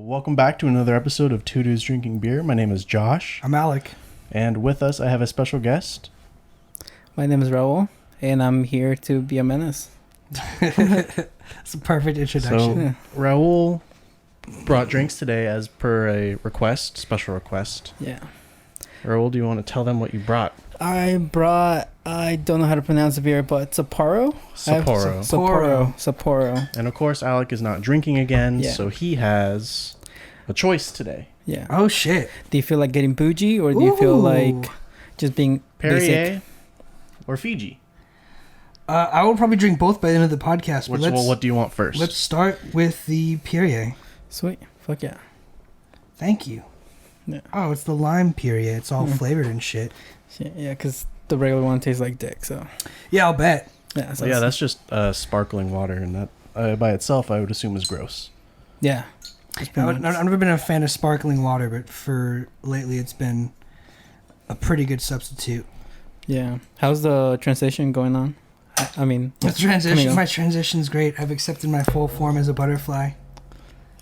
Welcome back to another episode of Two Dudes Drinking Beer. My name is Josh. I'm Alec. And with us, I have a special guest. My name is Raul, and I'm here to be a menace. It's a perfect introduction. So, Raul brought drinks today as per a request, special request. Yeah. Raul, do you want to tell them what you brought? I don't know how to pronounce the beer, but Sapporo? Sapporo. And of course, Alec is not drinking again, Yeah. so he has a choice today. Yeah. Oh, shit. Do you feel like getting bougie, or do you feel like just being Perrier basic? or Fiji? I will probably drink both by the end of the podcast. But What do you want first? Let's start with the Perrier. Sweet. Fuck yeah. Thank you. Yeah. Oh, it's the lime Perrier. It's all flavored and shit. Yeah, because the regular one tastes like dick, so. Yeah, I'll bet. Yeah, so Well, yeah, that's just sparkling water, and that by itself, I would assume is gross. Yeah. I've never been a fan of sparkling water, but for lately it's been a pretty good substitute. Yeah. How's the transition going on? I mean, My transition's great. I've accepted my full form as a butterfly.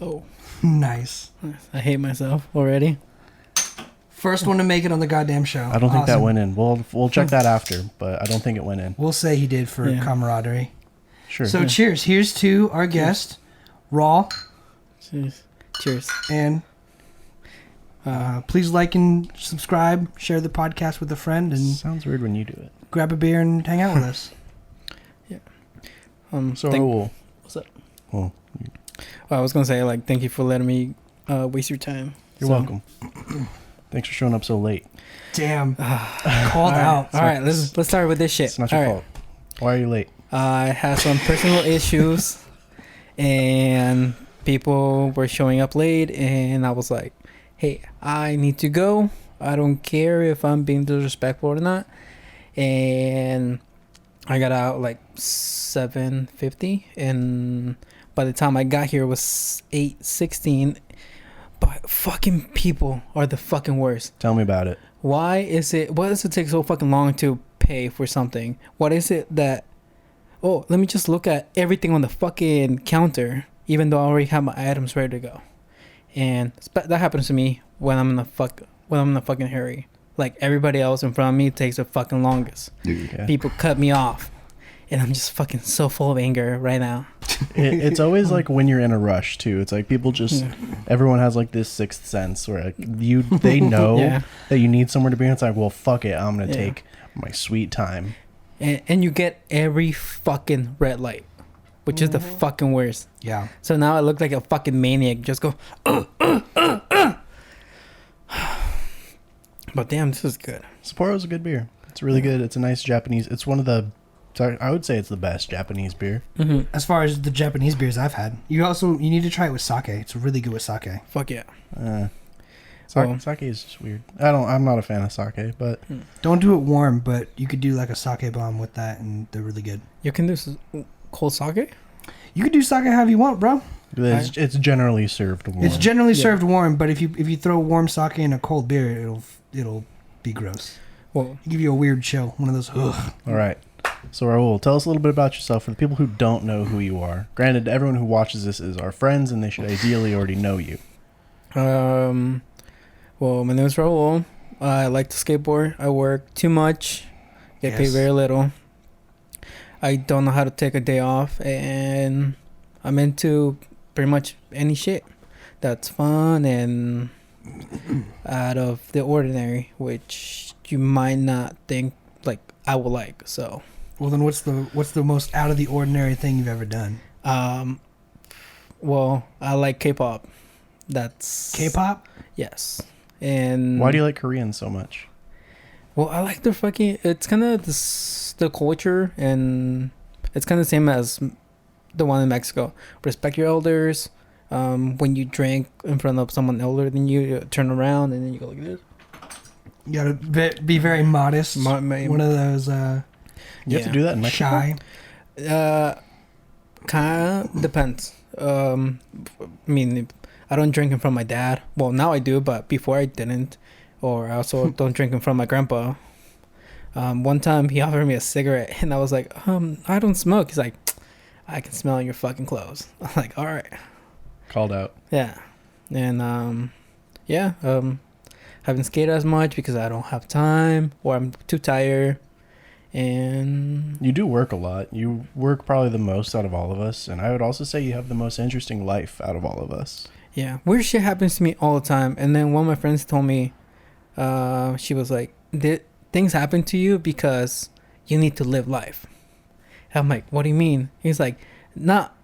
Oh. Nice. I hate myself already. First one to make it on the goddamn show. I don't think that went in. We'll check that after, but I don't think it went in. We'll say he did for camaraderie. Sure. So cheers. Here's to our guest, Raw. Cheers. And please like and subscribe, share the podcast with a friend, and Sounds weird when you do it. grab a beer and hang out with us. So Raul. What's up? Well, I was gonna say, like, thank you for letting me waste your time. you're welcome. Thanks for showing up so late. Damn. Called out. All right, let's start with this shit. It's not your fault. Why are you late? I had some personal issues, and people were showing up late, and I was like, hey, I need to go. I don't care if I'm being disrespectful or not. And I got out like 7:50, and by the time I got here it was 8:16. But fucking people are the fucking worst. Tell me about it. Why does it take so fucking long to pay for something? What is it that, oh, let me just look at everything on the fucking counter, even though I already have my items ready to go. And that happens to me when I'm in a fucking hurry. Like, everybody else in front of me takes the fucking longest. Yeah. People cut me off, and I'm just fucking so full of anger right now. It's always like when you're in a rush too. It's like people just everyone has like this sixth sense where like they know that you need somewhere to be. And it's like, well, fuck it, I'm gonna take my sweet time. And you get every fucking red light, which is the fucking worst. Yeah. So now I look like a fucking maniac. Just go. But damn, this is good. Sapporo's a good beer. It's really good. It's a nice Japanese. It's one of the. I would say it's the best Japanese beer. Mm-hmm. As far as the Japanese beers I've had, you need to try it with sake. It's really good with sake. Fuck yeah. Sake is just weird. I'm not a fan of sake, but Don't do it warm, but you could do like a sake bomb with that, and they're really good. You can do cold sake? You can do sake however you want, bro. it's generally served warm. It's generally served warm, but if you throw warm sake in a cold beer, it'll be gross. Well, Give you a weird chill. One of those. Ugh. All right. So Raul, tell us a little bit about yourself for the people who don't know who you are. Granted, everyone who watches this is our friends, and they should ideally already know you. well, my name is Raul. I like to skateboard. I work too much. Get paid very little. I don't know how to take a day off, and I'm into pretty much any shit that's fun and out of the ordinary, which you might not think like I would like. So, well, then what's the most out of the ordinary thing you've ever done? Well, I like K-pop. That's K-pop? Yes. And why do you like Korean so much? Well, I like their fucking. It's kind of the culture, and it's kind of the same as the one in Mexico. Respect your elders. When you drink in front of someone older than you, you turn around and then you go like this. You gotta be very modest. One of those. You have to do that in Mexico? Shy. Kind of depends. I mean, I don't drink in front of my dad. Well, now I do, but before I didn't. Or I also don't drink in front of my grandpa. One time he offered me a cigarette, and I was like, I don't smoke. He's like, I can smell your fucking clothes. I'm like, all right. Called out. Yeah. And haven't skated as much because I don't have time or I'm too tired. And you do work a lot. You work probably the most out of all of us, and I would also say you have the most interesting life out of all of us. Yeah, weird shit happens to me all the time. And then one of my friends told me, she was like, things happen to you because you need to live life. And I'm like, what do you mean? He's like, not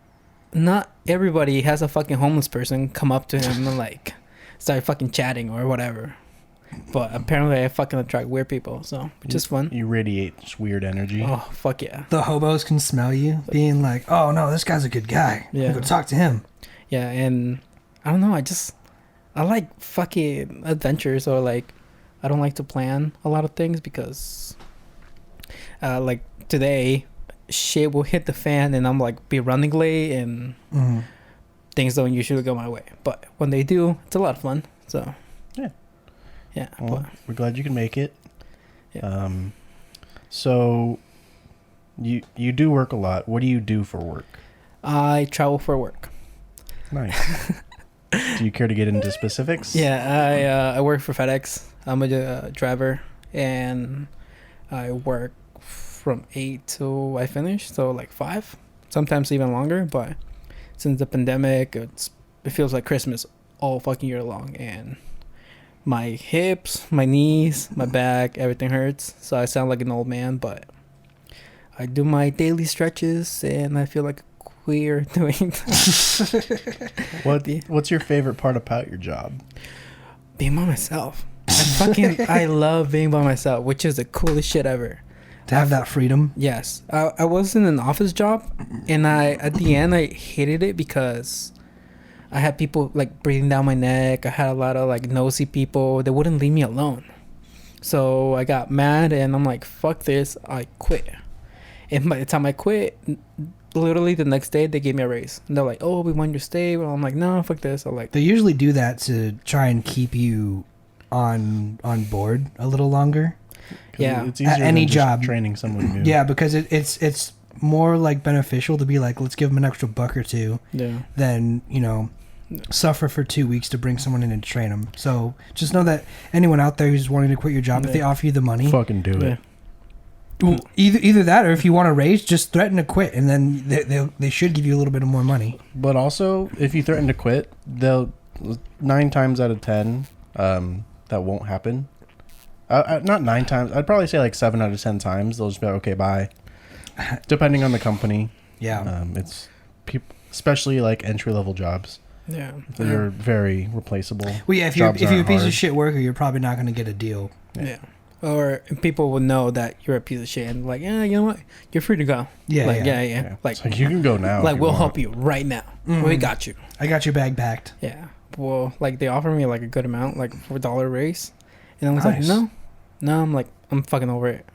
everybody has a fucking homeless person come up to him and like start fucking chatting or whatever. But apparently I fucking attract weird people, so which is fun. You radiate just weird energy. Oh, fuck yeah. The hobos can smell you, being like, oh no, this guy's a good guy. Yeah. Go talk to him. Yeah, and I don't know, I like fucking adventures, or like I don't like to plan a lot of things because like today shit will hit the fan and I'm like be running late and things don't usually go my way. But when they do, it's a lot of fun. So yeah. Well, we're glad you can make it. Yeah. So you do work a lot. What do you do for work? I travel for work. Nice. Do you care to get into specifics? Yeah, I work for FedEx. I'm a driver, and I work from 8 till I finish, so like 5, sometimes even longer. But since the pandemic, it feels like Christmas all fucking year long, and my hips, my knees, my back, everything hurts. So I sound like an old man, but I do my daily stretches, and I feel like a queer doing that. What's your favorite part about your job? Being by myself. I love being by myself, which is the coolest shit ever. To have that freedom. Yes. I was in an office job, and at the end I hated it because I had people like breathing down my neck. I had a lot of like nosy people. They wouldn't leave me alone. So I got mad and I'm like, fuck this. I quit. And by the time I quit, literally the next day they gave me a raise. And they're like, oh, we want you to stay. Well, I'm like, no, fuck this. I'm like, they usually do that to try and keep you on board a little longer. Yeah. It's easier any than just job training someone new. Yeah, because it's more like beneficial to be like, let's give them an extra buck or two than, suffer for 2 weeks to bring someone in and train them. So just know that anyone out there who's wanting to quit your job, if they offer you the money, fucking do it. Well, either that, or if you want to raise, just threaten to quit, and then they should give you a little bit of more money. But also, if you threaten to quit, they'll 9 times out of 10 that won't happen. Not 9 times. I'd probably say like 7 out of 10 times they'll just be like, okay, bye. Depending on the company. Yeah. It's people, especially like entry level jobs. Yeah. They're very replaceable. Well, yeah. If you're a piece of shit worker, you're probably not going to get a deal. Yeah. Or people will know that you're a piece of shit and like, yeah, you know what? You're free to go. Yeah. Like, yeah. Like you can go now. Like we'll help you right now. We got you. I got your bag packed. Yeah. Well, like they offered me like a good amount, like $4 raise, and I was Nice. like, no. I'm like, I'm fucking over it.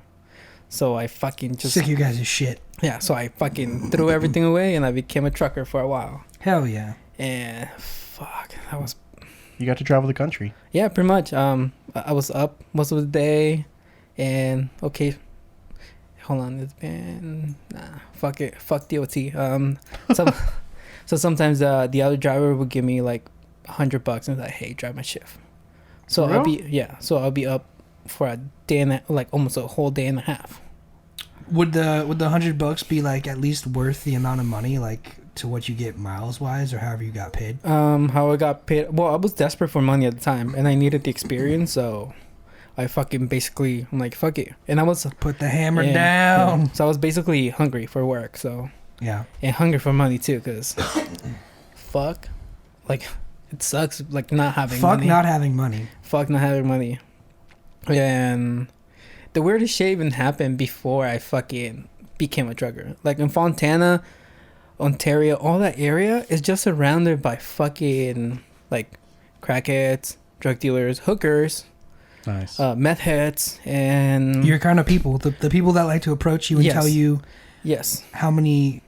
So I fucking just Sick of you guys' shit. Yeah. So I fucking threw everything away and I became a trucker for a while. Hell yeah. And fuck, that was. You got to travel the country. Yeah, pretty much. I was up most of the day, and okay, hold on, it's been fuck it, fuck DOT. So sometimes the other driver would give me like $100 and like, hey, drive my shift. So I'll be up for a day and almost a whole day and a half. Would the $100 be like at least worth the amount of money, like to what you get miles wise, or however you got paid? How I got paid? Well, I was desperate for money at the time, and I needed the experience, so I fucking basically I'm like, fuck it, and I was put the hammer down. Yeah. So I was basically hungry for work, so yeah, and hungry for money too, cause fuck, like it sucks, like not having money. Fuck not having money. And the weirdest shit even happened before I fucking became a trucker. Like in Fontana, Ontario, all that area is just surrounded by fucking like crackheads, drug dealers, hookers, nice, meth heads, and your kind of people, the people that like to approach you and tell you how many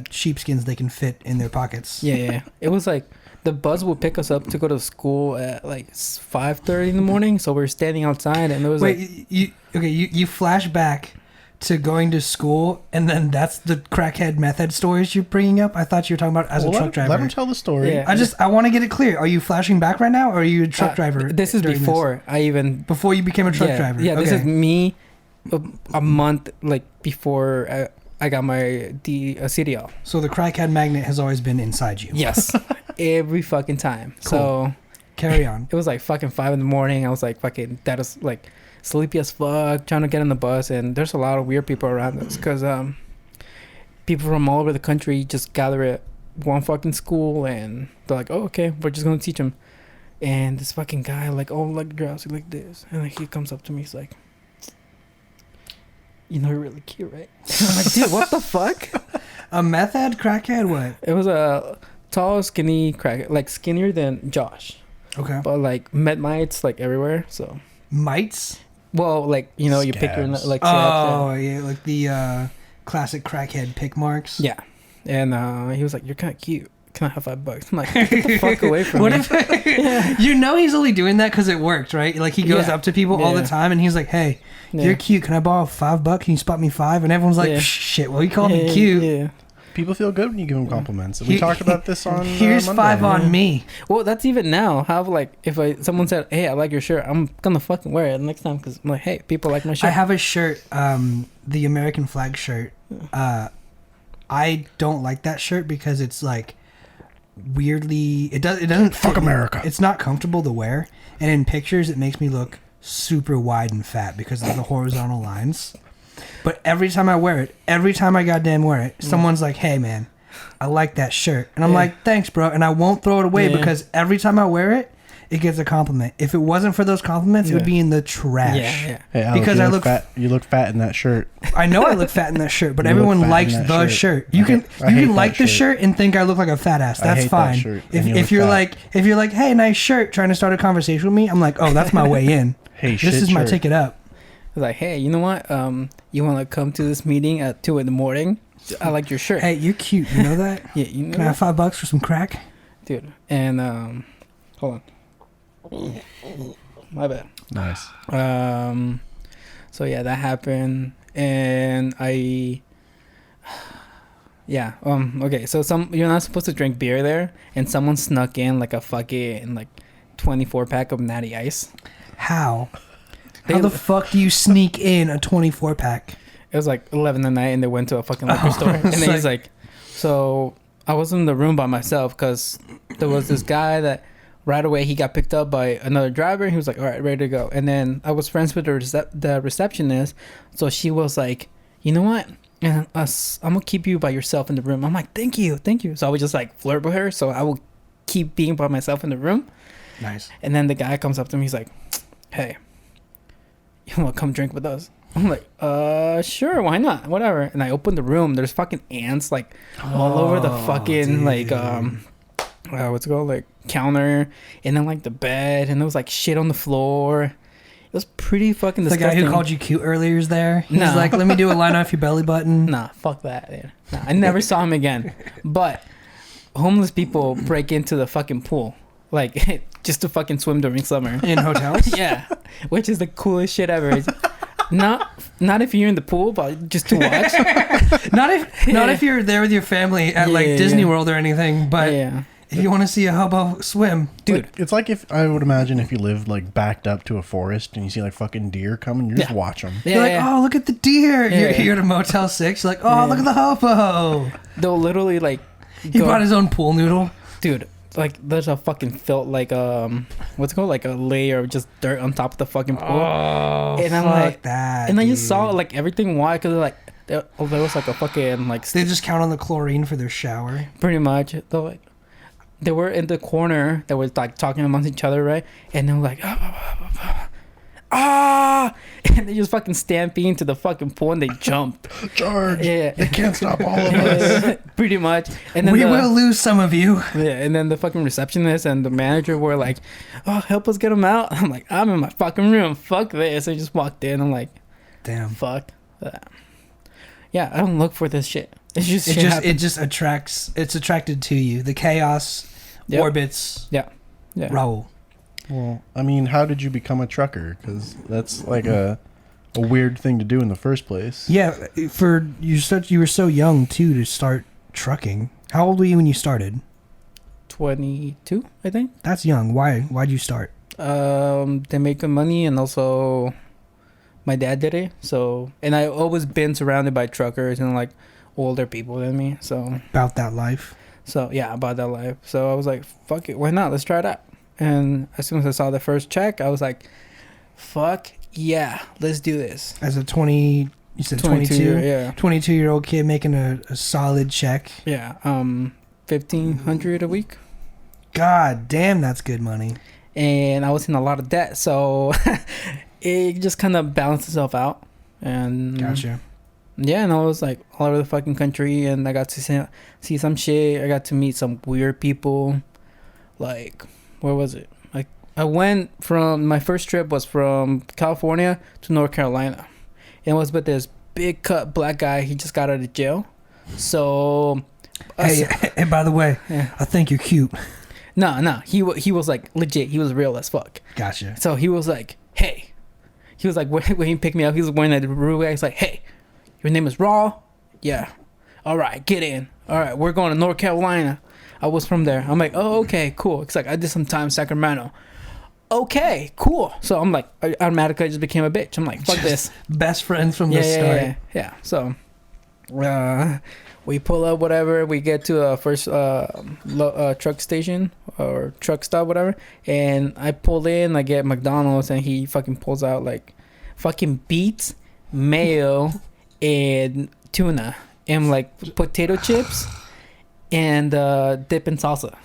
sheepskins they can fit in their pockets. Yeah. It was like the bus would pick us up to go to school at like 5:30 in the morning, so we're standing outside and it was you flash back to going to school, and then that's the crackhead method stories you're bringing up? I thought you were talking about as a truck driver. Let him tell the story. Yeah. I want to get it clear. Are you flashing back right now, or are you a truck driver? This is before before you became a truck driver. Yeah, okay. This is me a month like before I got my CDL. So the crackhead magnet has always been inside you. Yes, every fucking time. Cool. So carry on. It was like fucking 5 a.m. I was like fucking that is like sleepy as fuck, trying to get on the bus, and there's a lot of weird people around us because people from all over the country just gather at one fucking school, and they're like, oh, okay, we're just gonna teach them. And this fucking guy like like drowsy like this, and like he comes up to me, he's like, you know, you're really cute, right? I'm like, dude, what the fuck? A meth head, crackhead, what? It was a tall, skinny crackhead, like skinnier than Josh. Okay. But like met mites like everywhere, so. Mites? Well, like, you know, you pick your like. Yeah, like the classic crackhead pick marks. Yeah, and he was like, "You're kind of cute. Can I have $5?" I'm like, "Get the fuck away from me!" If you know he's only doing that because it worked, right? Like he goes up to people all the time, and he's like, "Hey, you're cute. Can I borrow $5? Can you spot me 5?" And everyone's like, "Shit, well, he called me cute." Yeah. People feel good when you give them compliments. We talked about this on Here's Monday. 5 on me. Well, that's even now. How like if someone said, "Hey, I like your shirt," I'm gonna fucking wear it next time because I'm like, "Hey, people like my shirt." I have a shirt, the American flag shirt. I don't like that shirt because it's like weirdly it doesn't fuck America. It's not comfortable to wear, and in pictures it makes me look super wide and fat because of the horizontal lines. But every time I wear it, every time I goddamn wear it, someone's like, "Hey man, I like that shirt," and I'm like, "Thanks, bro," and I won't throw it away because every time I wear it, it gets a compliment. If it wasn't for those compliments, it would be in the trash. Yeah. Hey, Alex, because I look fat. You look fat in that shirt. I know I look fat in that shirt, but everyone likes the shirt. You can like the shirt and think I look like a fat ass. That's fine. If you're like, "Hey, nice shirt," trying to start a conversation with me, I'm like, "Oh, that's my way in. Hey, this is my ticket up." I was like, "Hey, you know what? You want to come to this meeting at 2 a.m? I like your shirt." Hey, you're cute. You know that? Yeah, you know. Can I have $5 for some crack, dude? And hold on. My bad. Nice. So yeah, that happened, and okay. So you're not supposed to drink beer there, and someone snuck in like a fucking like 24-pack of Natty Ice. How the fuck do you sneak in a 24-pack? It was like 11 at night, and they went to a fucking liquor store, and then he's like, so I was in the room by myself because there was this guy that. Right away, he got picked up by another driver. He was like, all right, ready to go. And then I was friends with the receptionist. So she was like, you know what? I'm going to keep you by yourself in the room. I'm like, thank you. So I would just like flirt with her. So I would keep being by myself in the room. Nice. And then the guy comes up to me. He's like, hey, you want to come drink with us? I'm like, sure, why not? Whatever. And I opened the room. There's fucking ants like all over the fucking like, what's it called? Like counter, and then like the bed, and there was like shit on the floor. It was pretty fucking disgusting. The guy who called you cute earlier is there. He's like, let me do a line off your belly button. Nah, fuck that, dude. Nah, I never saw him again. But homeless people break into the fucking pool, like just to fucking swim during summer in hotels. Yeah, which is the coolest shit ever. Not if you're in the pool, but just to watch. not if you're there with your family at Disney World or anything, but if you want to see a hobo swim, dude. It's like if I would imagine if you lived like backed up to a forest and you see like fucking deer coming, you just watch them. You're like, oh, look at the deer. You're at a Motel 6. You're like, oh, look at the hobo. They'll literally like. He brought his own pool noodle, dude. Like there's a fucking what's it called, like a layer of just dirt on top of the fucking pool. Oh, and I'm fuck like that. And I just saw like everything. Why? Because like there was like a fucking like. They just count on the chlorine for their shower. Pretty much. They were in the corner. They were like talking amongst each other, right? And they were like, and they just fucking stampede into the fucking pool and they jump. Charge! Yeah, they can't stop all of us. Pretty much. And then we will lose some of you. Yeah, and then the fucking receptionist and the manager were like, "Oh, help us get them out." I'm like, "I'm in my fucking room. Fuck this." I just walked in. I'm like, "Damn, fuck that." Yeah, I don't look for this shit. It's just it just attracts. It's attracted to you. The chaos orbits. Yeah. Raul. Well, I mean, how did you become a trucker? Because that's like a a weird thing to do in the first place. Yeah, you were so young too to start trucking. How old were you when you started? 22, I think. That's young. Why'd you start? They make good money, and also my dad did it. So, and I always been surrounded by truckers and like older people than me. So About that life. So yeah, about that life. So I was like, fuck it, why not? Let's try it out. And as soon as I saw the first check, I was like, fuck yeah, let's do this. As a you said 22? Yeah. 22-year-old kid making a solid check. Yeah. $1,500 a week. God damn, that's good money. And I was in a lot of debt, so it just kind of balanced itself out. And Gotcha. yeah, and I was like all over the fucking country, and I got to see some shit. I got to meet some weird people. Like, where was it? Like, I went from, my first trip was from California to North Carolina. And it was with this big cut black guy. He just got out of jail. So, Hey, and by the way, yeah. I think you're cute. No, he was like legit. He was real as fuck. Gotcha. So he was like, hey. He was like, when he picked me up, he was wearing that Ruby. He's like, hey, your name is Raul? Yeah. All right, get in. All right, we're going to North Carolina. I was from there. I'm like, oh, okay, cool. It's like, I did some time in Sacramento. Okay, cool. So I'm like, I automatically just became a bitch. I'm like, fuck this. Best friends from the start. Yeah. So we pull up, whatever. We get to the first truck station or truck stop, whatever. And I pull in, I get McDonald's, and he fucking pulls out like fucking beets, mayo, and tuna, and like potato chips, and dip in salsa.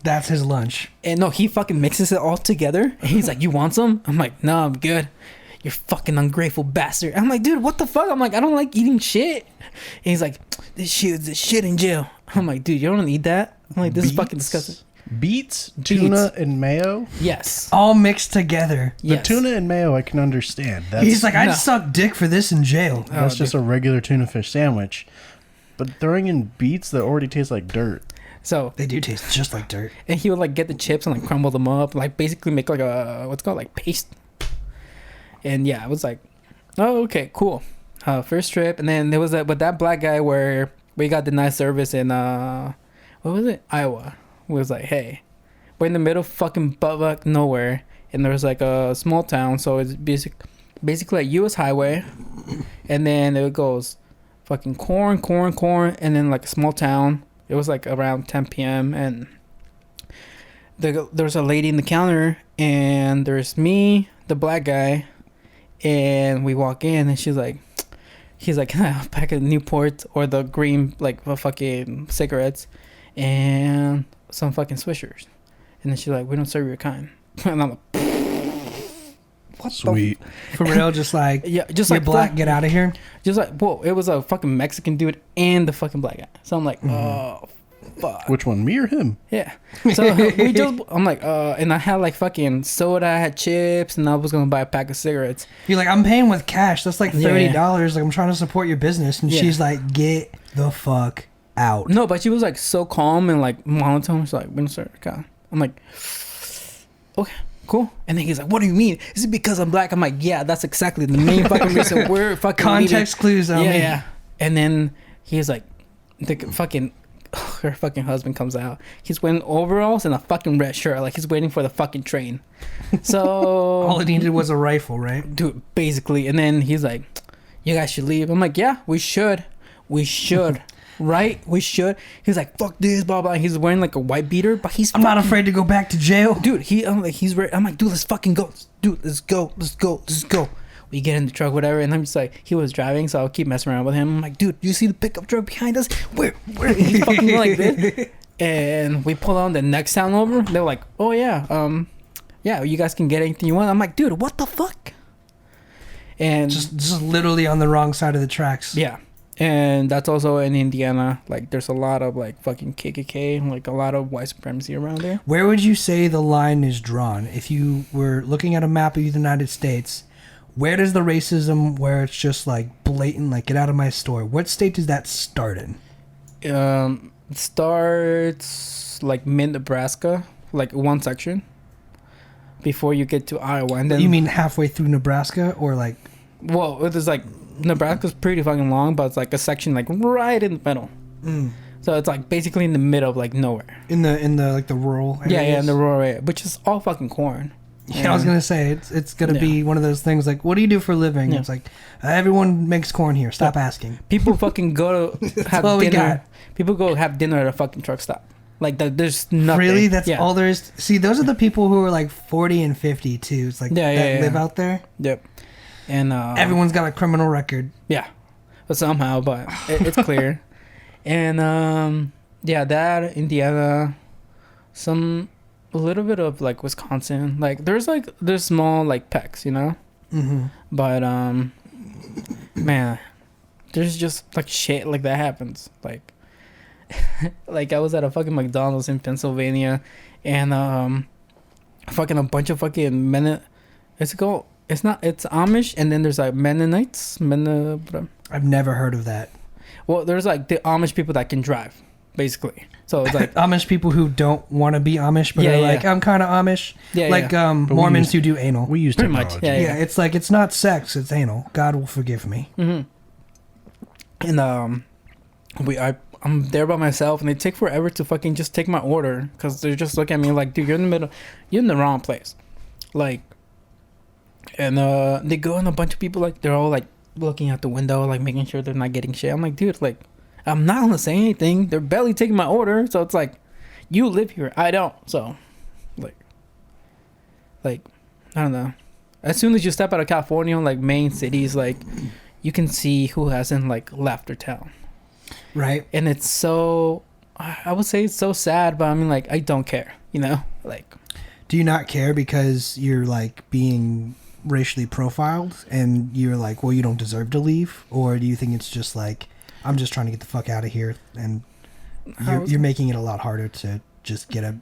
That's his lunch. And no, he fucking mixes it all together. And he's like, you want some? I'm like, no, I'm good. You're fucking ungrateful bastard. I'm like, dude, what the fuck? I'm like, I don't like eating shit. And he's like, this shit in jail. I'm like, dude, you don't eat that? I'm like, this is fucking disgusting. Beets, tuna, and mayo? Yes. All mixed together. The Yes. tuna and mayo I can understand. He's like, I'd suck dick for this in jail. That's just a regular tuna fish sandwich. But throwing in beets that already taste like dirt. So They do taste just like dirt. and he would like get the chips and like crumble them up, like basically make like a what's it called, like paste. And yeah, I was like, oh, okay, cool. First trip, and then there was that black guy where we got denied service in what was it, Iowa. It was like, hey, we're in the middle of fucking butt nowhere, and there's like a small town, so it's basically a U.S. highway, and then it goes fucking corn, and then like a small town. It was like around 10 p.m. and there's a lady in the counter, and there's me, the black guy, and we walk in, and he's like, can I have a pack of Newport or the green like fucking cigarettes and some fucking Swishers? And then she's like, we don't serve your kind. And I'm like, what? Sweet. For real, just like, Yeah, just you're like black, get out of here. Just like, whoa, it was a fucking Mexican dude and the fucking black guy. So I'm like, oh, fuck. Which one, me or him? Yeah. So I'm like, and I had like fucking soda, I had chips, and I was gonna buy a pack of cigarettes. You're like, I'm paying with cash. That's like $30. Yeah. Like, I'm trying to support your business. And Yeah. she's like, get the fuck out. No, but she was like so calm and like monotone. She's like, we don't serve your kind. I'm like, okay, cool. And then he's like, what do you mean? Is it because I'm black? I'm like, yeah, that's exactly the main fucking reason we're fucking Context clues on me. Yeah. And then he's like, her fucking husband comes out. He's wearing overalls and a fucking red shirt. Like, he's waiting for the fucking train. So All it needed was a rifle, right? dude, basically. And then he's like, you guys should leave. I'm like, yeah, we should. Right? We should. He's like, fuck this, blah, blah. He's wearing like a white beater, but I'm not afraid to go back to jail. dude, I'm like, dude, let's fucking go. Dude, let's go. We get in the truck, whatever, and I'm just like, he was driving, so I'll keep messing around with him. I'm like, dude, do you see the pickup truck behind us? Where? He's fucking like this. And we pull on the next town over. They're like, oh yeah, yeah, you guys can get anything you want. I'm like, dude, what the fuck? And Just literally on the wrong side of the tracks. yeah. And that's also in Indiana. Like, there's a lot of like fucking KKK, like a lot of white supremacy around there. Where would you say the line is drawn? If you were looking at a map of the United States, where does the racism, where it's just like blatant, like get out of my store, what state does that start in? It starts like mid-Nebraska, like one section before you get to Iowa. And then You mean halfway through Nebraska or like Well, it was like Nebraska's pretty fucking long, but it's like a section like right in the middle. So it's like basically in the middle of like nowhere. In the like the rural areas? Yeah, in the rural area, which is all fucking corn. Yeah, I was gonna say it's gonna be one of those things like, what do you do for a living? It's like everyone makes corn here. Stop asking. People fucking go to have dinner. People go have dinner at a fucking truck stop. Like there's nothing. Really, that's all there is. See, those are the people who are like 40 and 50 too. It's like that live out there. Yep. And everyone's got a criminal record. Yeah, but somehow, but it's clear. And that Indiana, a little bit of like Wisconsin. Like there's small like pecks, you know. But man, there's just like shit like that happens. Like like I was at a fucking McDonald's in Pennsylvania, and fucking a bunch of fucking it's Amish, and then there's like Mennonites. I've never heard of that. Well, there's like the Amish people that can drive, basically. So it's like Amish people who don't want to be Amish, but are like, I'm kind of Amish. Like Mormons who do anal. We use pretty technology. much. Yeah, it's like, it's not sex, it's anal. God will forgive me. And I'm there by myself, and they take forever to fucking just take my order, because they're just looking at me like, dude, you're in the middle, you're in the wrong place. Like, and they go, and a bunch of people, like, they're all like looking out the window, like making sure they're not getting shit. I'm like, dude, like, I'm not gonna say anything. They're barely taking my order, so it's like, you live here, I don't. So, like I don't know. As soon as you step out of California, like main cities, like you can see who hasn't like left their town. Right. And it's so, I would say it's so sad, but I mean, like, I don't care, you know? Like, do you not care because you're like being racially profiled and you're like, well, you don't deserve to leave? Or do you think it's just like, I'm just trying to get the fuck out of here, and you're making it a lot harder to just get a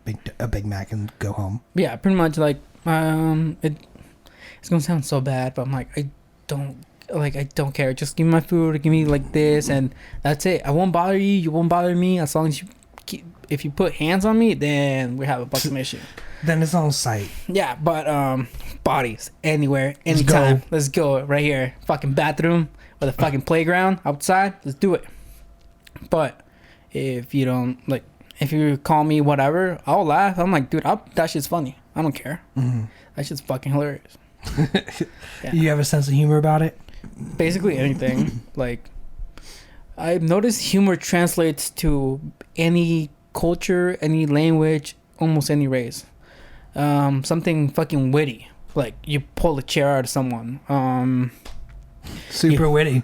Big Mac and go home? Yeah, pretty much. Like, it's gonna sound so bad, but I'm like, I don't care. Just give me my food, give me like this, and that's it. I won't bother you, you won't bother me. As long as if you put hands on me, then we have a fucking issue. Then it's on site. Yeah, but bodies anywhere, anytime. Let's go right here. Fucking bathroom or the fucking playground outside. Let's do it. But if you don't like, if you call me whatever, I'll laugh. I'm like, dude, that shit's funny. I don't care. That shit's fucking hilarious. Yeah. You have a sense of humor about it? Basically anything. Like, I've noticed humor translates to any culture, any language, almost any race. Something fucking witty, like you pull a chair out of someone. Super witty.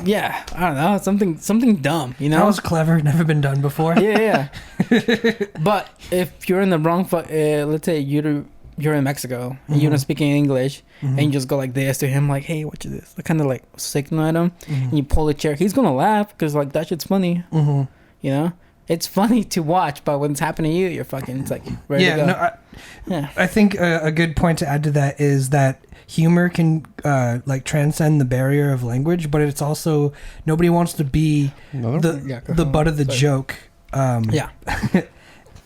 Yeah, I don't know, something dumb, you know? That was clever, never been done before. Yeah. But if you're in the wrong let's say you're in Mexico and you don't speak any English, and you just go like this to him, like, hey, watch this, kind of like signal at him, and you pull a chair, he's gonna laugh because like that shit's funny. You know, it's funny to watch, but when it's happening to you, you're fucking, it's like ready to go. I think a good point to add to that is that humor can like transcend the barrier of language, but it's also, nobody wants to be the butt of the joke.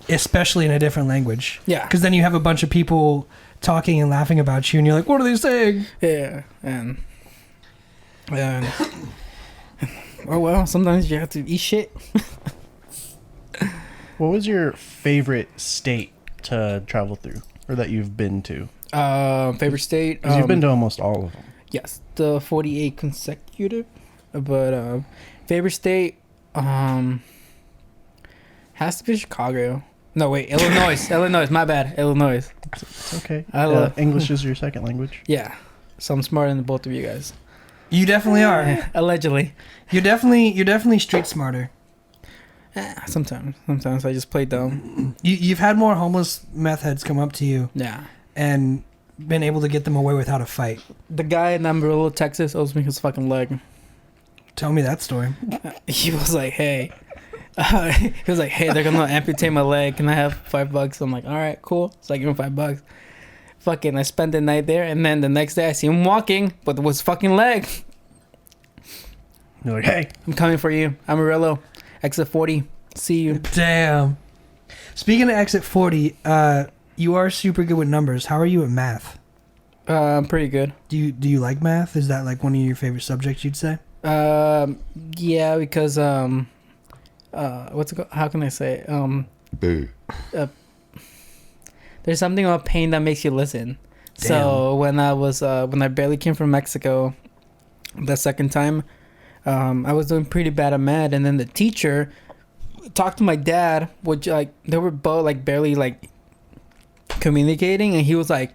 Especially in a different language. Yeah. Because then you have a bunch of people talking and laughing about you, and you're like, what are they saying? Yeah. And oh well, sometimes you have to eat shit. What was your favorite state to travel through, or that you've been to? Favorite state? 'Cause you've been to almost all of them. Yes, the 48 consecutive. But favorite state has to be Chicago. No, wait, Illinois. Illinois, my bad. Illinois. It's okay. I love English is your second language. Yeah, so I'm smarter than both of you guys. You definitely are. Allegedly. You're definitely street smarter. Sometimes I just play dumb. You've had more homeless meth heads come up to you. Yeah. And been able to get them away without a fight. The guy in Amarillo, Texas, owes me his fucking leg. Tell me that story. He was like, hey. They're gonna amputate my leg. Can I have $5? I'm like, all right, cool. So I give him $5. Fucking, I spent the night there, and then the next day I see him walking with his fucking leg. You're like, hey, I'm coming for you, Amarillo, exit 40. See you. Damn. Speaking of exit 40, you are super good with numbers. How are you at math? Pretty good. Do you like math? Is that like one of your favorite subjects? You'd say? Yeah, because what's it called? How can I say? There's something about pain that makes you listen. Damn. So when I barely came from Mexico, the second time, I was doing pretty bad at math, and then the teacher talked to my dad, which like they were both like barely like communicating, and she was like,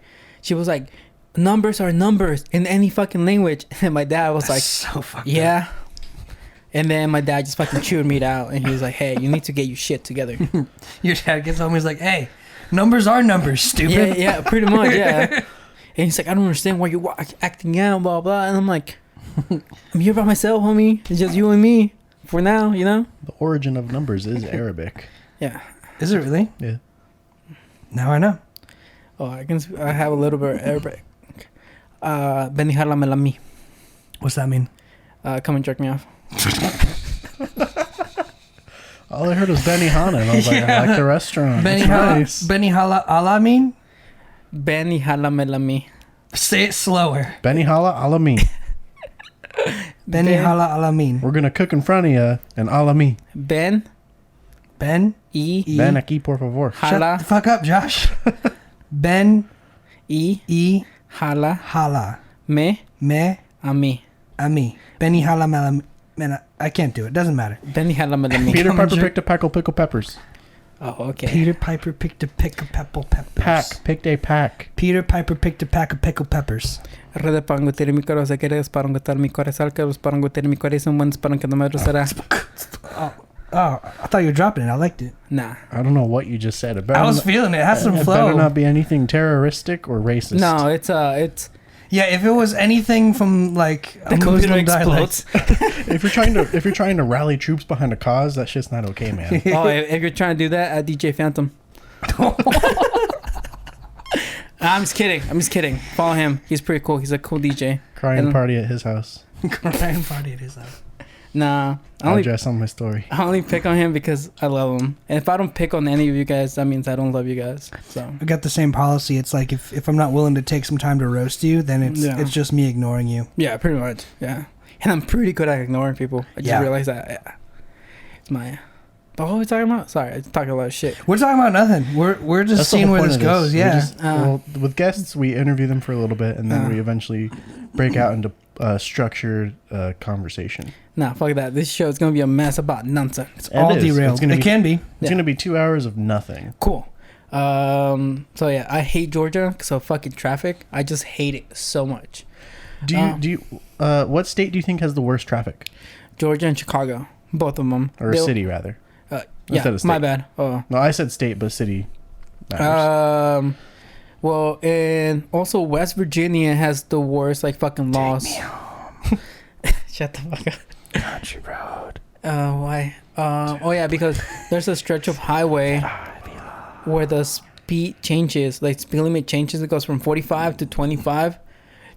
numbers are numbers in any fucking language, and my dad was like, so fucked yeah. And then my dad just fucking chewed me out, and he was like, hey, you need to get your shit together. Your dad gets home, he's like, hey, numbers are numbers, stupid. Yeah, pretty much, yeah. And he's like, I don't understand why you're acting out, blah, blah. And I'm like, I'm here by myself, homie. It's just you and me for now, you know? The origin of numbers is Arabic. Yeah. Is it really? Yeah. Now I know. Oh, I have a little bit of Arabic. Benihara melami. What's that mean? Come and jerk me off. All I heard was Benihana, and I was like, I like the restaurant. Benihara alamin? Benihara melami. Say it slower. Benihara alamin. Benihara alamin. We're going to cook in front of you, and alami. Ben aquí, por favor. Shut the fuck up, Josh. Ben hala me ami. Benihara melami. Man, I can't do it. Doesn't matter. Benihara melami. Peter Piper picked a peckle pickle peppers. Oh, okay. Peter Piper picked a pick of peppers. Picked a pack. Peter Piper picked a pack of pickled peppers. Oh, I thought you were dropping it. I liked it. Nah. I don't know what you just said. I was feeling it. It has some flow. It better not be anything terroristic or racist. No, it's. Yeah, if it was anything from like the computer explodes. If you're trying to rally troops behind a cause, that shit's not okay, man. Oh, if you're trying to do that at DJ Phantom. I'm just kidding. Follow him. He's pretty cool. He's a cool DJ. Crying party at his house. Crying party at his house. Nah. I'll address on my story. I only pick on him because I love him. And if I don't pick on any of you guys, that means I don't love you guys. So I got the same policy. It's like if I'm not willing to take some time to roast you, then it's just me ignoring you. Yeah, pretty much. Yeah. And I'm pretty good at ignoring people. I just realized that. Yeah. It's my... But what are we talking about? Sorry, I'm talking a lot of shit. We're talking about nothing. We're just seeing where this goes. Yeah. Well, with guests, we interview them for a little bit, and then we eventually break out into structured conversation. Nah, fuck that. This show is going to be a mess about nonsense. It's all derailed. It can be. It's going to be 2 hours of nothing. Cool. So yeah, I hate Georgia because of fucking traffic. I just hate it so much. What state do you think has the worst traffic? Georgia and Chicago. Both of them. Or a city, rather. Yeah, my bad. Oh. No, I said state, but city matters. Well, and also West Virginia has the worst, like, fucking laws. Shut the fuck up. Country road. Why? Oh, yeah, because there's a stretch of highway where the speed changes, like, speed limit changes. It goes from 45 to 25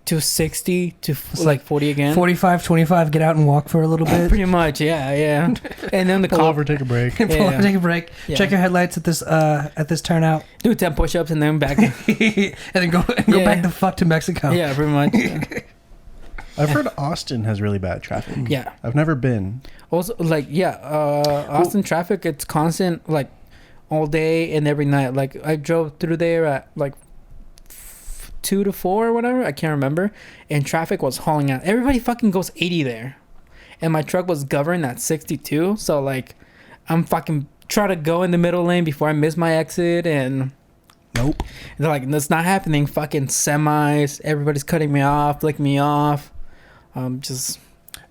to 60 to like 40 again. 45, 25, get out and walk for a little bit. Pretty much, yeah. And then pull over, take a break. Take a break. Yeah. Check your headlights at this turnout. Do 10 push-ups and then back. And then go back the fuck to Mexico. Yeah, pretty much. Yeah. I've heard Austin has really bad traffic. Yeah. I've never been. Also, like, Austin traffic, it's constant, like, all day and every night. Like, I drove through there at, like, 2 to 4 or whatever, I can't remember, and traffic was hauling out. Everybody fucking goes 80 there, and my truck was governed at 62, so like I'm fucking trying to go in the middle lane before I miss my exit, and nope, they're like, that's not happening. Fucking semis, everybody's cutting me off, flicking me off. I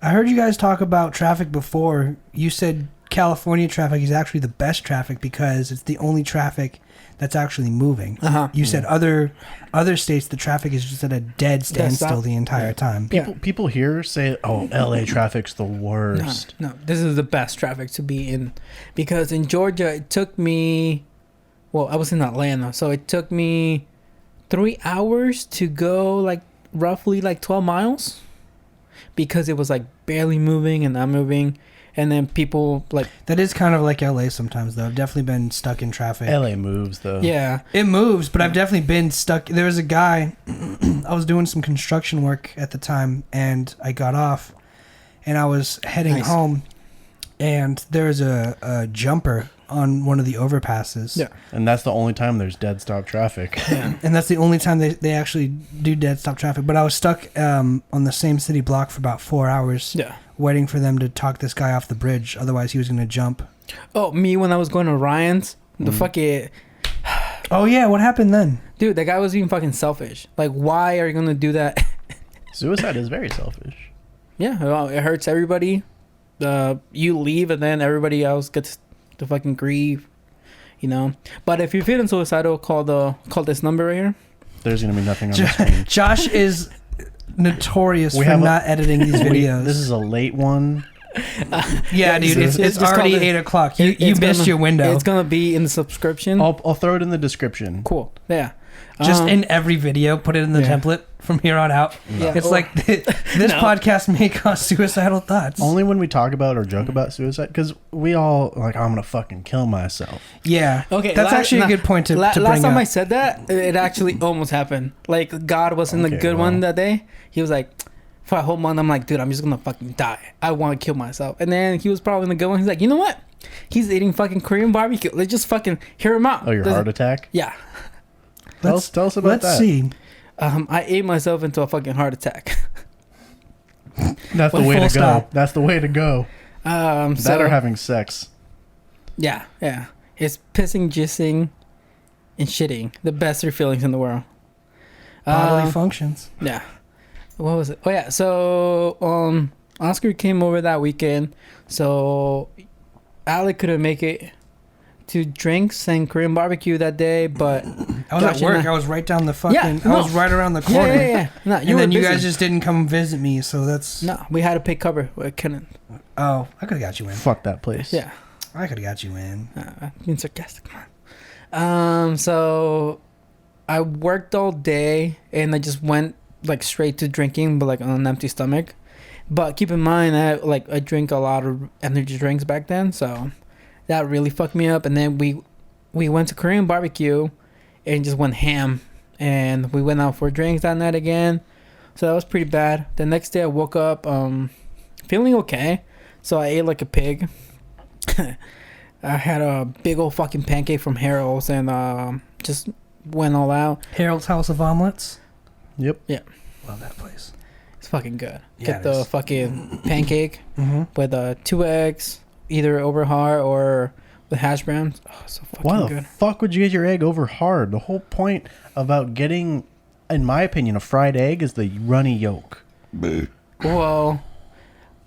heard you guys talk about traffic before. You said California traffic is actually the best traffic because it's the only traffic that's actually moving. You said other states, the traffic is just at a dead standstill the entire time. People here say, "Oh, LA traffic's the worst." No, this is the best traffic to be in, because in Georgia it took me, well, I was in Atlanta, so it took me 3 hours to go like roughly like 12 miles, because it was like barely moving and not moving. And then people like... That is kind of like LA sometimes, though. I've definitely been stuck in traffic. LA moves, though. Yeah. It moves, but I've definitely been stuck. There was a guy I was doing some construction work at the time, and I got off, and I was heading home, and there's a jumper on one of the overpasses. Yeah. And that's the only time there's dead stop traffic. Yeah. And that's the only time they actually do dead stop traffic. But I was stuck on the same city block for about 4 hours. Yeah. Waiting for them to talk this guy off the bridge. Otherwise, he was going to jump. Oh, me when I was going to Ryan's, the fucking... Oh, yeah. What happened then? Dude, that guy was being fucking selfish. Like, why are you going to do that? Suicide is very selfish. Yeah, well, it hurts everybody. You leave and then everybody else gets to fucking grieve, you know. But if you're feeling suicidal, call this number right here. There's gonna be nothing on the screen. Josh is notorious for not editing these videos. This is a late one. Yeah, dude, it's already 8 o'clock. You missed your window. It's gonna be in the subscription. I'll throw it in the description. Cool. Yeah. Just in every video, put it in the template from here on out. Yeah. It's like this podcast may cause suicidal thoughts. Only when we talk about or joke about suicide, because we all like, I'm gonna fucking kill myself. Yeah. Okay. That's actually a good point to bring up. Last time I said that, it actually almost happened. Like God was in the good one that day. He was like, for a whole month, I'm like, dude, I'm just gonna fucking die. I want to kill myself. And then he was probably in the good one. He's like, you know what? He's eating fucking Korean barbecue. Let's just fucking hear him out. Oh, your heart attack? Yeah. Tell us about that. Let's see. I ate myself into a fucking heart attack. That's the way to go. That's the way to go. That or having sex. Yeah. It's pissing, jissing, and shitting. The best three feelings in the world. Bodily functions. Yeah. What was it? Oh yeah. So Oscar came over that weekend. So Alec couldn't make it to drinks and Korean barbecue that day, but I was at work. I was right down the fucking. I was right around the corner. Yeah. No, and then you guys just didn't come visit me, so that's. No, we had to pay cover. We couldn't. Oh, I could have got you in. Fuck that place. Yeah, I could have got you in. Being sarcastic. Come on. So I worked all day and I just went like straight to drinking, but like on an empty stomach. But keep in mind that I drink a lot of energy drinks back then, so. That really fucked me up. And then we went to Korean barbecue and just went ham. And we went out for drinks that night again. So that was pretty bad. The next day I woke up feeling okay. So I ate like a pig. I had a big old fucking pancake from Harold's and just went all out. Harold's House of Omelets? Yep. Yeah. Love that place. It's fucking good. Yeah, Get the fucking pancake with 2 eggs. Either over hard or with hash browns. Oh, so fucking good. Why the good. fuck would you get your egg over hard? The whole point about getting, in my opinion, a fried egg is the runny yolk. Well,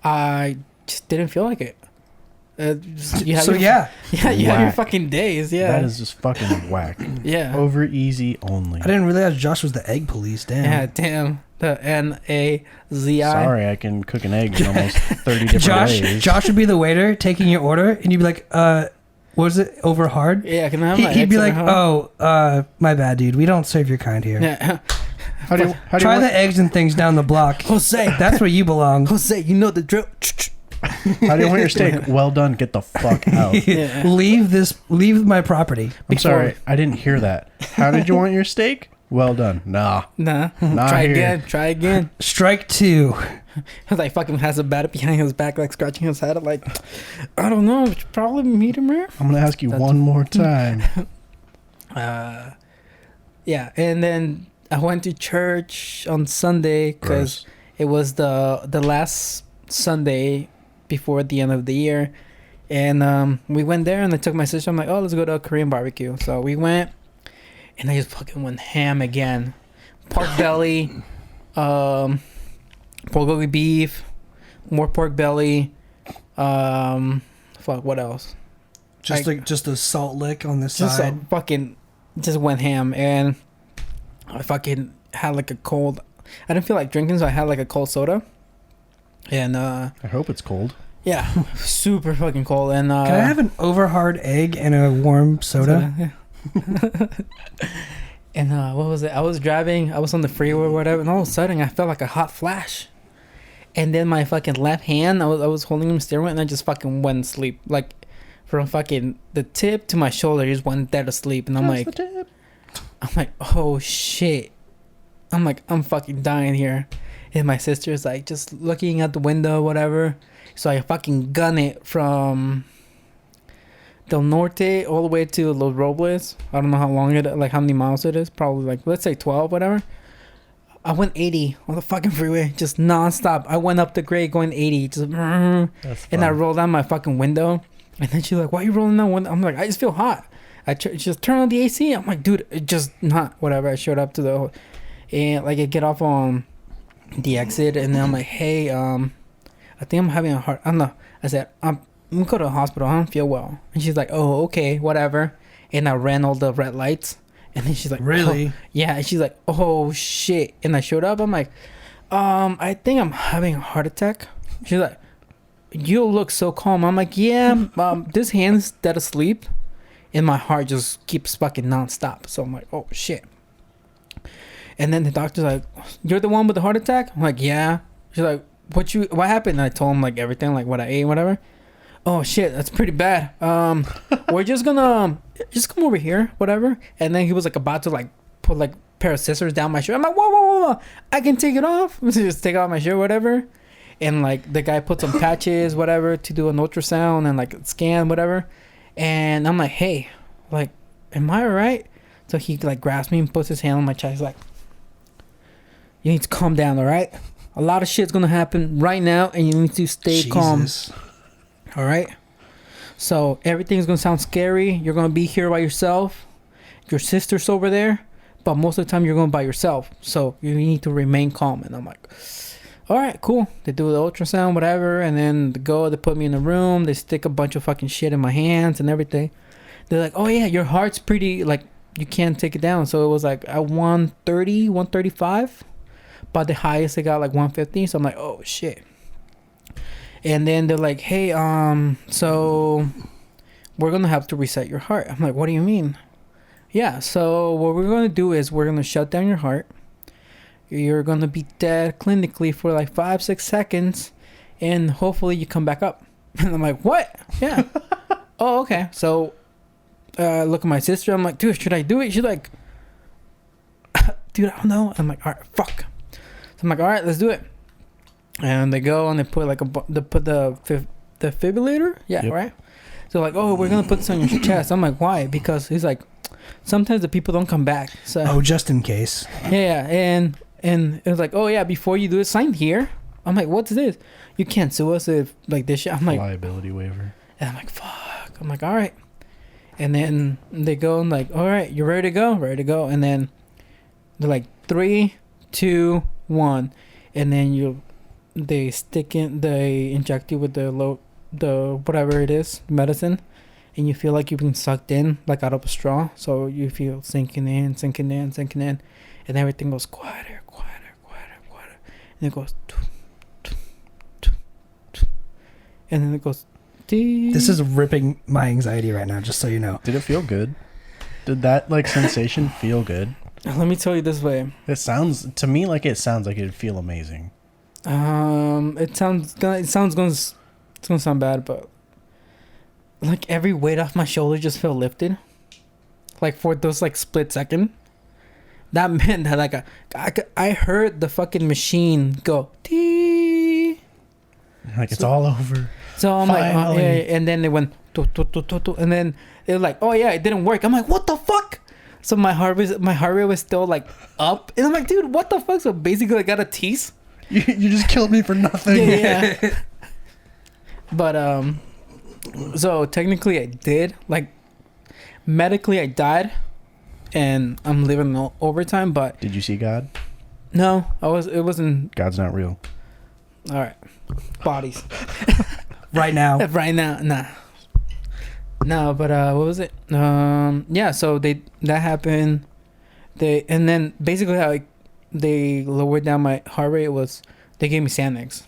I just didn't feel like it. You have your fucking days. Yeah, that is just fucking whack. Yeah, over easy only. I didn't realize Josh was the egg police. Damn. Yeah, damn. The NAZI. Sorry, I can cook an egg in almost 30 different ways. Josh would be the waiter taking your order, and you'd be like, was it over hard? Yeah, can I have my He'd be like, hard? My bad, dude. We don't serve your kind here. Yeah. How do you Try the eggs and things down the block. Jose. That's where you belong. Jose, you know the drill. How do you want your steak? Well done. Get the fuck out. Yeah. Leave my property. I'm sorry. I didn't hear that. How did you want your steak? Well done. Nah. Try again. Strike 2. Like fucking has a bat behind his back, like scratching his head. Like, I don't know. It's probably medium rare. I'm gonna ask you one more time. Yeah, and then I went to church on Sunday because it was the last Sunday before the end of the year, and we went there and I took my sister. I'm like, oh, let's go to a Korean barbecue. So we went. And I just fucking went ham again. Pork belly, bulgogi beef, more pork belly. Fuck, what else? Just a salt lick on the side. Just went ham, and I fucking had like a cold. I didn't feel like drinking, so I had like a cold soda. And I hope it's cold. Yeah, super fucking cold. And can I have an over hard egg and a warm soda? Yeah. And what was it? I was driving. I was on the freeway or whatever, and all of a sudden I felt like a hot flash. And then my fucking left hand, I was holding the steering wheel, and I just fucking went to sleep. Like from fucking the tip to my shoulder, just went dead asleep. And I'm like, oh shit. I'm like, I'm fucking dying here. And my sister's like just looking at the window, whatever. So I fucking gun it from Del Norte all the way to Los Robles. I don't know how long like how many miles it is. Probably like, let's say 12, whatever. I went 80 on the fucking freeway, just nonstop. I went up the grade going 80, just and I rolled down my fucking window. And then she's like, "Why are you rolling down window?" I'm like, "I just feel hot." I just turn on the AC. I'm like, "Dude, it just not whatever." I showed up to the, and like I get off on the exit, and then I'm like, "Hey, I think I'm having a heart." I don't know. I said, I'm gonna go to the hospital. I don't feel well. And she's like, "Oh, okay, whatever." And I ran all the red lights. And then she's like, "Really?" Oh. Yeah. And she's like, "Oh shit!" And I showed up. I'm like, I think I'm having a heart attack." She's like, "You look so calm." I'm like, "Yeah, this hand's dead asleep, and my heart just keeps fucking nonstop." So I'm like, "Oh shit!" And then the doctor's like, "You're the one with the heart attack?" I'm like, "Yeah." She's like, "What happened?" And I told him like everything, like what I ate, whatever. "Oh shit, that's pretty bad. We're just gonna just come over here, whatever." And then he was like about to like put like a pair of scissors down my shirt. I'm like, whoa, I can take it off. Just take off my shirt, whatever. And like the guy put some patches, whatever, to do an ultrasound and like scan, whatever. And I'm like, "Hey, like, am I alright?" So he like grabs me and puts his hand on my chest. He's like, "You need to calm down, alright? A lot of shit's gonna happen right now, and you need to stay calm. All right, so everything's gonna sound scary. You're gonna be here by yourself. Your sister's over there, but most of the time you're going by yourself. So you need to remain calm." And I'm like, "All right, cool." They do the ultrasound, whatever, and then they put me in a room. They stick a bunch of fucking shit in my hands and everything. They're like, "Oh yeah, your heart's pretty like you can't take it down." So it was like at 130, 135, but the highest it got like 150. So I'm like, "Oh shit." And then they're like, "Hey, so we're going to have to reset your heart." I'm like, "What do you mean?" "Yeah, so what we're going to do is we're going to shut down your heart. You're going to be dead clinically for like 5-6 seconds, and hopefully you come back up." And I'm like, "What?" "Yeah." "Oh, okay." So look at my sister. I'm like, "Dude, should I do it?" She's like, "Dude, I don't know." I'm like, "All right, fuck." So I'm like, "All right, let's do it." And they go and they put like they put the defibrillator, yeah, yep. Right. So like, "Oh, we're gonna put this on your chest." I'm like, "Why?" Because he's like, sometimes the people don't come back. So just in case. Yeah, and it was like, "Oh yeah, before you do it, sign here." I'm like, "What's this? You can't sue us if like this shit." I'm like, liability waiver. And I'm like, "Fuck." I'm like, "All right." And then they go and like, "All right, you're ready to go, ready to go." And then they're like 3, 2, 1, and then they inject you with the whatever it is, medicine, and you feel like you've been sucked in like out of a straw. So you feel sinking in, and everything goes quieter, and it goes, and then it goes. This is ripping my anxiety right now, just so you know. Did it feel good? Did that like sensation feel good? Let me tell you this way. It sounds to me like it'd feel amazing. It's gonna sound bad, but like every weight off my shoulder just felt lifted. Like for those like split second, that meant that like I heard the fucking machine go tee. Like it's all over. So I'm like, oh, yeah, and then they went and then it was like, "Oh yeah, it didn't work." I'm like, "What the fuck?" So my heart rate was still like up, and I'm like, "Dude, what the fuck?" So basically, I got a tease. You just killed me for nothing. Yeah. But so technically I did, like, medically I died, and I'm living overtime. But did you see God? No, it wasn't. God's not real. All right, bodies. Right now, nah. No, but what was it? Yeah. So that happened. And then basically how they lowered down my heart rate was they gave me Xanax.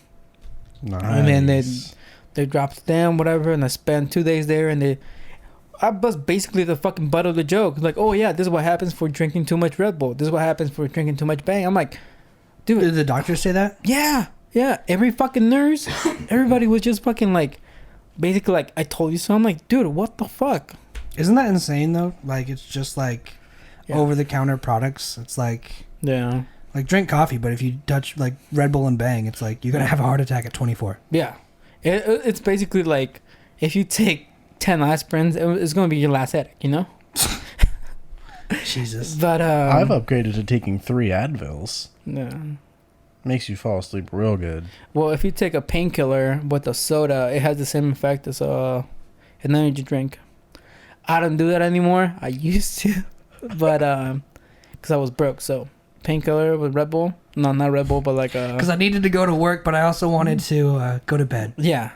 Nice. And then they dropped it down, whatever, and I spent 2 days there, and I was basically the fucking butt of the joke. Like, "Oh yeah, this is what happens for drinking too much Red Bull. This is what happens for drinking too much Bang." I'm like, dude. Did the doctor say that? Yeah. Every fucking nurse, everybody was just fucking like, basically like, "I told you so." I'm like, dude, what the fuck? Isn't that insane though? Like, it's just like over the counter products. It's like, yeah. Like, drink coffee, but if you touch, like, Red Bull and Bang, it's like, you're going to have a heart attack at 24. Yeah. It's basically like, if you take 10 aspirins, it's going to be your last headache, you know? Jesus. But, I've upgraded to taking 3 Advils. Yeah. Makes you fall asleep real good. Well, if you take a painkiller with a soda, it has the same effect as an energy drink. I don't do that anymore. I used to, but because I was broke. So painkiller with Red Bull. No, not Red Bull, but like because I needed to go to work, but I also wanted to go to bed. Yeah,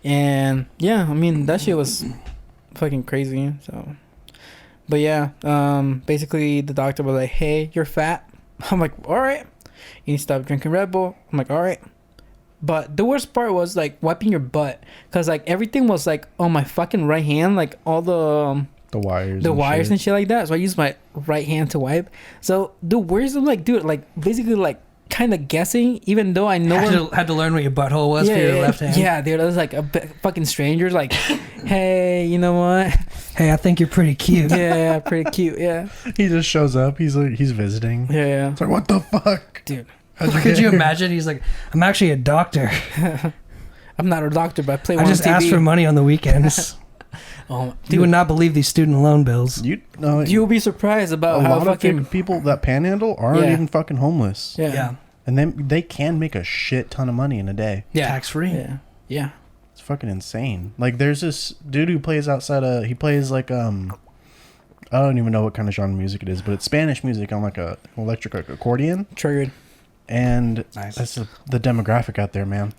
and yeah, I mean that shit was fucking crazy. So, but yeah, basically the doctor was like, "Hey, you're fat." I'm like, "All right, you need to stop drinking Red Bull." I'm like, "All right." But the worst part was like wiping your butt, cause like everything was like on my fucking right hand, like all the wires and shit like that. So I used my right hand to wipe. So the worst, I'm like, dude, like basically like kind of guessing, even though I know had to learn what your butthole was for your left hand. Yeah, dude, I was like fucking strangers, like, hey, you know what? Hey, I think you're pretty cute. Yeah, pretty cute. Yeah. He just shows up. He's like, he's visiting. Yeah. It's like, what the fuck, dude. Could you imagine? He's like, I'm actually a doctor. I'm not a doctor, but I play. I just ask for money on the weekends. You would not believe these student loan bills. You'll be surprised about how fucking people that panhandle aren't even fucking homeless. Yeah. And then they can make a shit ton of money in a day. Yeah. Tax free. Yeah. It's fucking insane. Like there's this dude who plays outside he plays like I don't even know what kind of genre of music it is, but it's Spanish music on like a electric accordion. Triggered. And that's the demographic out there, man.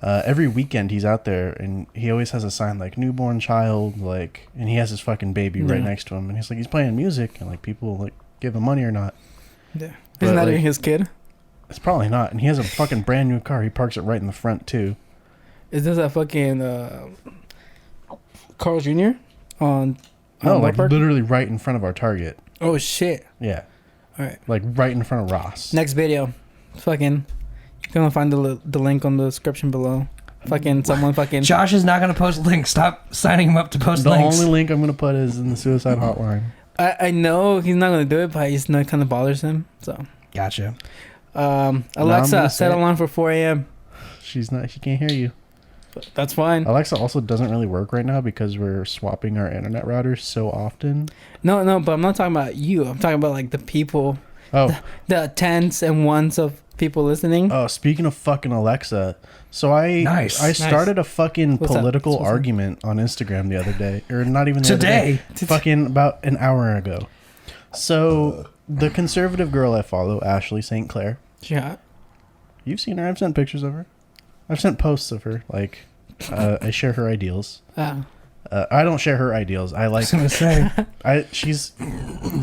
Every weekend he's out there, and he always has a sign like newborn child, like, and he has his fucking baby right next to him, and he's like, he's playing music, and like people like give him money or not. Yeah, isn't that like, his kid? It's probably not, and he has a fucking brand new car. He parks it right in the front too. Is this a fucking Carl Jr. on no, like literally right in front of our Target. Oh shit! Yeah. All right. Like right in front of Ross. Next video, fucking. You're gonna find the link on the description below. Fucking someone fucking. Josh is not gonna post links. Stop signing him up to post the links. The only link I'm gonna put is in the suicide hotline. I know he's not gonna do it, but I just know it kind of bothers him. So. Gotcha. Alexa, set alarm for 4 a.m. She can't hear you. That's fine. Alexa also doesn't really work right now because we're swapping our internet routers so often. No, but I'm not talking about you. I'm talking about like the people. Oh. The tens and ones of people listening. Oh, speaking of fucking Alexa, so I started a fucking political argument on Instagram the other day, or not even the other day, fucking about an hour ago. So the conservative girl I follow, Ashley St. Clair. Yeah. You've seen her. I've sent pictures of her. I've sent posts of her. Like, I share her ideals. I don't share her ideals. I was gonna say. She's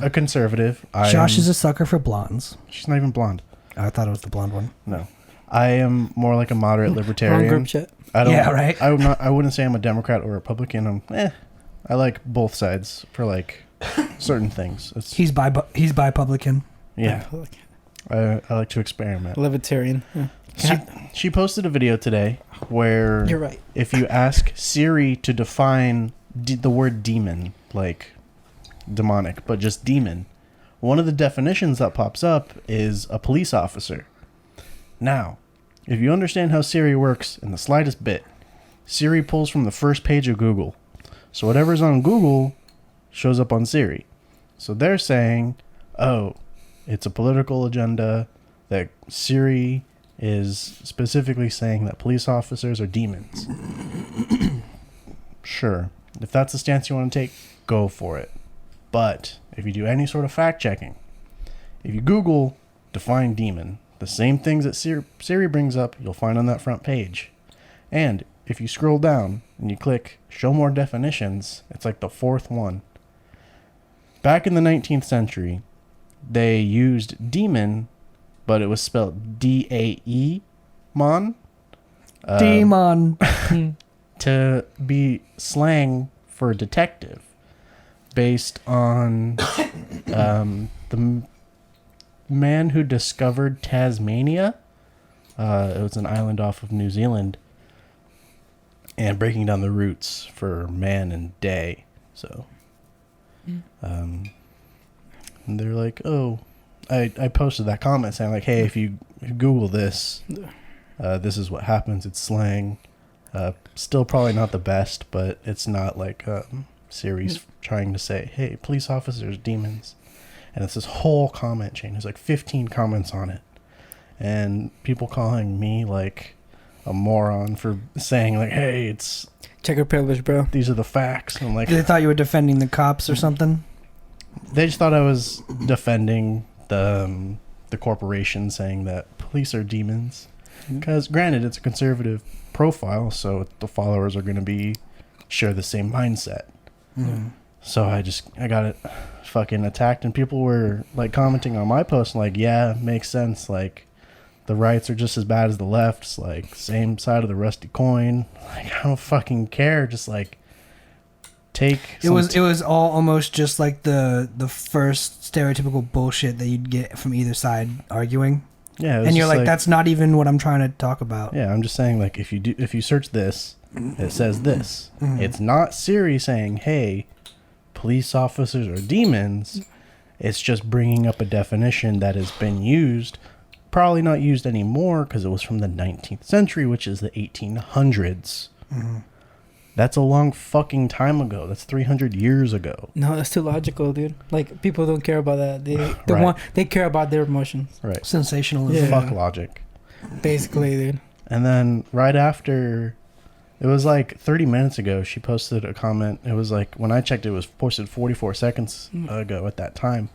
a conservative. Josh is a sucker for blondes. She's not even blonde. I thought it was the blonde one. No, I am more like a moderate libertarian. Wrong group shit. Yeah, right. I wouldn't say I'm a Democrat or Republican. I like both sides for like certain things. He's bipublican. Yeah. I like to experiment. Libertarian. Yeah. She posted a video today where you're right. If you ask Siri to define the word demon, like demonic, but just demon, one of the definitions that pops up is a police officer. Now, if you understand how Siri works in the slightest bit, Siri pulls from the first page of Google. So whatever's on Google shows up on Siri. So they're saying, oh, it's a political agenda, that Siri is specifically saying that police officers are demons. Sure. If that's the stance you want to take, go for it. But if you do any sort of fact checking, if you Google define demon, the same things that Siri brings up, you'll find on that front page. And if you scroll down and you click show more definitions, it's like the fourth one. Back in the 19th century, they used demon, but it was spelled D-A-E, mon. Demon. To be slang for detective, based on the man who discovered Tasmania. It was an island off of New Zealand, and breaking down the roots for man and day. So, and they're like, oh, I posted that comment saying like, hey, if you Google this, this is what happens. It's slang. Still probably not the best, but it's not like Siri's trying to say, hey, police officers, demons. And it's this whole comment chain. There's like 15 comments on it. And people calling me like a moron for saying like, hey, it's... Checker privilege, bro. These are the facts. I'm like... They thought you were defending the cops or something? They just thought I was defending the corporation, saying that police are demons. Because granted, it's a conservative profile, so the followers are going to share the same mindset. So I got it fucking attacked, and people were like commenting on my post like, yeah, makes sense, like the rights are just as bad as the lefts, like same side of the rusty coin. Like, I don't fucking care, just like take it was all almost just like the first stereotypical bullshit that you'd get from either side arguing. Yeah, and you're like, that's not even what I'm trying to talk about. Yeah, I'm just saying, like, if you search this, it says this. It's not Siri saying, hey, police officers are demons. It's just bringing up a definition that has been used, probably not used anymore because it was from the 19th century, which is the 1800s. That's a long fucking time ago. That's 300 years ago. No, that's too logical, dude. Like, people don't care about that. They care about their emotions. Right. Sensationalism. Fuck logic. Basically, dude. And then right after, it was like 30 minutes ago, she posted a comment. It was like, when I checked, it was posted 44 seconds ago at that time.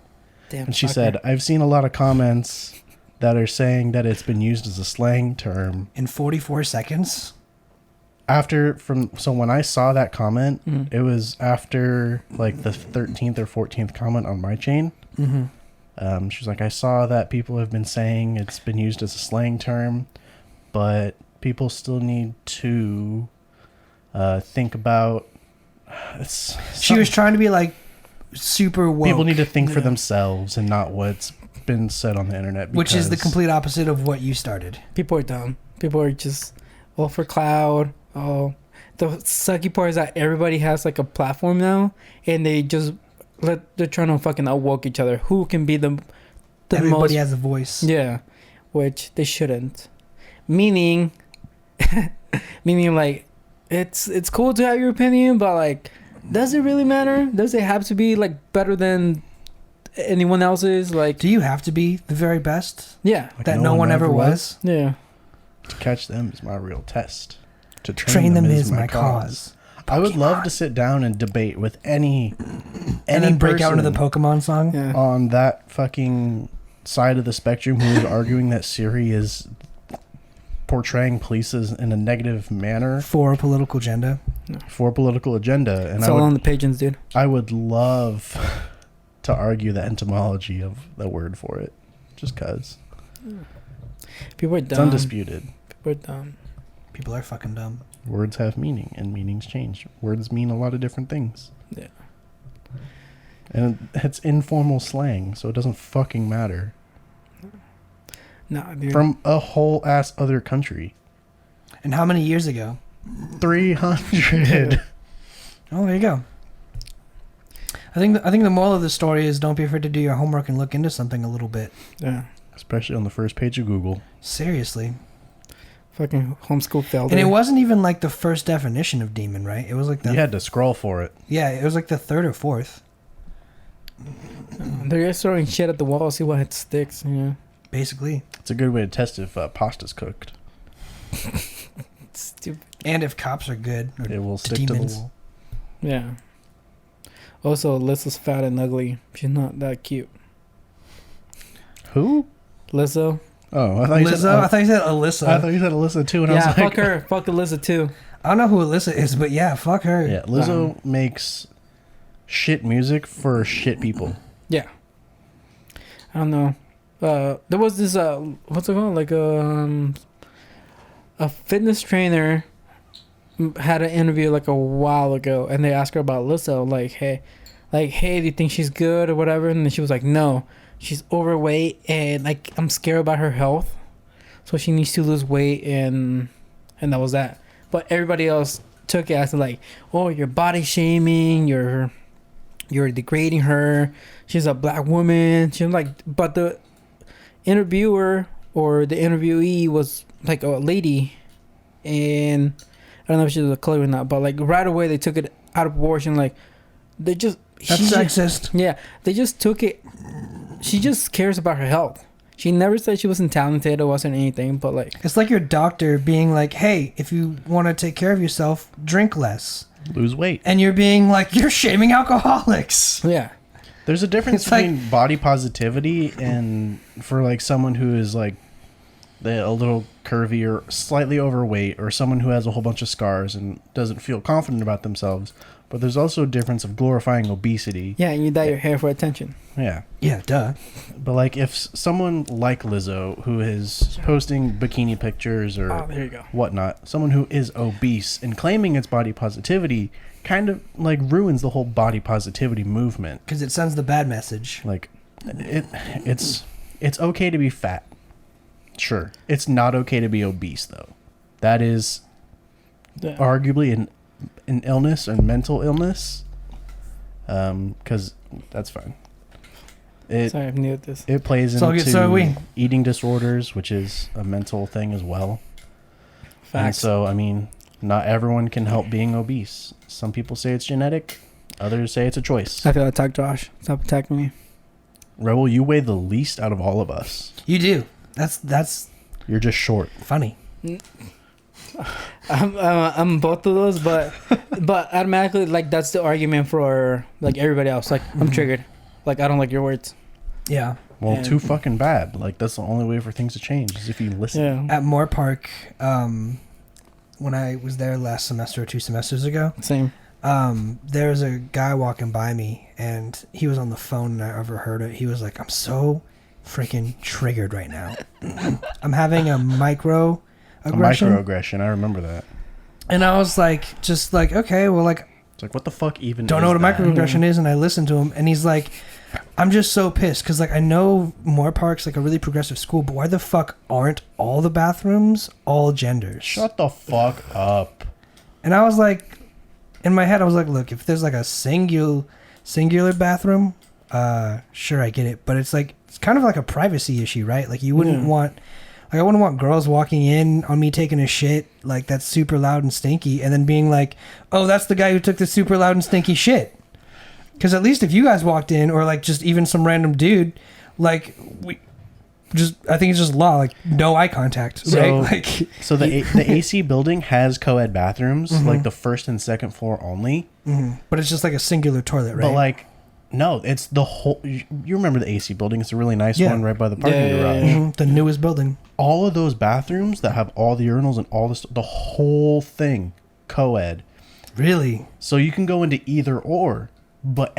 Damn. And she said, I've seen a lot of comments that are saying that it's been used as a slang term. In 44 seconds? So when I saw that comment, it was after like the 13th or 14th comment on my chain. She was like, I saw that people have been saying it's been used as a slang term, but people still need to think about... She was trying to be like super woke. People need to think for themselves and not what's been said on the internet. Which is the complete opposite of what you started. People are dumb. People are just all for cloud. Oh, the sucky part is that everybody has like a platform now, and they're trying to fucking outwoke each other. Who can be the everybody has a voice. Yeah, which they shouldn't. Meaning like it's cool to have your opinion, but like, does it really matter? Does it have to be like better than anyone else's? Like, do you have to be the very best? Yeah, like that no one ever was. Yeah, to catch them is my real test. To train them is my cause. I would love to sit down and debate with any and then break out into the Pokemon song on that fucking side of the spectrum who is arguing that Siri is portraying police in a negative manner for a political agenda. For a political agenda, and it's all on the pages, dude. I would love to argue the etymology of the word for it, just cause. People are dumb. It's undisputed. People are dumb. People are fucking dumb. Words have meaning, and meanings change. Words mean a lot of different things. Yeah. And it's informal slang, so it doesn't fucking matter. Nah, dude. From a whole ass other country. And how many years ago? 300. Oh, there you go. I think the moral of the story is don't be afraid to do your homework and look into something a little bit. Yeah. Especially on the first page of Google. Seriously. Fucking homeschool failed. And it wasn't even like the first definition of demon, right? It was like you had to scroll for it. Yeah, it was like the third or fourth. They're just throwing shit at the wall, see what sticks. Yeah. Basically. It's a good way to test if pasta's cooked. Stupid. And if cops are good. Or it will stick to the wall. Yeah. Also, Lizzo's fat and ugly. She's not that cute. Who? Lizzo. Oh, I thought you said, I thought you said Alyssa. I thought you said Alyssa too, and I was like, fuck her. Fuck Alyssa too. I don't know who Alyssa is, but yeah, fuck her. Yeah, Lizzo makes shit music for shit people. Yeah. I don't know. There was this what's it called? Like a fitness trainer had an interview like a while ago, and they asked her about Lizzo, like, hey, do you think she's good or whatever? And then she was like, no. She's overweight, and like I'm scared about her health, so she needs to lose weight, and that was that. But everybody else took it as like, oh, you're body shaming, you're you're degrading her. She's a black woman. She's like, but the interviewer or the interviewee was like a lady, and I don't know if she was a color or not, but like right away they took it out of proportion. Like they just that's sexist. Yeah, they just took it. She just cares about her health. She never said she wasn't talented or wasn't anything, but like it's like your doctor being like, "Hey, if you want to take care of yourself, drink less, lose weight," and you're being like, "You're shaming alcoholics." Yeah. There's a difference between body positivity and for like someone who is like a little curvy or slightly overweight, or someone who has a whole bunch of scars and doesn't feel confident about themselves. But there's also a difference of glorifying obesity. Yeah, and you dye your hair for attention. Yeah. Yeah, duh. But like if someone like Lizzo, who is posting bikini pictures or whatnot, someone who is obese and claiming it's body positivity kind of like ruins the whole body positivity movement. Because it sends the bad message. Like it's okay to be fat. Sure. It's not okay to be obese though. That is arguably an illness and mental illness. Because that's fine. Sorry, I've muted this. It plays into eating disorders, which is a mental thing as well. Facts. And so, I mean, not everyone can help being obese. Some people say it's genetic. Others say it's a choice. I feel attacked, Josh. Stop attacking me. Raul, you weigh the least out of all of us. You do. That's. You're just short. Funny. I'm both of those, but automatically, like, that's the argument for like everybody else. Like, I'm triggered. Like, I don't like your words. Yeah. Well, too fucking bad. Like, that's the only way for things to change is if you listen. Yeah. At Moore Park, when I was there last semester or 2 semesters ago. Same. There was a guy walking by me, and he was on the phone, and I overheard it. He was like, "I'm so freaking triggered right now. I'm having a microaggression." A microaggression. I remember that. And I was like, just like, okay, well, like, it's like, what the fuck even don't know what a microaggression is. And I listened to him, and he's like, I'm just so pissed because, like, I know Moore Park's like a really progressive school, but why the fuck aren't all the bathrooms all genders? Shut the fuck up. And I was like, in my head, I was like, look, if there's like a singular bathroom, sure, I get it, but it's like, it's kind of like a privacy issue, right? Like, you wouldn't want, like, I wouldn't want girls walking in on me taking a shit like that's super loud and stinky, and then being like, oh, that's the guy who took the super loud and stinky shit. Because at least if you guys walked in, or like just even some random dude, like, I think it's just law, like no eye contact, right? Like, so the AC building has co-ed bathrooms, like the first and second floor only. But it's just like a singular toilet, right? But like, no, it's the whole. You remember the AC building? It's a really nice one right by the parking garage. The newest building. All of those bathrooms that have all the urinals and all this, the whole thing, co-ed. Really? So you can go into either or. But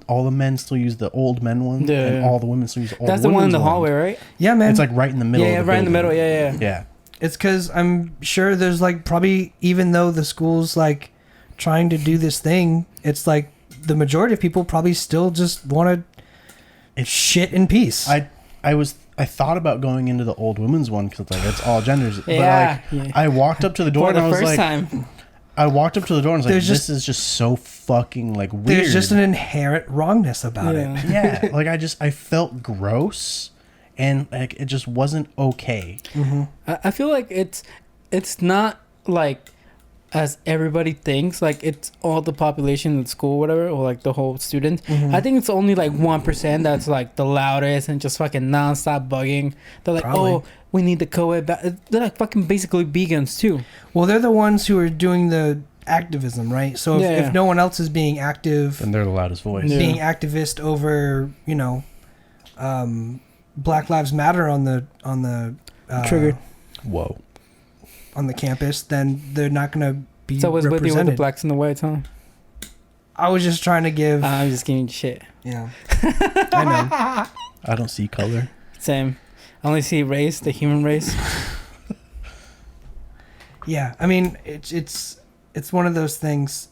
all the men still use the old men ones, and all the women still use the old women's. That's the one in the hallway, right? Yeah, man. It's like right in the middle. Yeah, of the right in the building. middle. Yeah. It's because I'm sure there's like probably, even though the school's like trying to do this thing, it's like the majority of people probably still just want to shit in peace. I thought about going into the old women's one because it's all genders. But I walked up to the door and I was like, I walked up to the door and I was like, this is just so fucking like weird. There's just an inherent wrongness about it. Yeah. Like I felt gross and like it just wasn't okay. I feel like it's not like as everybody thinks, like it's all the population at school, whatever, or like the whole student. I think it's only like 1% that's like the loudest and just fucking nonstop bugging. They're like, oh, we need the co-ed. They're like fucking basically vegans too. Well, they're the ones who are doing the activism, right? So if no one else is being active, then they're the loudest voice. Being activist over, Black Lives Matter on the triggered. Whoa. On the campus, then they're not going to be so was with you with the blacks and the whites, huh? I was just trying to give. I'm just giving you shit. Yeah, I know. I don't see color. Same. I only see race, the human race. Yeah, I mean it's one of those things.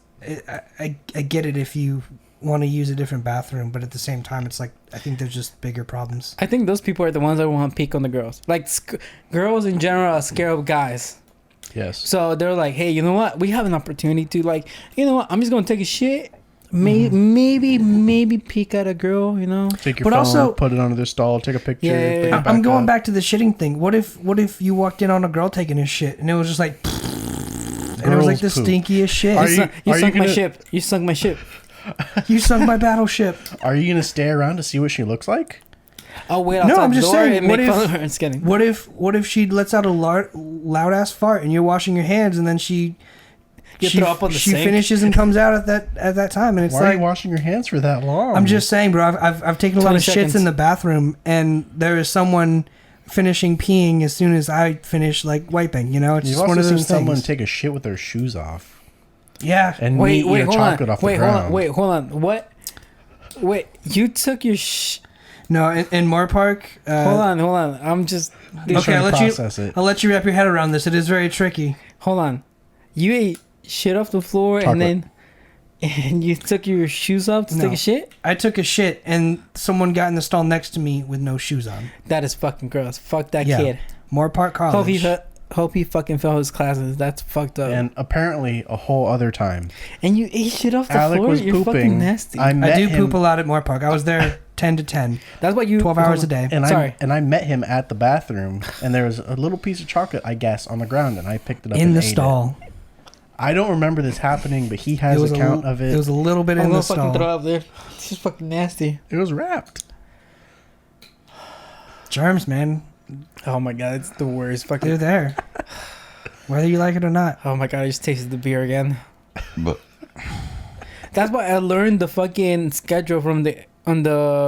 I get it if you want to use a different bathroom, but at the same time, it's like I think there's just bigger problems. I think those people are the ones that want to peek on the girls. Like girls in general are scared of guys. Yes. So they're like, hey, you know what? We have an opportunity to like, you know what? I'm just gonna take a shit, maybe peek at a girl, you know. Take your phone, also, put it under the stall, take a picture. Yeah. I'm going back to the shitting thing. What if you walked in on a girl taking a shit and it was just like, and it was like the stinkiest shit. You sunk my ship. You sunk my ship. You sunk my battleship. Are you gonna stay around to see what she looks like? Oh wait, outside I'm just saying. What if she lets out a loud ass fart and you're washing your hands and then she throw up on the sink. Finishes and comes out at that time and it's why are you washing your hands for that long? I'm just saying, bro. I've taken a lot of shits in the bathroom and there is someone finishing peeing as soon as I finish like wiping. You know, it's You've just one of those things. Someone take a shit with their shoes off. Yeah. And eat a chocolate off the ground. Hold on. What? Wait, you took your No, in Moore Park. Hold on. I'm just okay. I'll let you wrap your head around this. It is very tricky. Hold on. You ate shit off the floor and you took your shoes off to take a shit? I took a shit and someone got in the stall next to me with no shoes on. That is fucking gross. Fuck that kid. Moore Park College. Hope he fucking failed his classes. That's fucked up. And apparently a whole other time. And you ate shit off the Alec floor? Was You're pooping. Fucking nasty. I do poop a lot at Moore Park. I was there 10 to 10. That's what you... 12 hours a day. And I met him at the bathroom, and there was a little piece of chocolate, I guess, on the ground, and I picked it up in the stall. I don't remember this happening, but he has a count of it. It was a little bit in the stall. I'm gonna fucking throw up there. It's just fucking nasty. It was wrapped. Germs, man. Oh my god, it's the worst. Fucking... They're there. Whether you like it or not. Oh my god, I just tasted the beer again. But that's why I learned the fucking schedule from the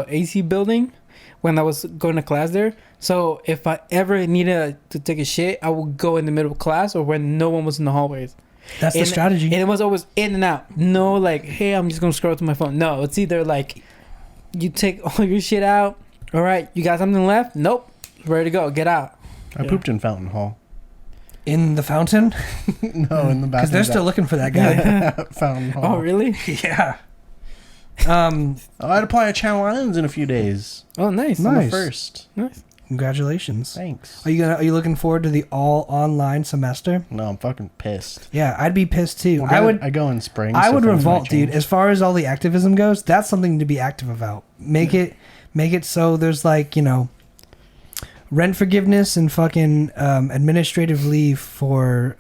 AC building when I was going to class there. So if I ever needed to take a shit, I would go in the middle of class or when no one was in the hallways. That's the strategy. And it was always in and out. No, like, hey, I'm just gonna scroll through my phone. No, it's either like you take all your shit out. All right, you got something left? Nope. Ready to go. Get out. I pooped in Fountain Hall. In the fountain? No, in the bathroom. Because they're still looking for that guy. Fountain Hall. Oh, really? Yeah. I'd apply at Channel Islands in a few days. Oh, nice. I'm the first. Nice. Congratulations. Thanks. Are you looking forward to the all online semester? No, I'm fucking pissed. Yeah, I'd be pissed too. Well, I go in spring. I would revolt, dude. As far as all the activism goes, that's something to be active about. Make it so there's like, you know, rent forgiveness and fucking administrative leave for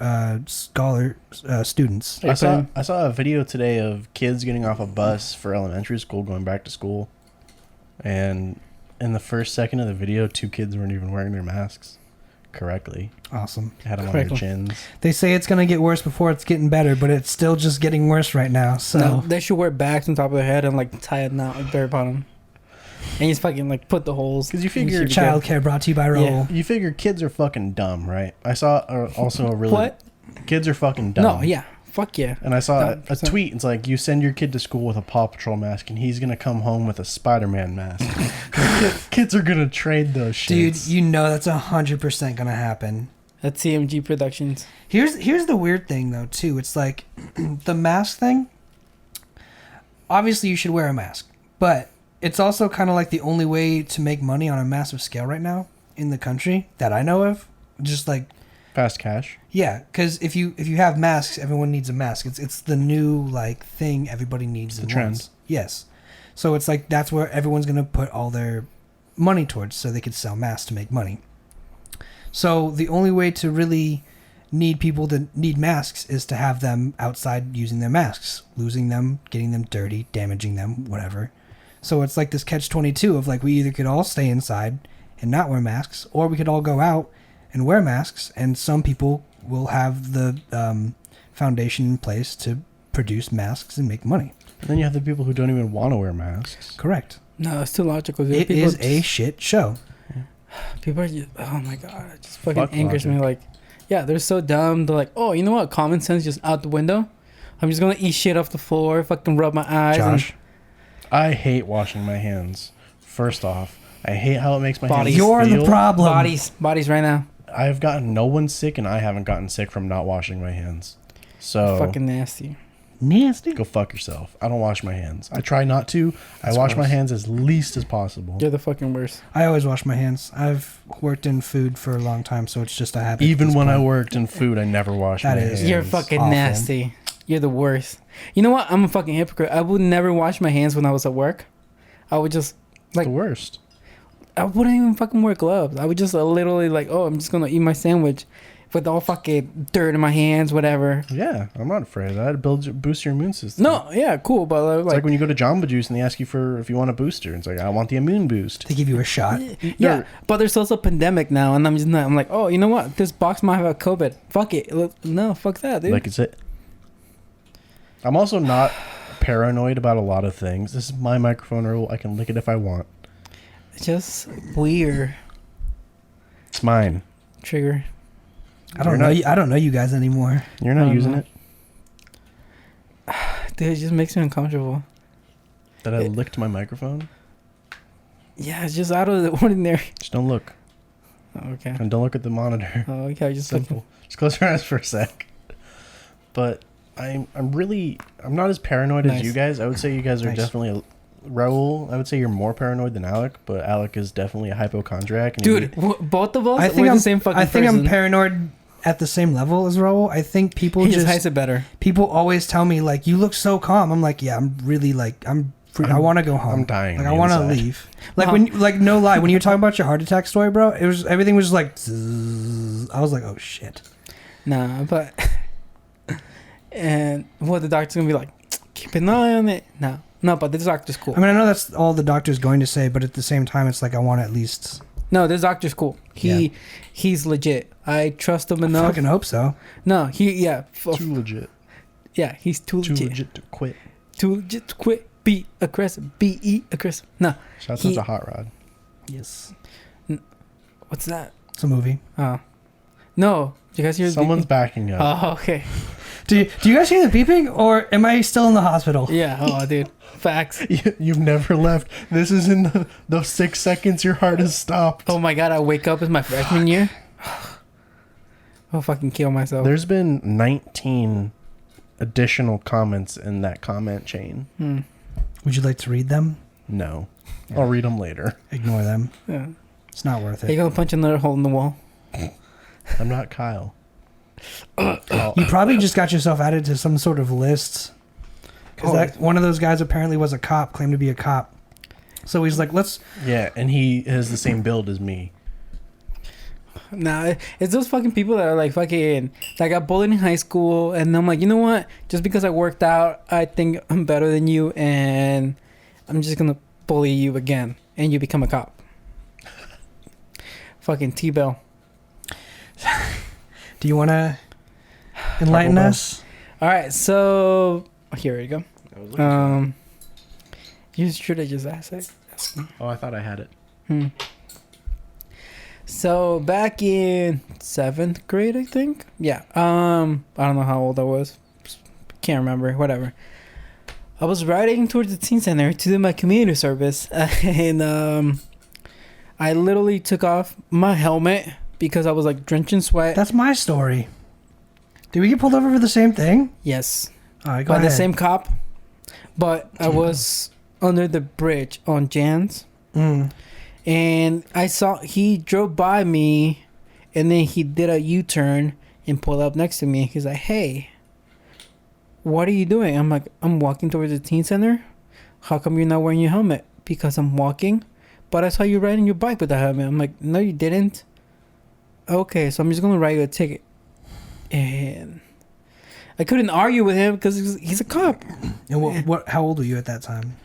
students. I saw a video today of kids getting off a bus for elementary school going back to school, and in the first second of the video, 2 kids weren't even wearing their masks correctly. Awesome. They had them on their chins. They say it's going to get worse before it's getting better, but it's still just getting worse right now. So no, they should wear bags on top of their head and like tie a knot at the very bottom. And just fucking like put the holes. Because you figure childcare brought to you by Raul. Yeah. You figure kids are fucking dumb, right? I saw also a really... What? Kids are fucking dumb. No, yeah. Fuck yeah. And I saw a tweet. It's like, you send your kid to school with a Paw Patrol mask and he's going to come home with a Spider-Man mask. Kids are going to trade those shits. Dude, you know that's 100% going to happen. That's CMG Productions. Here's the weird thing, though, too. It's like, the mask thing, obviously you should wear a mask. But it's also kind of like the only way to make money on a massive scale right now in the country that I know of. Just like... Fast cash. Yeah, because if you have masks, everyone needs a mask. It's the new like thing everybody needs. The trend. Wants. Yes, so it's like that's where everyone's gonna put all their money towards, so they could sell masks to make money. So the only way to really need people to need masks is to have them outside using their masks, losing them, getting them dirty, damaging them, whatever. So it's like this catch-22 of like we either could all stay inside and not wear masks, or we could all go out and wear masks, and some people will have the foundation in place to produce masks and make money. And then you have the people who don't even want to wear masks. Correct. No, it's too logical. It is a shit show. People are just, oh my god, it just fucking angers me. Like, yeah, they're so dumb. They're like, oh, you know what? Common sense just out the window. I'm just gonna eat shit off the floor, fucking rub my eyes. Josh, I hate washing my hands. First off, I hate how it makes my hands You're feel. the problem. Bodies right now. I've gotten no one sick, and I haven't gotten sick from not washing my hands. So fucking nasty. Go fuck yourself. I don't wash my hands. I try not to. I wash my hands as least as possible. You're the fucking worst. I always wash my hands. I've worked in food for a long time, so it's just a habit. Even when I worked in food, I never washed my hands. You're fucking nasty. You're the worst. You know what? I'm a fucking hypocrite. I would never wash my hands when I was at work. I would just like the worst. I wouldn't even fucking wear gloves. I would just literally like, oh, I'm just gonna eat my sandwich with all fucking dirt in my hands, whatever. Yeah, I'm not afraid of that. It boosts your immune system. No, yeah, cool, but it's like when you go to Jamba Juice and they ask you for if you want a booster. It's like, I want the immune boost. They give you a shot. Yeah, but there's also a pandemic now, and I'm like, oh, you know what? This box might have a COVID. Fuck it. No, fuck that, dude. Like, it's it. I'm also not paranoid about a lot of things. This is my microphone, Raul. I can lick it if I want. It's just weird. It's mine. Trigger. I don't know. I don't know you guys anymore. You're not using it? Dude, it just makes me uncomfortable. That I licked my microphone? Yeah, it's just out of the ordinary. Just don't look. Oh, okay. And don't look at the monitor. Oh, okay. Just simple. Just close your eyes for a sec. But I'm not as paranoid as you guys. I would say you guys are definitely Raul. I would say you're more paranoid than Alec, but Alec is definitely a hypochondriac. Dude, both of us. I think the same fucking I think person. I'm paranoid at the same level as Raul. I think people just hides it better. People always tell me like, you look so calm. I'm like, yeah, I'm really like I want to go home. I'm dying. Like I want to leave. Like no lie, when you were talking about your heart attack story, bro, everything was like zzz. I was like, oh shit. Nah, but and what the doctor's gonna be like, keep an eye on it. No, but this doctor's cool. I mean, I know that's all the doctor's going to say, but at the same time, it's like I want to at least. No, this doctor's cool. He's legit. I trust him enough. I fucking hope so. No, too legit. Yeah, he's too legit. Too legit to quit. Too legit to quit. Be aggressive. Be aggressive. No. Shouts out to Hot Rod. Yes. What's that? It's a movie. Oh. No. You guys hear someone's backing up. Oh, okay. Do you guys hear the beeping, or am I still in the hospital? Yeah. Oh, dude. Facts. You've never left. This is in the 6 seconds your heart has stopped. Oh my god, I wake up as my freshman year. I'll fucking kill myself. There's been 19 additional comments in that comment chain. Would you like to read them? No. Yeah. I'll read them later. Ignore them. Yeah. It's not worth it. Are you going to punch another hole in the wall? I'm not Kyle. You probably just got yourself added to some sort of list. Because one of those guys apparently was a cop, claimed to be a cop. So he's like, let's... Yeah, and he has the same build as me. Nah, it's those fucking people that are like fucking... Like, I got bullied in high school, and I'm like, you know what? Just because I worked out, I think I'm better than you, and I'm just gonna bully you again, and you become a cop. Fucking T-Bell. Do you want to enlighten us? All right, so here we go. You should have just asked it. Oh, I thought I had it. So back in 7th grade, I think. Yeah. I don't know how old I was. Can't remember. Whatever. I was riding towards the teen center to do my community service, and I literally took off my helmet because I was like drenched in sweat. That's my story. Did we get pulled over for the same thing? Yes. All right, go by ahead. the same cop, but I was under the bridge on Jan's, and I saw he drove by me, and then he did a U-turn and pulled up next to me. He's like, "Hey, what are you doing?" I'm like, "I'm walking towards the teen center. How come you're not wearing your helmet?" "Because I'm walking, but I saw you riding your bike with the helmet." I'm like, "No, you didn't." "Okay, so I'm just gonna write you a ticket." And I couldn't argue with him because he's a cop. And what? How old were you at that time?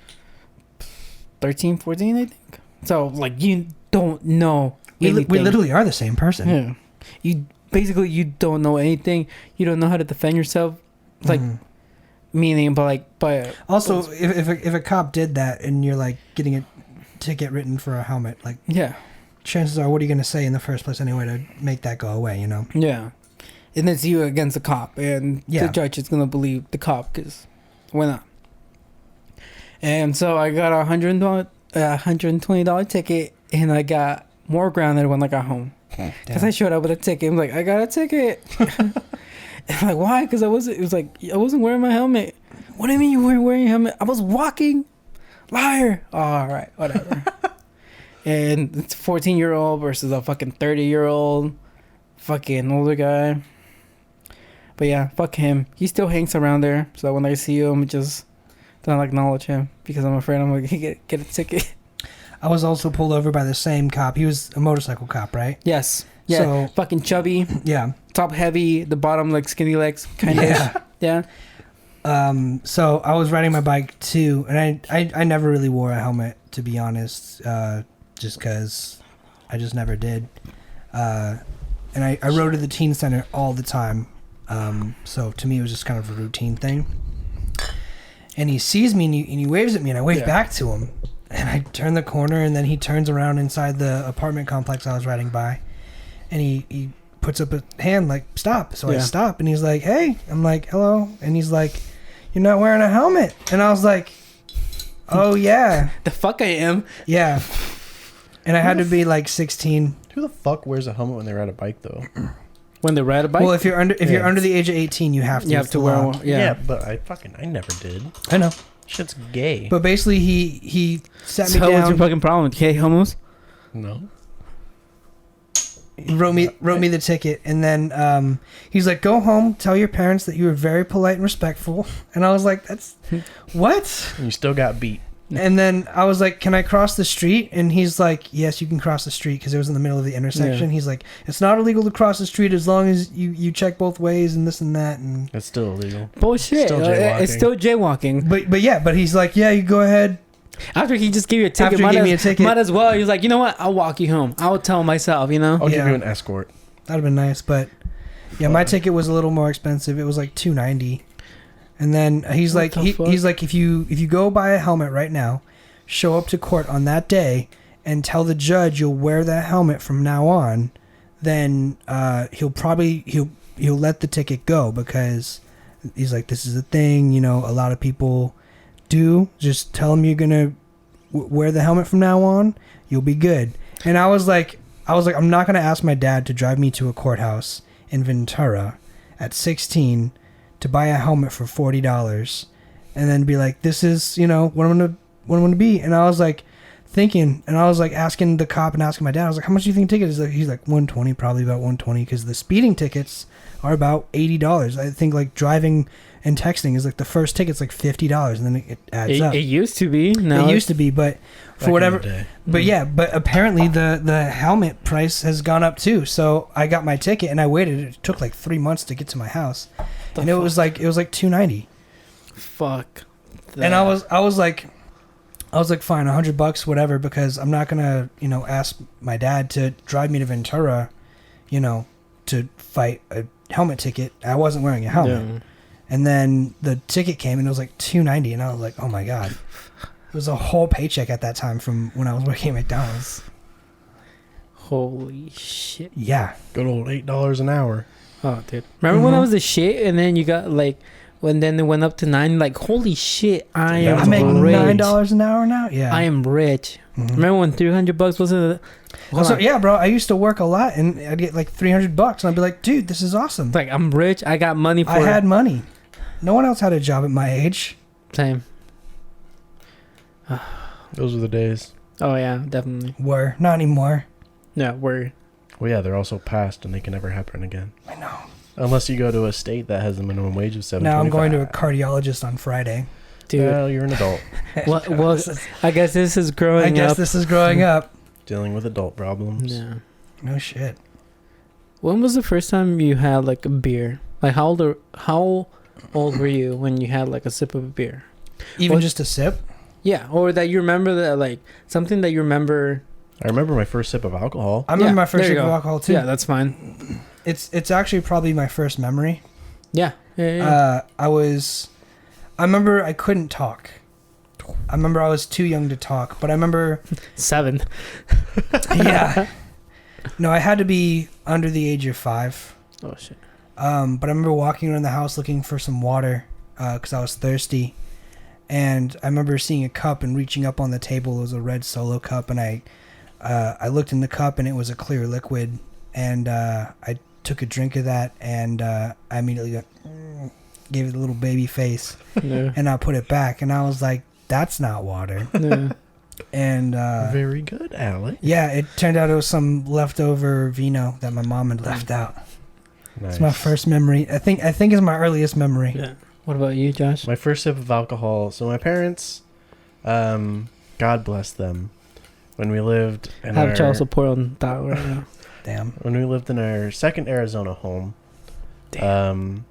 13, 14, I think. So, like, you don't know anything. We literally are the same person. Yeah. You don't know anything. You don't know how to defend yourself. Like, meaning, but also, if a cop did that and you're, like, getting a ticket written for a helmet, like... Yeah. Chances are, what are you going to say in the first place anyway to make that go away, you know? Yeah. And it's you against the cop, and the judge is gonna believe the cop because why not? And so I got a $120 ticket, and I got more grounded when I got home because I showed up with a ticket. I'm like, I got a ticket. And I'm like, why? Because I wasn't wearing my helmet. What do you mean you weren't wearing your helmet? I was walking. Liar. Oh, all right, whatever. And it's a 14-year-old versus a fucking 30-year-old fucking older guy. But yeah, fuck him. He still hangs around there. So when I see him, just don't acknowledge him because I'm afraid I'm gonna get a ticket. I was also pulled over by the same cop. He was a motorcycle cop, right? Yes. Yeah. So, fucking chubby. Yeah. Top heavy. The bottom like skinny legs. Kind of. Yeah. Yeah. So I was riding my bike too, and I never really wore a helmet, to be honest, just because I just never did. And I rode to the teen center all the time. So to me it was just kind of a routine thing. And he sees me and he waves at me, and I wave back to him. And I turn the corner, and then he turns around inside the apartment complex I was riding by, and he puts up a hand like, stop. So I stop, and he's like, hey. I'm like, hello. And he's like, you're not wearing a helmet. And I was like, oh yeah. The fuck I am. Yeah. And I had to be like 16. Who the fuck wears a helmet when they ride a bike though? When they ride a bike? Well, if you're under the age of 18, you have to. You have to wear one. Yeah, but I never did. I know. Shit's gay. But basically, he sat me so down. what's your fucking problem? Okay, homos? No. He wrote me the ticket, and then he's like, go home, tell your parents that you were very polite and respectful. And I was like, that's what? And you still got beat. And then I was like, can I cross the street? And he's like, yes, you can cross the street, because it was in the middle of the intersection. He's like, it's not illegal to cross the street as long as you check both ways and this and that. And It's still illegal. Bullshit. It's still jaywalking. But he's like, yeah, you go ahead. After he just gave you a ticket, might as well. He was like, you know what? I'll walk you home. I'll tell myself, you know? I'll give you an escort. That'd have been nice, but yeah, my ticket was a little more expensive. It was like $2.90. And then he's like, he's like, if you go buy a helmet right now, show up to court on that day, and tell the judge you'll wear that helmet from now on, then he'll let the ticket go, because he's like, this is a thing, you know, a lot of people do. Just tell him you're gonna wear the helmet from now on, you'll be good. And I was like, I'm not gonna ask my dad to drive me to a courthouse in Ventura at 16 to buy a helmet for $40 and then be like, this is, you know, what I'm gonna be. And I was like thinking, and I was like asking the cop and asking my dad, I was like, how much do you think the ticket is? He's like, $120, probably about $120, because the speeding tickets are about $80. I think like driving and texting is like the first ticket's like $50, and then it adds up. It used to be. No, it used to be, but for whatever. But yeah, but apparently the helmet price has gone up too. So I got my ticket and I waited. It took like 3 months to get to my house, and it was like $2.90. Fuck. That. And I was like, fine, $100, whatever, because I'm not gonna, you know, ask my dad to drive me to Ventura, you know, to fight a helmet ticket. I wasn't wearing a helmet. Yeah. And then the ticket came and it was like $2.90, and I was like, oh my god. It was a whole paycheck at that time from when I was working at McDonald's. Holy shit. Yeah. Good old $8 an hour. Oh, dude. Remember when I was the shit, and then you got like, when then it went up to $9, like, holy shit, I make $9 an hour now? Yeah. I am rich. Mm-hmm. Remember when $300 wasn't also, yeah, bro, I used to work a lot, and I'd get like $300, and I'd be like, dude, this is awesome. Like, I'm rich. I got money for I had money. No one else had a job at my age. Same. Those were the days. Oh, yeah, definitely. Were. Not anymore. Yeah, were. Well, yeah, they're also past, and they can never happen again. I know. Unless you go to a state that has a minimum wage of $7.25. Now I'm going to a cardiologist on Friday. Dude. Well, you're an adult. well, I guess this is growing up. Dealing with adult problems. Yeah. No shit. When was the first time you had like a beer? Like how old were you when you had like a sip of a beer? Even just a sip? Yeah, or that you remember that, like something that you remember. I remember my first sip of alcohol. I remember my first sip of alcohol too. Yeah, that's fine. It's actually probably my first memory. Yeah. I remember I couldn't talk. I remember I was too young to talk, but I remember 7. Yeah. No, I had to be under the age of 5. Oh shit. But I remember walking around the house looking for some water because I was thirsty, and I remember seeing a cup and reaching up on the table. It was a red Solo cup, and I looked in the cup and it was a clear liquid, and I took a drink of that, and I immediately gave it a little baby face, and I put it back, and I was like, that's not water. Yeah. And very good, Alec. Yeah, it turned out it was some leftover vino that my mom had left out. Nice. It's my first memory. I think it's my earliest memory. Yeah. What about you, Josh? My first sip of alcohol. So my parents, God bless them, when we lived in Have child support on that right now. Damn. When we lived in our second Arizona home, Damn.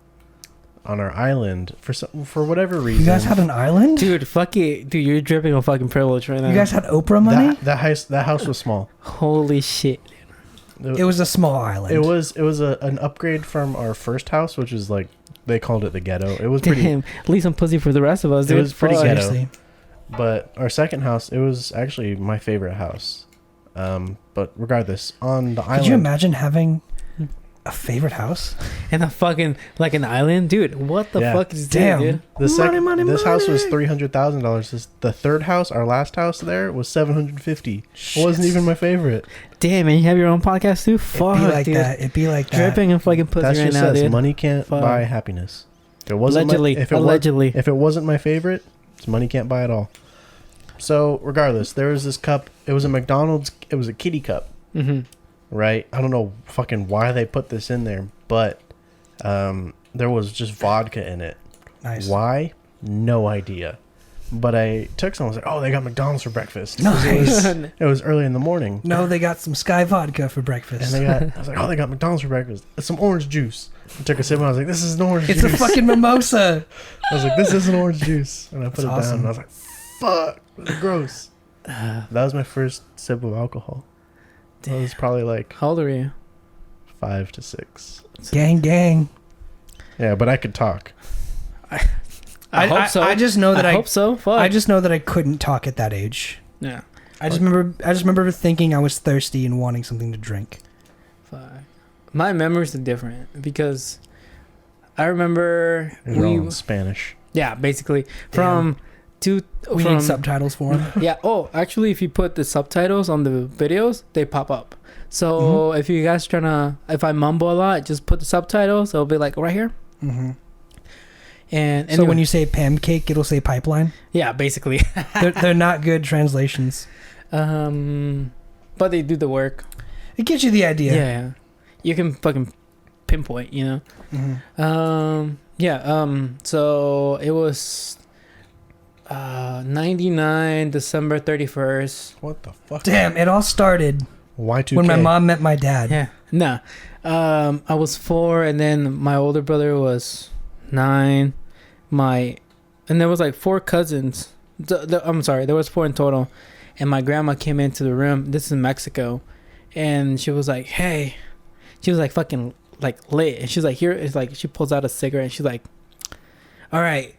on our island, for whatever reason. You guys had an island? Dude, fuck it. Dude, you're dripping on fucking privilege right now. You guys had Oprah money? That house was small. Holy shit. It was a small island. It was an upgrade from our first house, which is like, they called it the ghetto. It was pretty. Damn, leave some pussy for the rest of us, dude. It was pretty Fuck. ghetto. Seriously. But our second house, it was actually my favorite house. But regardless, on the island. Could you imagine having a favorite house? And a fucking, like an island? Dude, what the fuck is that, dude? This house was $300,000. The third house, our last house there, was $750. It wasn't even my favorite. Damn, and you have your own podcast too? Fuck, It'd be like dude. that. It'd be like that. Dripping and fucking pussy That right just now, says dude. money can't Fuck. buy happiness. If it wasn't Allegedly. if it wasn't my favorite, money can't buy it all. So regardless, there was this cup. It was a McDonald's. It was a kiddie cup, right? I don't know fucking why they put this in there, but there was just vodka in it. Nice. Why? No idea. But I took some. I was like, oh, they got McDonald's for breakfast. Nice. It was early in the morning. No, they got some Sky vodka for breakfast. And I was like, oh, they got McDonald's for breakfast. It's some orange juice. I took a sip and I was like, this is an orange It's juice. a fucking mimosa. I was like, this is an orange juice. And I put it That's down awesome. and I was like, fuck, this is gross. That was my first sip of alcohol. I was probably like How old are you? 5 to 6. Gang. Yeah, but I could talk. I hope so. I just know that I hope so. Fuck. I just know that I couldn't talk at that age. Yeah. I just remember thinking I was thirsty and wanting something to drink. Fuck. My memories are different because I remember They're all in Spanish. yeah, basically from We need subtitles for them. Yeah. Oh, actually, if you put the subtitles on the videos, they pop up. So if you guys if I mumble a lot, just put the subtitles. It'll be like right here. Mm-hmm. And so when you say pancake, it'll say pipeline. yeah, basically. they're not good translations. But they do the work. It gives you the idea. Yeah. You can fucking pinpoint, you know. Mm-hmm. So it was 99 December 31st. What the fuck? Damn, it all started Y2K. when my mom met my dad. Yeah. Nah. I was 4 and then my older brother was 9. And there was like 4 cousins. I'm sorry, there was 4 in total. And my grandma came into the room. This is in Mexico. And she was like, hey. She was like fucking like lit. And she's like, here. It's like she pulls out a cigarette and she's like, all right,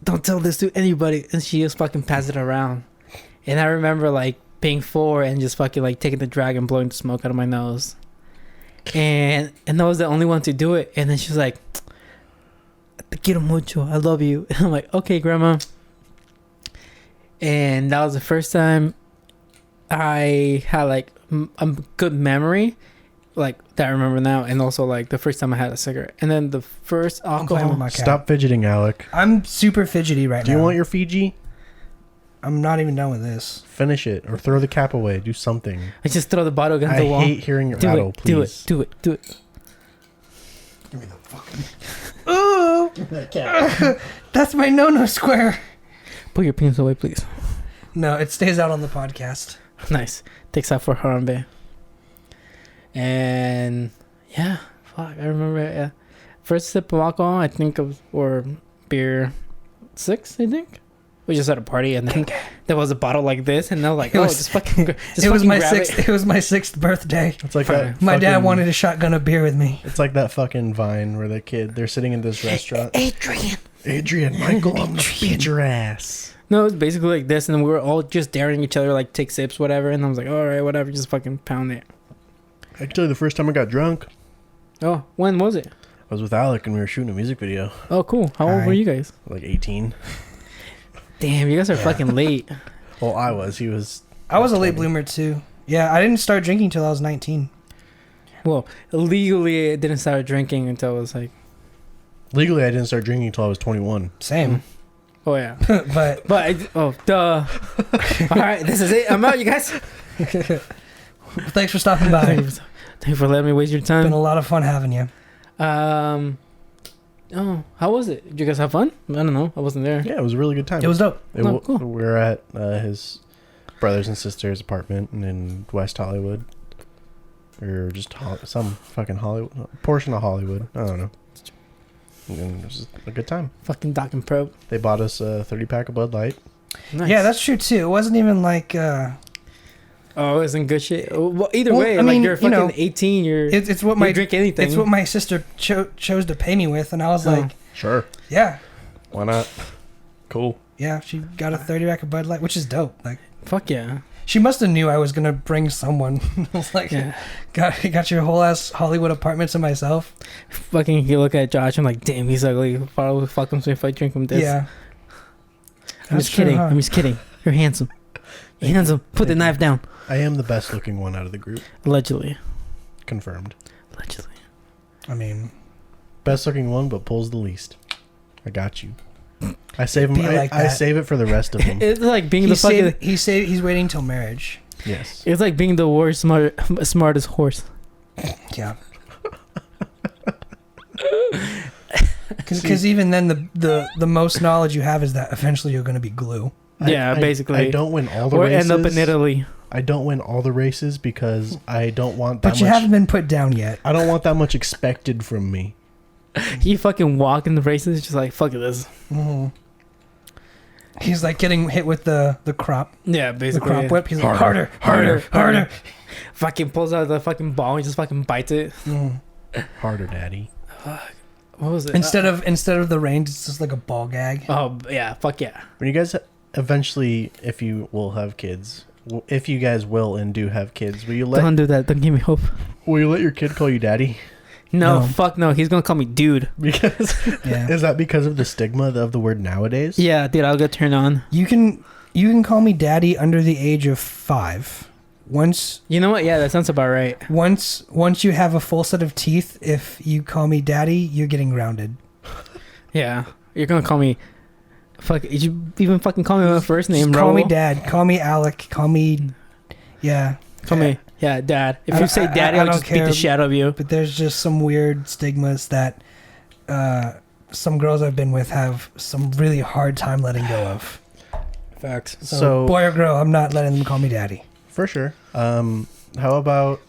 don't tell this to anybody. And she just fucking passed it around. And I remember like being 4 and just fucking like taking the drag and blowing the smoke out of my nose. And I was the only one to do it. And then she was like, te quiero mucho, I love you. And I'm like, okay, grandma. And that was the first time I had like a good memory, like that I remember now, and also like the first time I had a cigarette. And then the first I'm playing alcohol. with my cat. Stop fidgeting, Alec. I'm super fidgety right now. Do you want your Fiji? I'm not even done with this. Finish it or throw the cap away. Do something. I just throw the bottle against I the wall. hate hearing your do rattle, it, please. do it. Give me the fucking. Ooh! That's my no-no square. Put your penis away, please. No, it stays out on the podcast. Nice. Takes out for Harambe. And yeah, fuck, I remember. Yeah, first sip of alcohol, I think or beer 6, I think. We just had a party and then there was a bottle like this, and I was like, "Oh, just fucking." Just it was fucking my grab 6th. It was my 6th birthday. It's like that. My dad fucking- wanted to shotgun a beer with me. It's like that fucking Vine where they're sitting in this restaurant. Adrian, Michael, I'm gonna beat your ass. No, it was basically like this, and then we were all just daring each other, like take sips, whatever. And I was like, "All right, whatever, just fucking pound it." I can tell you the first time I got drunk, Oh, when was it? I was with Alec and we were shooting a music video. Oh, cool. How old were Alright. you guys? Like 18. Damn, you guys are fucking late. Well, I was. He was. I was a late 20. bloomer too. Yeah, I didn't start drinking till I was 19. Well, legally, I didn't start drinking until I was like, Legally, I didn't start drinking until I was 21. Same. oh yeah. But Oh, duh. All right, this is it. I'm out, you guys. thanks for stopping by. Thank you for letting me waste your Been time. a lot of fun having you. Oh, how was it? Did you guys have fun? I don't know. I wasn't there. Yeah, it was a really good time. It was dope. Cool. We were at his brothers and sisters' apartment in West Hollywood. Or just some fucking Hollywood portion of Hollywood. I don't know. And it was just a good time. Fucking Doc and Probe. They bought us a 30-pack of Bud Light. Nice. Yeah, that's true too. It wasn't even like. Oh, it was in good shit. Well, either way, I mean, like you're fucking 18. It's what my drink anything. It's what my sister chose to pay me with, and I was like, sure, yeah, why not? Cool. Yeah, she got a 30-pack of Bud Light, which is dope. Like, fuck yeah. She must have knew I was gonna bring someone. I was like, got your whole ass Hollywood apartment to myself. Fucking, you look at Josh, I'm like, damn, he's ugly. Probably fuck him if I drink him this. Yeah. I'm just kidding. I'm just kidding. You're handsome. You're handsome. Put the knife down. I am the best looking one out of the group. Allegedly. Confirmed. Allegedly. I mean, best looking one, but pulls the least. I got you. I save him. I save it for the rest of them. It's like being the fucking. He's waiting till marriage. Yes. It's like being the worst, smartest horse. Yeah. Because even then, the most knowledge you have is that eventually you're going to be glue. Basically. I don't win all the races. Or end up in Italy. I don't win all the races because I don't want that much. But you haven't been put down yet. I don't want that much expected from me. You fucking walk in the races just like, fuck this. Mm-hmm. He's like getting hit with the crop. Yeah, basically. The crop whip. He's like, harder. Fucking pulls out the fucking ball and just fucking bites it. Harder, daddy. What was it? Instead of the reins, it's just like a ball gag. Oh, yeah. Fuck yeah. When you guys eventually, if you will have kids, if you guys will and do have kids, will you let... Don't do that. Don't give me hope. Will you let your kid call you daddy? No, fuck no. He's gonna call me dude. Because is that because of the stigma of the word nowadays? Yeah, dude, I'll get turned on. You can call me daddy under the age of 5. Once you know what? Yeah, that sounds about right. Once you have a full set of teeth, if you call me daddy, you're getting grounded. Yeah, you're gonna call me. Fuck, did you even fucking call me my first name? Just call me dad. Call me Alec. Call me. Yeah. Call me. Yeah, dad. If you say daddy, I'll just beat the shit out of you. But there's just some weird stigmas that some girls I've been with have some really hard time letting go of. Facts. So boy or girl, I'm not letting them call me daddy. For sure. How about...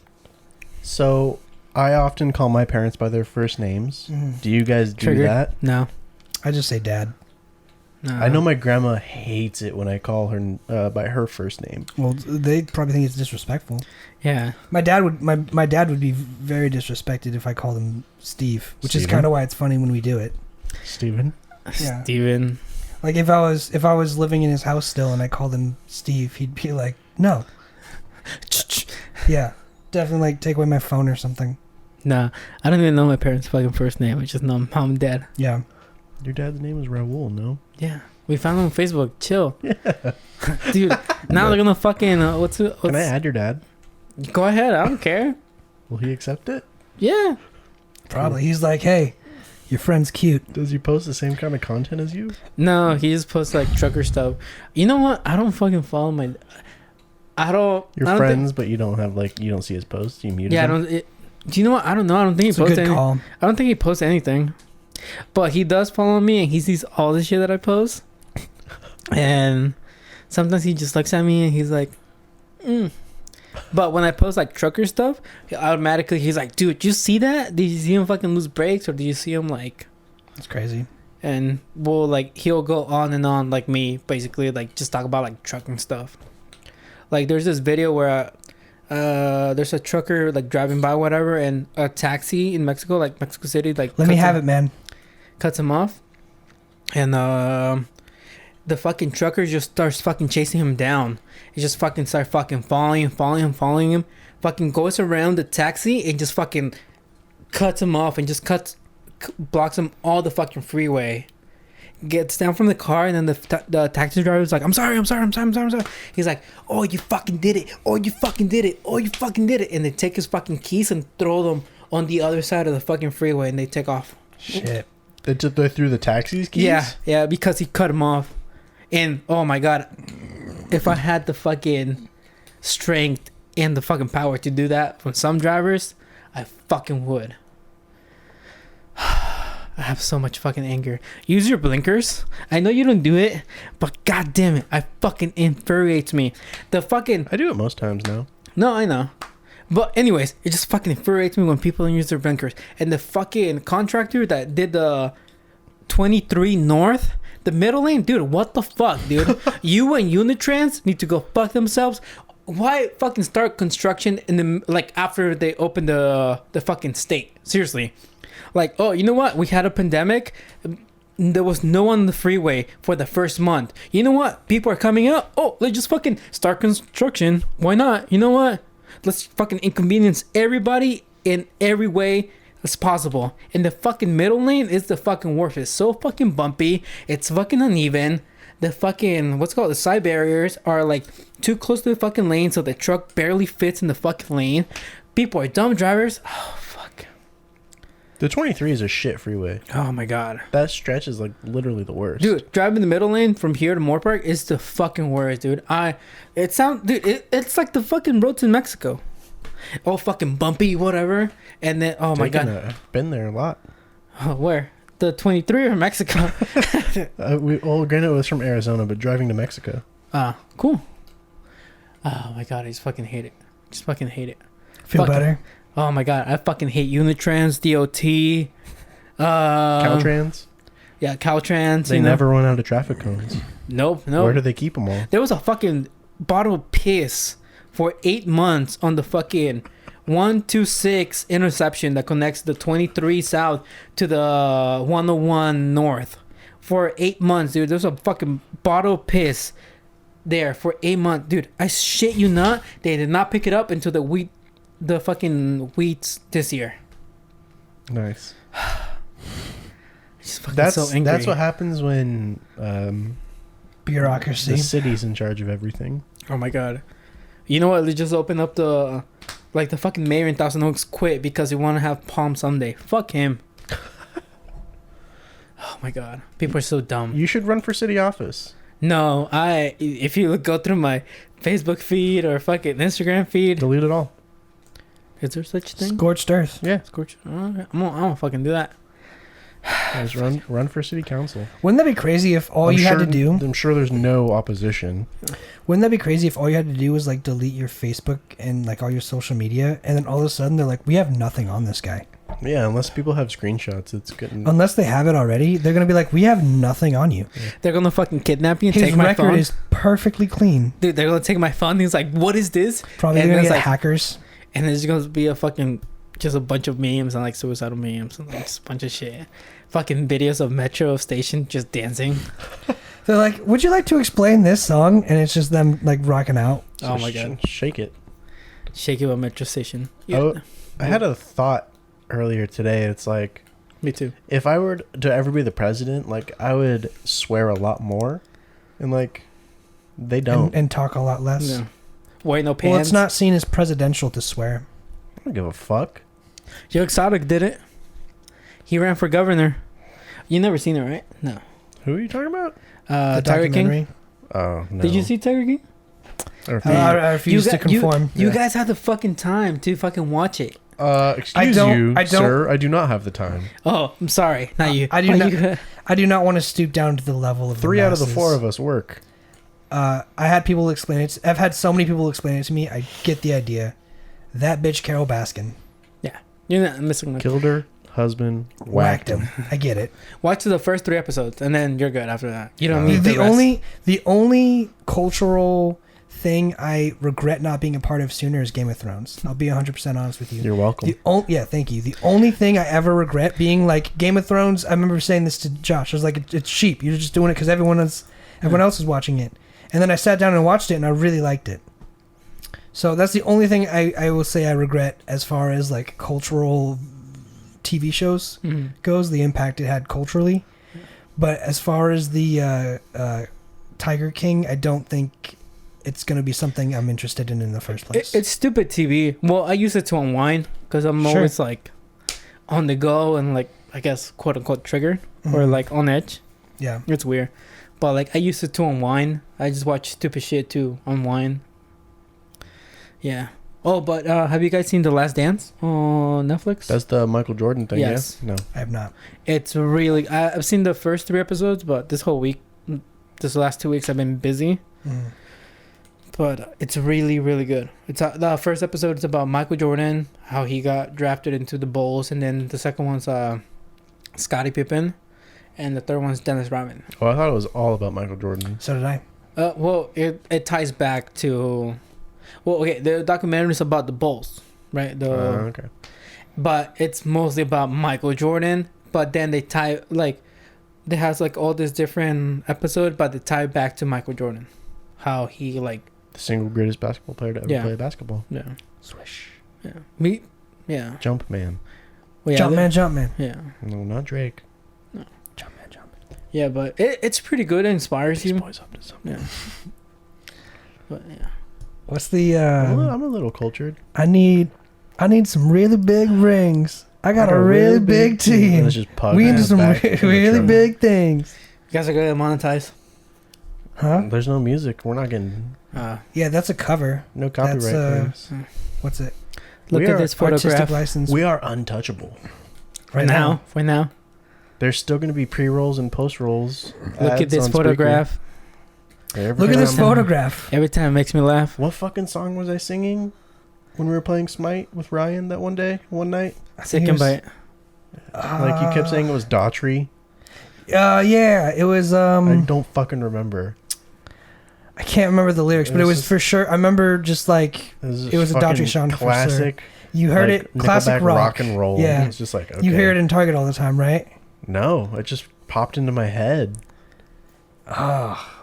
So, I often call my parents by their first names. Do you guys do that? No. I just say dad. No. I know my grandma hates it when I call her by her first name. Well, they probably think it's disrespectful. Yeah. My dad would be very disrespected if I called him Steve, which is kind of why it's funny when we do it. Steven? Yeah. Steven. Like if I was living in his house still and I called him Steve, he'd be like, "No." Yeah. Definitely like take away my phone or something. Nah, I don't even know my parents' fucking first name. I just know mom and dad. Yeah. Your dad's name is Raul, no? Yeah. We found him on Facebook. Chill. Yeah. Dude, now they're gonna fucking... what's Can I add your dad? Go ahead. I don't care. Will he accept it? Yeah. Probably. He's like, "Hey, your friend's cute." Does he post the same kind of content as you? No, he just posts like trucker stuff. You know what? I don't fucking follow my... You're friends, but you don't have you don't see his posts. You mute him. Do you know what? I don't know. I don't think he posts anything. I don't think he posts anything. But he does follow me, and he sees all the shit that I post. And sometimes he just looks at me, and he's like, But when I post like trucker stuff, he's like, "Dude, did you see that? Did you see him fucking lose brakes, or did you see him like?" That's crazy. And he'll go on and on like me, basically like just talk about like trucking stuff. Like there's this video where there's a trucker like driving by whatever, and a taxi in Mexico, like Mexico City, like let me have it, man. Cuts him off, and the fucking trucker just starts fucking chasing him down. He just fucking starts fucking following him. Fucking goes around the taxi and just fucking cuts him off and just blocks him all the fucking freeway. Gets down from the car, and then the taxi driver's like, I'm sorry. He's like, "Oh, you fucking did it. Oh, you fucking did it. Oh, you fucking did it." And they take his fucking keys and throw them on the other side of the fucking freeway, and they take off. Shit. They threw the taxi's keys? Yeah, because he cut him off. And, oh my God, if I had the fucking strength and the fucking power to do that from some drivers, I fucking would. I have so much fucking anger. Use your blinkers. I know you don't do it, but god damn it, I fucking infuriates me. The fucking I do it most times now. No, I know. But anyways, it just fucking infuriates me when people don't use their blinkers. And the fucking contractor that did the 23 North, the middle lane, dude, what the fuck, dude? You and Unitrans need to go fuck themselves. Why fucking start construction in the like after they open the fucking state? Seriously. Like, oh, you know what? We had a pandemic. There was no one on the freeway for the first month. You know what? People are coming out. Oh, let's just fucking start construction. Why not? You know what? Let's fucking inconvenience everybody in every way as possible. And the fucking middle lane is the fucking worst. It's so fucking bumpy. It's fucking uneven. The fucking, what's it called? The side barriers are like too close to the fucking lane, so the truck barely fits in the fucking lane. People are dumb drivers. Oh, fuck. The 23 is a shit freeway. Oh my god. That stretch is like literally the worst. Dude, driving the middle lane from here to Moore Park is the fucking worst, dude. It's like the fucking roads in Mexico. Oh, fucking bumpy, whatever. And then, oh my god. I've been there a lot. Oh, where? The 23 or Mexico? Granted, it was from Arizona, but driving to Mexico. Cool. Oh my god, I just fucking hate it. Just fucking hate it. Feel better? Oh my god, I fucking hate Unitrans, DOT, Caltrans? Yeah, Caltrans. They never run out of traffic cones. Nope. Where do they keep them all? There was a fucking bottle of piss for 8 months on the fucking 126 intersection that connects the 23 south to the 101 north. For 8 months, dude. There's a fucking bottle of piss there for 8 months. Dude, I shit you not. They did not pick it up until the fucking wheats this year. Nice. Just fucking so angry. That's what happens when bureaucracy. The city's in charge of everything. Oh my god. You know what? They just opened up the fucking mayor in Thousand Oaks quit because he want to have Palm Sunday. Fuck him. Oh my god. People are so dumb. You should run for city office. No, if you go through my Facebook feed or fucking Instagram feed, delete it all. Is there such a thing? Scorched earth. Yeah. Scorched. I'm gonna fucking do that. Guys, run for city council. Wouldn't that be crazy if all you had to do? I'm sure there's no opposition. Wouldn't that be crazy if all you had to do was like delete your Facebook and like all your social media, and then all of a sudden they're like, we have nothing on this guy. Yeah, unless people have screenshots, it's getting. Unless they have it already, they're gonna be like, we have nothing on you. Yeah. They're gonna fucking kidnap you and His take my phone. record is perfectly clean. Dude, they're gonna take my phone. He's like, what is this? Probably and gonna get like, hackers. And there's gonna be a fucking just a bunch of memes and like suicidal memes and like just a bunch of shit. Fucking videos of Metro station just dancing. They're like, would you like to explain this song? And it's just them like rocking out. Oh my god. Shake it. Shake it with Metro station. Yeah. Oh, I had a thought earlier today. It's like, me too. If I were to ever be the president, like I would swear a lot more, and like they don't and talk a lot less. Yeah. White no pants. Well, it's not seen as presidential to swear. I don't give a fuck. Joe Exotic did it. He ran for governor. You never seen it, right? No. Who are you talking about? Tiger King. Oh no. Did you see Tiger King? I refuse to conform. You guys had the fucking time to fucking watch it. Excuse you, sir. I do not have the time. Oh, I'm sorry. Not you. I do not want to stoop down to the level of 3 out of the 4 of us work. I had people explain it. I've had so many people explain it to me. I get the idea. That bitch Carol Baskin. Yeah, you're not missing much. Killed her husband, whacked him. I get it. Watch the first 3 episodes and then you're good after that. You don't need the only cultural thing I regret not being a part of sooner is Game of Thrones. I'll be 100% honest with you. You're welcome. Yeah, thank you. The only thing I ever regret being like Game of Thrones, I remember saying this to Josh. I was like, it's cheap. You're just doing it because everyone else is watching it. And then I sat down and watched it and I really liked it. So that's the only thing I will say I regret as far as like cultural TV shows goes, the impact it had culturally. But as far as the Tiger King, I don't think it's going to be something I'm interested in the first place. It's stupid TV. Well, I use it to unwind because I'm always like on the go and like, I guess, quote unquote triggered or like on edge. Yeah. It's weird. But like I used it to unwind. I just watch stupid shit to unwind. Yeah. Oh, but have you guys seen The Last Dance on Netflix? That's the Michael Jordan thing. Yes. Yeah? No. I have not. It's really. I've seen the first 3 episodes, but this last 2 weeks, I've been busy. Mm. But it's really, really good. It's the first episode is about Michael Jordan, how he got drafted into the Bulls, and then the second one's Scottie Pippen, and the third one's Dennis Rodman. Oh, I thought it was all about Michael Jordan. So did I. Well, it ties back to. Well, okay, the documentary is about the Bulls, right? Okay. But it's mostly about Michael Jordan. But then they tie they has all this different episode, but they tie back to Michael Jordan, how he the single greatest basketball player to ever play basketball. Yeah. Swish. Yeah. Yeah. Jump man. Well, yeah, Jump man. Yeah. No, not Drake. No. Jump man. Yeah, but it's pretty good. It inspires These you. boys up to something. Yeah. But yeah. What's the? I'm a little cultured. I need some really big rings. I got a really big team. Let's just pug We in into the some back of the really truck. big things. You guys are good at monetize. Huh? There's no music. We're not getting Yeah, that's a cover. no copyright That's, claims. What's it? Look We at are this Artistic photograph. license. We are untouchable. right now. For now. There's still going to be pre-rolls and post-rolls. Look at ads this on photograph. Spreaker. Every Look at this time- photograph. Every time it makes me laugh. What fucking song was I singing when we were playing Smite with Ryan that one night? Sick and bite. Like you kept saying it was Daughtry. Yeah, it was. I don't fucking remember. I can't remember the lyrics, It but it was was for sure. I remember just like It was a fucking Daughtry song for sure. classic. you heard like, it, classic Nickelback rock. and roll. Yeah. It's just like okay. You hear it in Target all the time, right? No, it just popped into my head. Oh,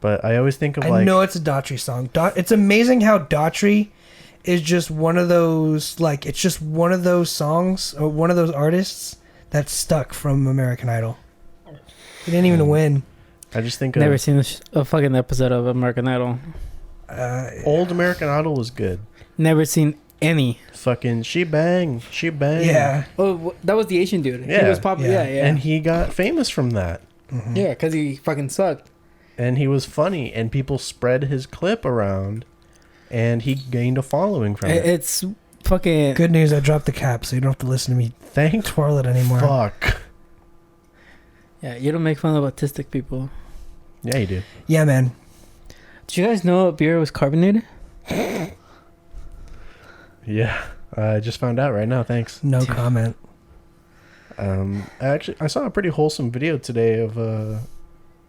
But I always think of I like know it's a Daughtry song. It's amazing how Daughtry is just one of those it's just one of those songs or one of those artists that's stuck from American Idol. He didn't even win. I just think Never of seen a fucking episode of American Idol. old American Idol was good. Never seen any. Fucking she bang. Yeah. Oh, that was the Asian dude. He Yeah. was popular. Yeah. Yeah. And he got famous from that. Mhm. Yeah, because he fucking sucked. And he was funny and people spread his clip around and he gained a following from it. It's fucking. Good news, I dropped the cap, so you don't have to listen to me Thank twirl it anymore. fuck. Yeah, you don't make fun of autistic people. Yeah, you do. Yeah, man. Did you guys know beer was carbonated? Yeah. I just found out right now. Thanks. No comment. Actually, I saw a pretty wholesome video today of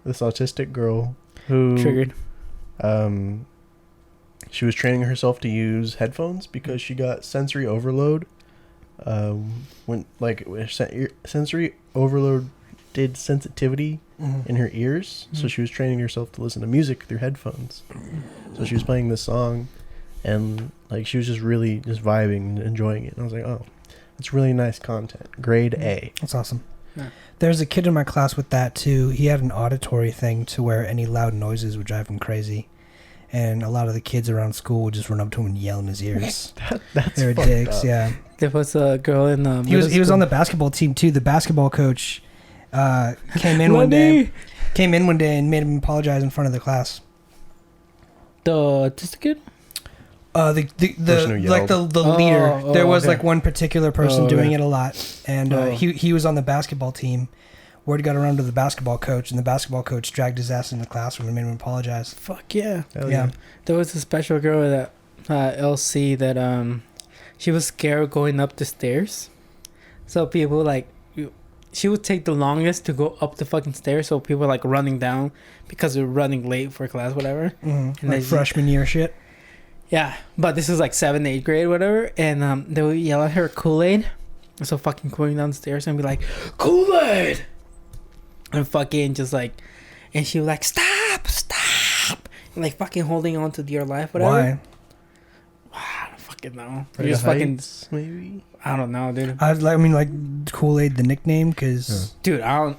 this autistic girl who Triggered. She was training herself to use headphones because she got sensory overload. Sensory overload did sensitivity in her ears, so she was training herself to listen to music through headphones. So she was playing this song, and she was just really just vibing and enjoying it. And I was like, oh, that's really nice content. Grade A. That's awesome. Yeah. There's a kid in my class with that too. He had an auditory thing to where any loud noises would drive him crazy. And a lot of the kids around school would just run up to him and yell in his ears. That's They were fucked dicks, up. yeah. There was a girl in the. He was on the basketball team too. The basketball coach came in one day and made him apologize in front of the class. The autistic kid? The Person who yelled. the leader. There was okay. one particular person doing okay. it a lot, and he was on the basketball team. Word got around to the basketball coach, and the basketball coach dragged his ass in the classroom and made him apologize. Fuck yeah. Hell Yeah. There was a special girl that LC that she was scared going up the stairs. So people she would take the longest to go up the fucking stairs, so people were running down because they're running late for class, whatever. And they- freshman year shit. Yeah, but this is 7th, 8th grade, whatever, and they would yell at her Kool-Aid. So fucking going down the stairs and be like, Kool-Aid! And fucking just and she was stop! And fucking holding on to your life, whatever. Why? I don't fucking know. For You the just fucking, heights, maybe. I don't know, dude. Kool-Aid, the nickname, because Dude, I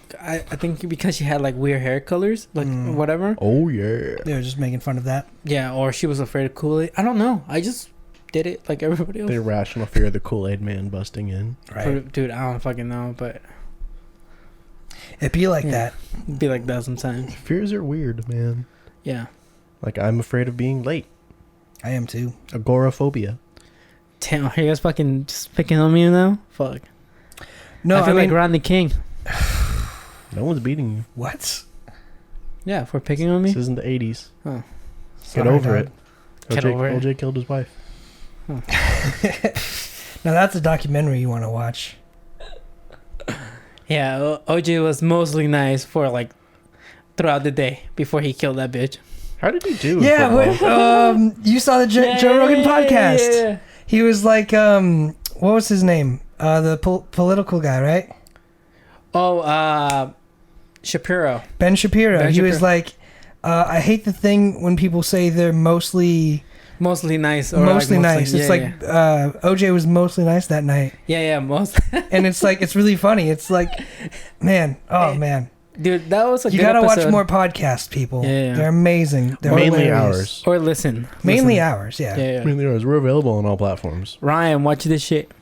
think because she had weird hair colors, whatever. Oh yeah. they were just making fun of that. Yeah, or she was afraid of Kool-Aid. I don't know. I just did it like everybody else. The irrational fear of the Kool-Aid man busting in. Right. Dude, I don't fucking know, but It'd be like Yeah. that. it'd be like that sometimes. Fears are weird, man. Yeah. I'm afraid of being late. I am too. Agoraphobia. Damn, are you guys fucking just picking on me now? Fuck. No, I feel like Rodney King. No one's beating you. What? Yeah, for picking on me. This isn't the 80s. Oh. Get over it. Get over it. OJ killed his wife. Now that's a documentary you want to watch. Yeah, OJ was mostly nice for like throughout the day before he killed that bitch. How did he do? Yeah, you saw the Joe Rogan podcast. Yeah. He was like, what was his name? The political guy, right? Oh, Shapiro. Ben Shapiro. He was like, I hate the thing when people say they're mostly nice. Or mostly like nice. It's like OJ was mostly nice that night. Yeah, most. And it's like, it's really funny. It's like, man, man. Dude, that was a you good gotta episode. watch more podcasts, people. Yeah. They're amazing. They're mainly hilarious. ours. Or listen. Mainly ours, yeah. Mainly ours. We're available on all platforms. Ryan, watch this shit.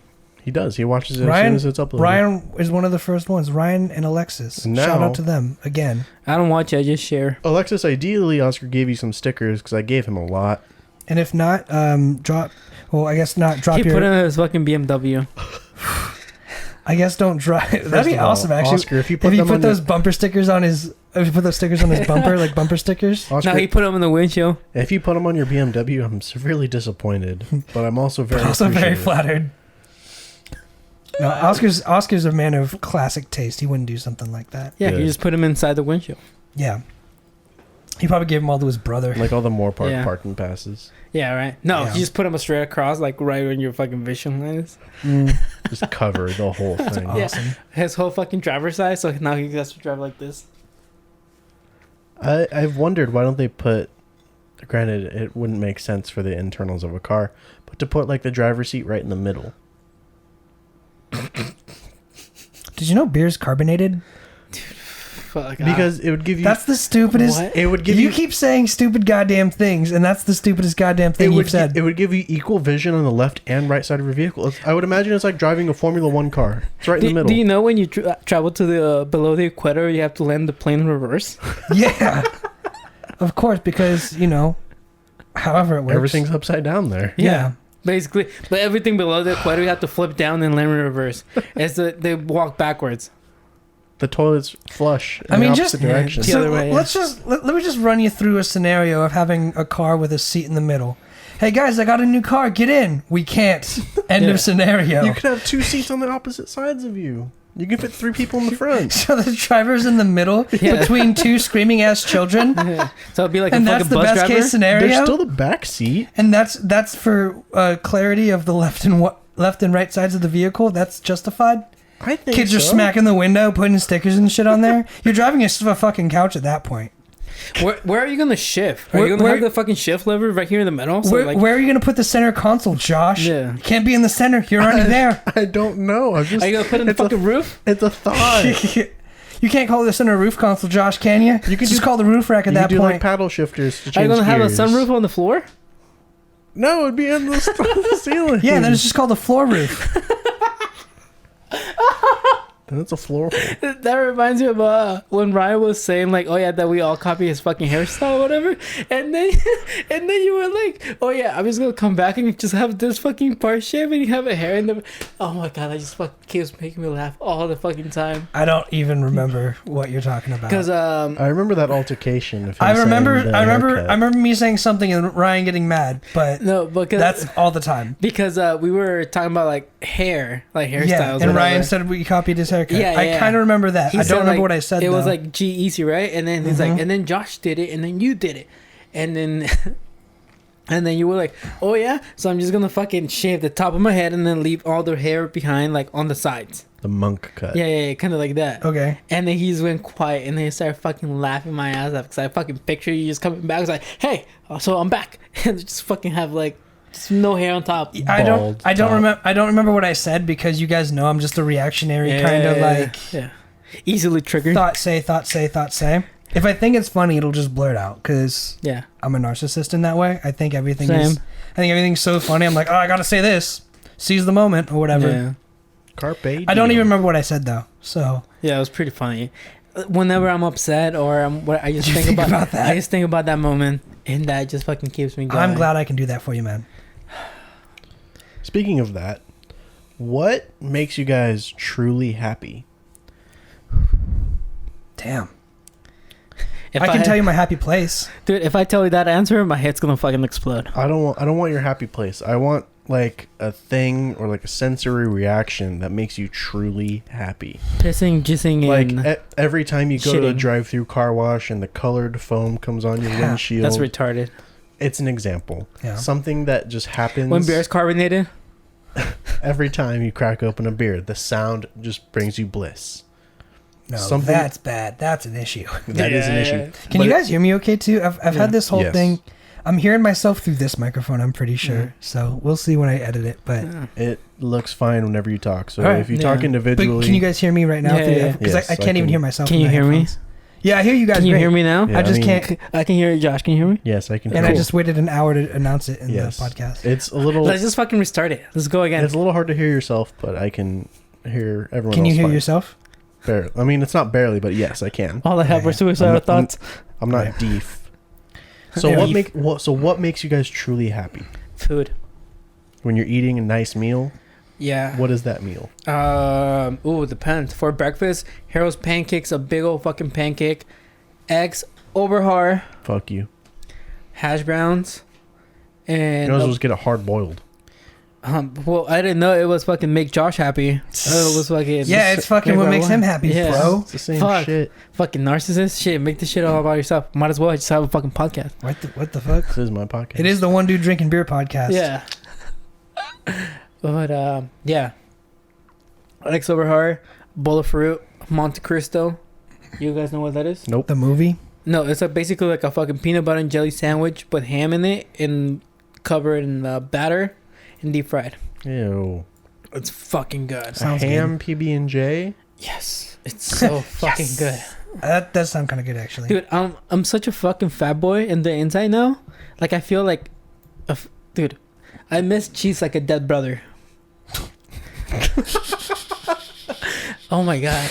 He does. He watches it as soon as it's uploaded. Ryan is one of the first ones. Ryan and Alexis. Now, shout out to them again. I don't watch it. I just share. Alexis, ideally, Oscar gave you some stickers because I gave him a lot. And if not, drop. Well, I guess not drop He put in his fucking BMW. I guess don't drive. That'd be awesome, actually. Oscar, if you put those bumper stickers on his, if you put those stickers on his bumper, like bumper stickers. Oscar, No, he put them in the windshield. If you put them on your BMW, I'm severely disappointed, but I'm also very flattered. No, Oscar's a man of classic taste. He wouldn't do something like that. Yeah, he just put them inside the windshield. Yeah. He probably gave them all to his brother. Like all the parking passes. Yeah, right. No, Yeah. you just put them straight across, like right on your fucking vision line is. Just cover the whole thing. Awesome. Yeah. His whole fucking driver's side, so now he has to drive like this. I've wondered why don't they put, granted it wouldn't make sense for the internals of a car, but to put like the driver's seat right in the middle. Did you know beer's carbonated? Fuck. Because it would give you... That's the stupidest... What? It would give you keep saying stupid goddamn things, and that's the stupidest goddamn thing you've said. It would give you equal vision on the left and right side of your vehicle. I would imagine it's like driving a Formula One car. It's right in the middle. Do you know when you travel to the below the equator, you have to land the plane in reverse? Yeah. Of course, because, however it works. Everything's upside down there. Yeah. Basically, but everything below the equator, you have to flip down and land in reverse. They walk backwards. The toilet's flush in the opposite direction. The other way, let me just run you through a scenario of having a car with a seat in the middle. Hey guys, I got a new car. Get in. We can't. End of scenario. You could have two seats on the opposite sides of you. You can fit 3 people in the front. So the driver's in the middle between 2 screaming ass children. Yeah. So it'd be like and a that's fucking the bus best driver. case scenario. There's still the back seat. And that's for clarity of the left and right sides of the vehicle. That's justified. I think Kids are smacking the window, putting stickers and shit on there. You're driving a fucking couch at that point. Where are you gonna shift? Are you gonna have the fucking shift lever right here in the middle? So where are you gonna put the center console, Josh? Yeah. You can't be in the center. You're already there. I don't know. are you gonna put it in the fucking roof? It's a thought. You can't call this center roof console, Josh, can you? You can just call the roof rack at that do point. like paddle shifters to change Are you gonna have a gears. sunroof on the floor? No, it'd be in the ceiling. Yeah, then it's just called a floor roof. And it's a floor hole. That reminds me of when Ryan was saying like, oh yeah, that we all copy his fucking hairstyle or whatever, and then you were like, oh yeah, I'm just gonna come back and just have this fucking part shaved and you have a hair in the. Oh my god, that just fucking keeps making me laugh all the fucking time. I don't even remember what you're talking about. Because I remember that altercation. I remember me saying something and Ryan getting mad, but no, because that's all the time. Because we were talking about like hairstyles. Yeah, and Ryan said we copied his haircut. Yeah, I kind of remember that. I don't remember what I said. It was like G-Easy, right? And then he's like, and then Josh did it, and then you did it, and then and then you were like, oh yeah, so I'm just gonna fucking shave the top of my head and then leave all the hair behind, like on the sides. The monk cut. Yeah, kind of like that. Okay. And then he just went quiet, and then he started fucking laughing my ass off because I fucking picture you just coming back. I was like, hey, so I'm back, and just fucking have like. Just no hair on top. I don't remember what I said because you guys know I'm just a reactionary kind of like easily triggered. Thought say. If I think it's funny, it'll just blurt out because I'm a narcissist in that way. I think everything's so funny. I'm like, oh, I gotta say this. Seize the moment or whatever. Yeah. Carpe diem. I don't even remember what I said though. So yeah, it was pretty funny. Whenever I'm upset or I just think about that. I just think about that moment. And that just fucking keeps me going. I'm glad I can do that for you, man. Speaking of that, what makes you guys truly happy? Damn. I can tell you my happy place. Dude, if I tell you that answer, my head's gonna fucking explode. I don't want your happy place. I want like a thing or like a sensory reaction that makes you truly happy. Pissing, jizzing, and like every time you go to a shitting. drive-through car wash and the colored foam comes on your windshield. That's retarded. It's an example. Yeah. Something that just happens When beer's carbonated. every time you crack open a beer. The sound just brings you bliss. No, Something- that's bad. That's an issue. That is an issue. Can But you guys hear me okay too? I've had this whole Yes. thing. I'm hearing myself through this microphone, I'm pretty sure. So we'll see when I edit it. But It looks fine whenever you talk. So All right. if you talk individually, but can you guys hear me right now? Yeah. Because Yes, I can't even hear myself. Can in you the hear me? headphones. Yeah, I hear you guys. Can you great. hear me now? Yeah, I just I mean- can't. I can hear you, Josh. Can you hear me? Yes, I can. And Cool. I just waited an hour to announce it in Yes. the podcast. It's a little. Let's just fucking restart it. Let's go again. It's a little hard to hear yourself, but I can hear everyone. Can you else hear fine. yourself? Barely. I mean, it's not barely, but yes, I can. All I have were suicidal I'm- thoughts. I'm not Right. deaf. So Yeah. what makes you guys truly happy? Food. When you're eating a nice meal, Yeah. what is that meal? Ooh, depends. For breakfast, Harold's pancakes, a big old fucking pancake, eggs over hard, Fuck you. hash browns, and You might as well just get it hard boiled. well, I didn't know it was fucking make Josh happy. It was fucking Yeah, it's fucking what makes him happy, Yeah. bro. It's the same Fuck. shit. fucking narcissist shit. Make this shit all about yourself. Might as well just have a fucking podcast. What the fuck? This is my podcast. It is the one dude drinking beer podcast. Yeah. But yeah, eggs over hard, bowl of fruit, Monte Cristo. You guys know what that is? Nope. The movie. No, it's basically like a fucking peanut butter and jelly sandwich, but ham in it and covered in batter and deep fried. Ew. It's fucking good. A Sounds ham PB&J. Yes, it's so fucking good, That does sound kind of good, actually. dude. I'm such a fucking fat boy in the inside now. Like I feel like, dude, I miss cheese like a dead brother. Oh my god.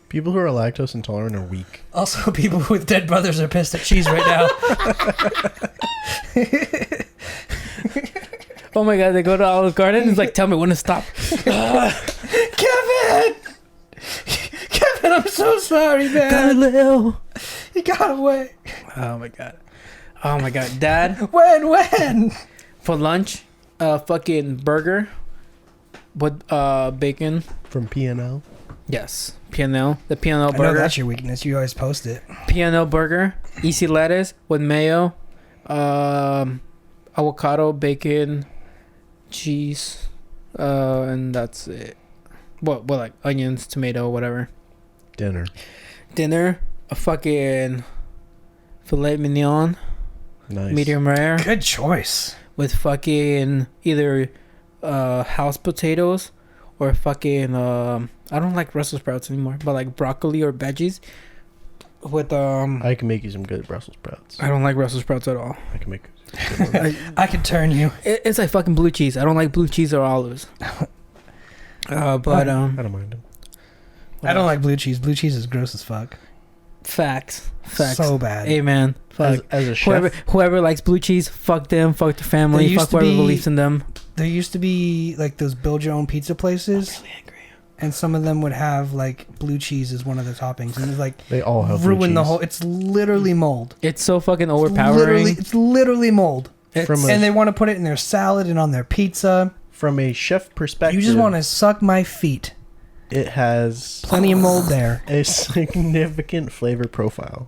People who are lactose intolerant are weak. Also, people with dead brothers are pissed at cheese right now. Oh my god, they go to Olive Garden and it's like, tell me when to stop. Kevin! Kevin, I'm so sorry, man. Galileo. He got away. Oh my god. Oh my god. Dad, When? for lunch, fucking burger with bacon. From P&L. Yes. P&L. The P&L I know burger. that's your weakness. You always post it. P&L burger. Easy lettuce with mayo. Avocado, bacon, cheese. And that's it. What like onions, tomato, whatever. Dinner. Dinner, a fucking filet mignon, Nice. medium rare, Good choice. with fucking either house potatoes or fucking I don't like Brussels sprouts anymore, but like broccoli or veggies with I can make you some good Brussels sprouts. I don't like Brussels sprouts at all. I can make good ones. I could turn you. It's like fucking blue cheese. I don't like blue cheese or olives. But I don't mind them. I don't like blue cheese. Blue cheese is gross as fuck. facts. So bad. Amen. Fuck. As a chef, Whoever likes blue cheese, fuck them, fuck their There family, used fuck to whoever be- believes in them. There used to be like those build your own pizza places, and some of them would have like blue cheese as one of the toppings, and it's like they all have blue ruin the cheese. whole. It's literally mold. It's so fucking It's overpowering. literally mold. From And they want to put it in their salad and on their pizza. From a chef perspective, You just want to suck my feet. it has Plenty of mold there. a significant flavor profile.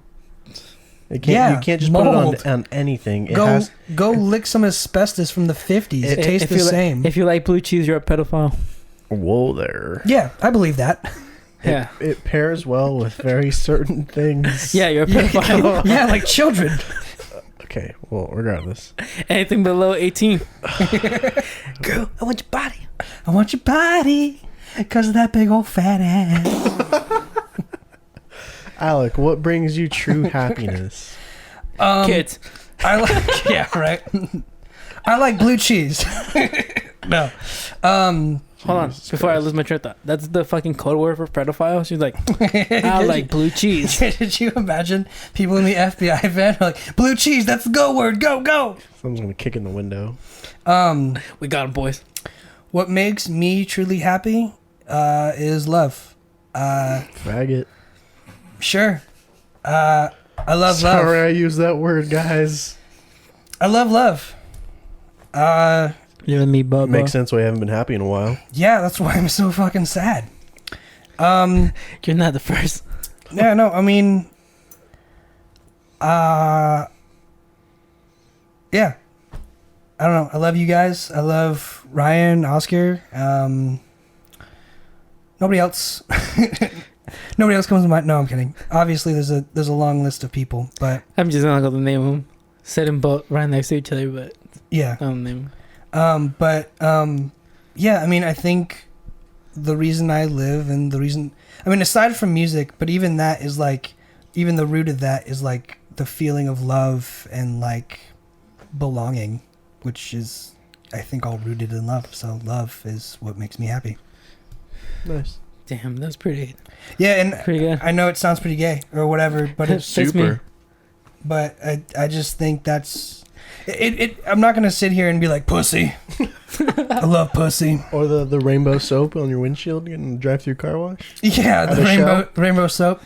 It can't, Yeah, you can't just mold. put it on anything. It Go has go lick some asbestos from the 50s. It tastes the you same. If you like blue cheese, you're a pedophile. whoa there. Yeah, I believe that. Yeah. It pairs well with very certain things. Yeah, you're a pedophile. Yeah, like children. Okay, well, regardless. Anything below 18. Girl, I want your body. I want your body because of that big old fat ass. Alec, what brings you true happiness? Kids. I like, yeah, right. I like blue cheese. No, Hold on, before I lose my train of thought. That's the fucking code word for pedophile. She's like, I like blue cheese. Did you imagine people in the FBI van are like, blue cheese, that's the go word, go. Someone's gonna kick in the window. We got him, boys. What makes me truly happy is love. Faggot. Sure. I love love. Sorry I used that word, guys. I love love. You and me, Bubba. Makes sense why I haven't been happy in a while. Yeah, that's why I'm so fucking sad. You're not the first. Yeah, no, I mean, yeah. I don't know. I love you guys. I love Ryan, Oscar. Nobody else. Nobody else comes to mind. No, I'm kidding. Obviously, there's a long list of people, but I'm just not gonna name them. Set them both right next to each other, but yeah. I don't name them. Yeah. I mean, I think the reason I live and the reason, I mean, aside from music, but even that is like, even the root of that is like the feeling of love and like belonging, which is, I think, all rooted in love. So love is what makes me happy. Nice. Damn, that's pretty. Yeah, and pretty good. I know it sounds pretty gay or whatever, but it's Super. But I just think that's it. I'm not gonna sit here and be like pussy. I love pussy. Or the rainbow soap on your windshield getting drive-through car wash. Yeah, the rainbow soap.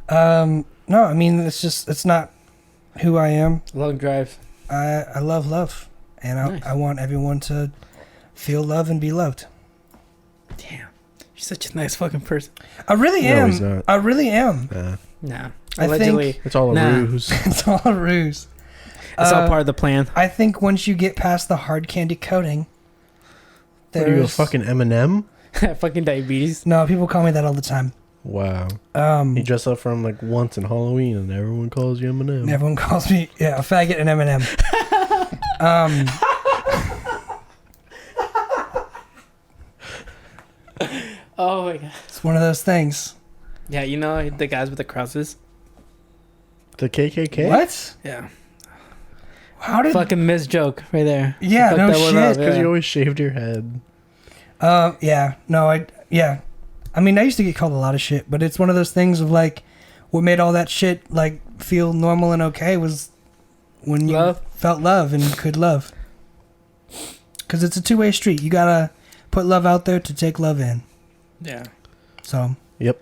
No, I mean it's not who I am. Long drive. I love love, and Nice. I want everyone to feel love and be loved. Damn, you're such a nice fucking person. I really No, am. he's not. I really am. Nah, I allegedly, think It's all a Nah. ruse. it's all a ruse. it's all part of the plan. I think once you get past the hard candy coating, What are you, a there's fucking M&M? Fucking diabetes. no. People call me that all the time. Wow. You dress up for him like once in Halloween and everyone calls you M&M. Everyone calls me a faggot and Eminem. Oh my god. It's one of those things. Yeah, you know the guys with the crosses. The KKK? What? Yeah. How did? Fucking miss joke right there. Yeah, Fuck no that one shit. up, Because yeah. you always shaved your head. Yeah. No, yeah. I mean, I used to get called a lot of shit, but it's one of those things of like, what made all that shit like feel normal and okay was when you Love. felt love and could love. Because it's a two-way street. You gotta put love out there to take love in. Yeah. So. Yep.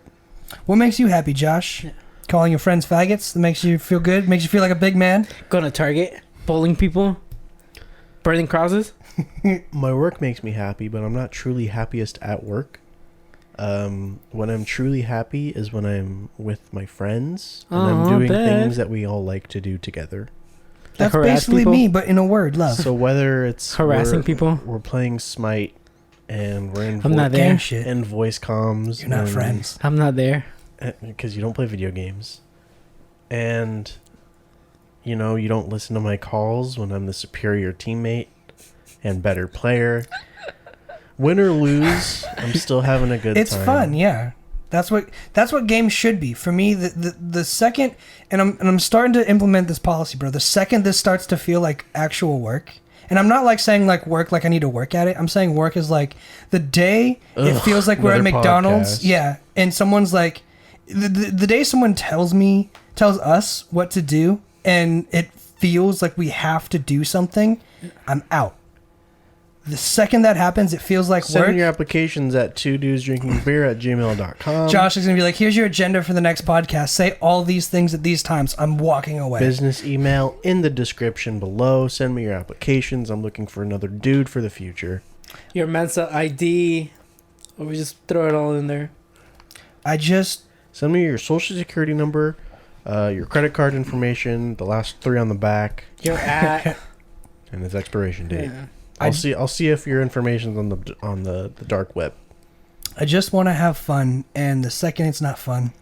What makes you happy, Josh? Yeah. Calling your friends faggots? That makes you feel good? Makes you feel like a big man? Going to Target, bowling people, burning crosses. My work makes me happy, but I'm not truly happiest at work. When I'm truly happy is when I'm with my friends and I'm doing things that we all like to do together. That's harass basically people? me, but in a word, love. So whether it's Harassing people? we're playing Smite and we're in I'm not there. Gang shit. and voice comms. You're not and- friends. I'm not there. because you don't play video games, and you know you don't listen to my calls when I'm the superior teammate and better player. Win or lose, I'm still having a good time. It's fun, yeah. That's what games should be. For me, the second, and I'm starting to implement this policy, bro. The second this starts to feel like actual work, and I'm not like saying like work like I need to work at it. I'm saying work is like the day it feels like we're at another McDonald's, podcast. yeah, and someone's like, the day someone tells us what to do, and it feels like we have to do something, I'm out. The second that happens, it feels like Send work. in your applications at 2dudesdrinkingbeer@gmail.com. Josh is going to be like, here's your agenda for the next podcast. Say all these things at these times. I'm walking away. Business email in the description below. Send me your applications. I'm looking for another dude for the future. Your Mensa ID. Or we just throw it all in there. Send me your social security number, your credit card information, the last 3 on the back, Your at. and its expiration date. Yeah. I'll see if your information's on the dark web. I just want to have fun. And the second it's not fun,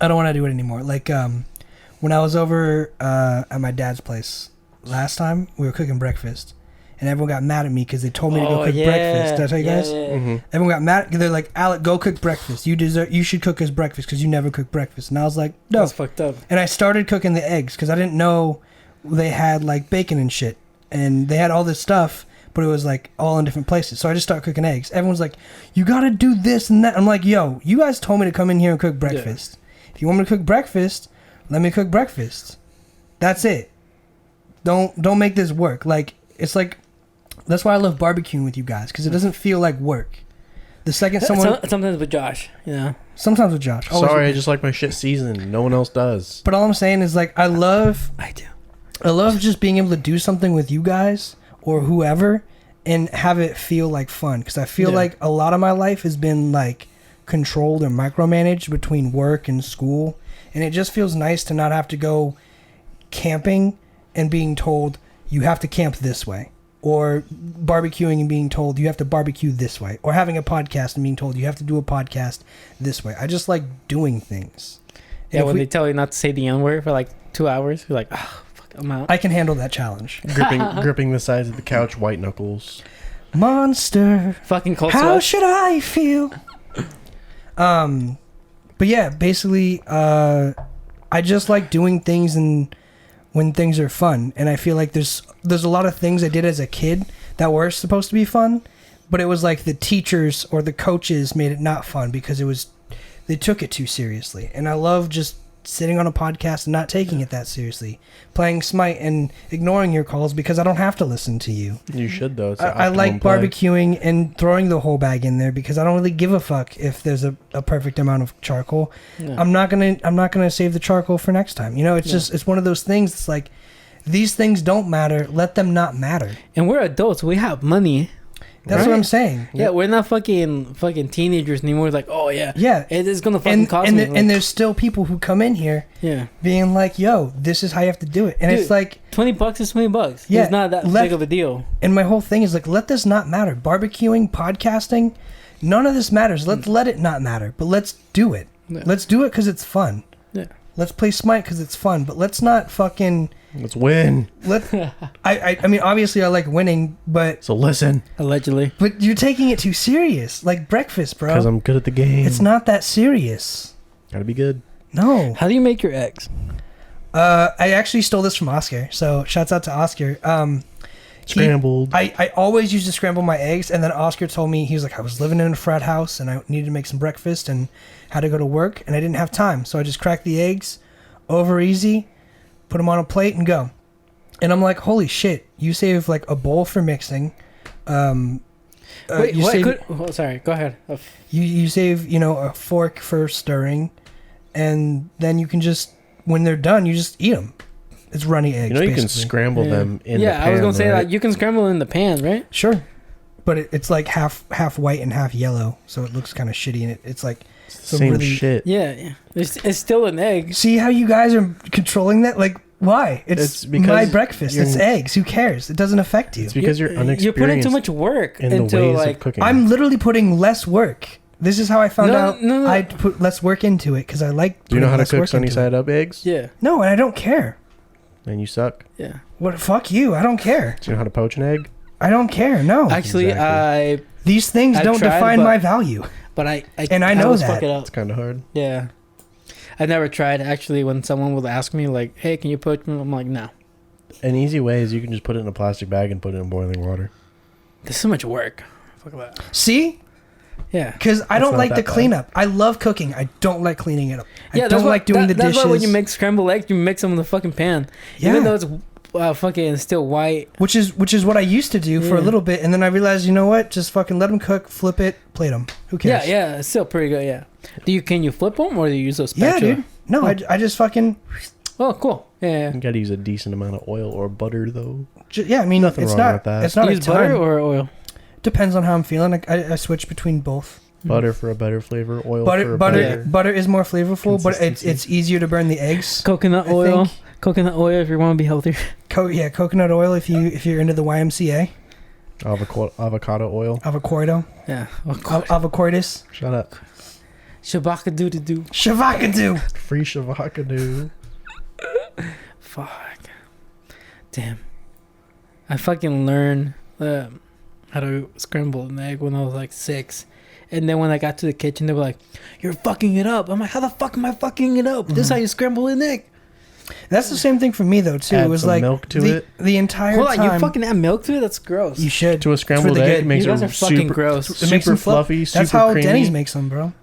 I don't want to do it anymore. Like, when I was over at my dad's place last time, we were cooking breakfast. And everyone got mad at me because they told me to go cook breakfast. Did I tell you guys? Mm-hmm. Everyone got mad. They're like, Alec, go cook breakfast. You should cook us breakfast because you never cook breakfast. And I was like, no. That's fucked up. And I started cooking the eggs because I didn't know they had like bacon and shit. And they had all this stuff, but it was like all in different places. So I just started cooking eggs. Everyone's like, you gotta do this and that. I'm like, yo, you guys told me to come in here and cook breakfast. Yeah. If you want me to cook breakfast, let me cook breakfast. That's it. Don't make this work. Like, it's like, that's why I love barbecuing with you guys, because it doesn't feel like work. The second someone... Sometimes with Josh, you know? Sometimes with Josh. Sorry, I just like my shit seasoned. No one else does. But all I'm saying is, like, I love just being able to do something with you guys or whoever and have it feel like fun. Because I feel like a lot of my life has been, like, controlled or micromanaged between work and school. And it just feels nice to not have to go camping and being told, you have to camp this way. Or barbecuing and being told you have to barbecue this way, or having a podcast and being told you have to do a podcast this way. I just like doing things. Yeah, when they tell you not to say the N-word for like 2 hours, you're like, oh, fuck, I'm out. I can handle that challenge. gripping the sides of the couch, white knuckles. Monster. Fucking cold How sweat. should I feel? But yeah, basically, I just like doing things and when things are fun, and I feel like there's a lot of things I did as a kid that were supposed to be fun, but it was like the teachers or the coaches made it not fun because they took it too seriously. And I love just sitting on a podcast and not taking it that seriously, playing Smite and ignoring your calls because I don't have to listen to you. You should though. I like barbecuing and throwing the whole bag in there because I don't really give a fuck if there's a perfect amount of charcoal. Yeah. I'm not gonna save the charcoal for next time. You know, it's just it's one of those things. It's like these things don't matter. Let them not matter. And we're adults. We have money. That's what I'm saying. Yeah, we're not fucking teenagers anymore. Like, oh yeah, it is gonna fucking cost and me. And there's still people who come in here, being like, "Yo, this is how you have to do it," and dude, it's like $20 is $20. Yeah, it's not that big of a deal. And my whole thing is like, let this not matter. Barbecuing, podcasting, none of this matters. Let's let it not matter, but let's do it. Yeah. Let's do it because it's fun. Yeah. Let's play Smite because it's fun, but let's not fucking. Let's win. I mean, obviously I like winning, but... So listen. Allegedly. But you're taking it too serious. Like breakfast, bro. Because I'm good at the game. It's not that serious. Gotta be good. No. How do you make your eggs? I actually stole this from Oscar. So shouts out to Oscar. Scrambled. I always used to scramble my eggs. And then Oscar told me, he was like, I was living in a frat house and I needed to make some breakfast and had to go to work. And I didn't have time. So I just cracked the eggs over easy. Put them on a plate and go. And I'm like, holy shit, you save like a bowl for mixing. Wait, what? Sorry, go ahead. You save, a fork for stirring. And then you can just, when they're done, you just eat them. It's runny eggs, you can scramble them in the pan. Yeah, I was going to say, like, you can scramble in the pan, right? Sure. But it's like half white and half yellow. So it looks kind of shitty. And it's like... Same shit. Yeah. It's still an egg. See how you guys are controlling that? Like, why? It's my breakfast. It's eggs. Who cares? It doesn't affect you. It's because you're unexperienced. You're putting too much work into the ways of cooking. I'm literally putting less work. This is how I found out I put less work into it because I like. Do you know how to cook sunny side up eggs? Yeah. No, and I don't care. Then you suck. Yeah. What? Fuck you. I don't care. Do you know how to poach an egg? I don't care. No. Actually, exactly. These things don't define my value. But I know that. Fuck it up. It's kind of hard. Yeah. I never tried. Actually, when someone would ask me, like, hey, can you poach me? I'm like, no. An easy way is you can just put it in a plastic bag and put it in boiling water. There's so much work. Fuck that. See? Yeah. Because I don't like the cleanup. I love cooking. I don't like cleaning it up. I don't like doing the dishes. That's why when you make scrambled eggs, you mix them in the fucking pan. Yeah. Even though it's fucking still white. Which is what I used to do for a little bit, and then I realized, you know what? Just fucking let them cook, flip it, plate them. Who cares? Yeah, it's still pretty good. Yeah. Can you flip them, or do you use those spatula? Yeah, dude. No, I just fucking. Oh, cool. Yeah. You gotta use a decent amount of oil or butter, though. I mean, nothing it's wrong not. with that. It's not use butter or oil. Depends on how I'm feeling. I switch between both. Butter for a better flavor, oil for a better. Butter is more flavorful, but it's easier to burn the eggs. Coconut oil if you want to be healthier. Coconut oil if you're into the YMCA. Avocado oil. Avocado. Yeah. Avocados. Shut up. Shabakadoo-doo. Shavakadoo. Free shavakadoo. Fuck. Damn. I fucking learned how to scramble an egg when I was like 6. And then when I got to the kitchen, they were like, you're fucking it up. I'm like, how the fuck am I fucking it up? This is how you scramble an egg. That's the same thing for me though too. Add it was some like milk to it. The entire Hold time. on, you fucking add milk to it? That's gross. You should. To a scrambled really egg, good. makes You guys it are fucking super gross. It makes super them fluffy, super That's how creamy. Denny's makes them, bro.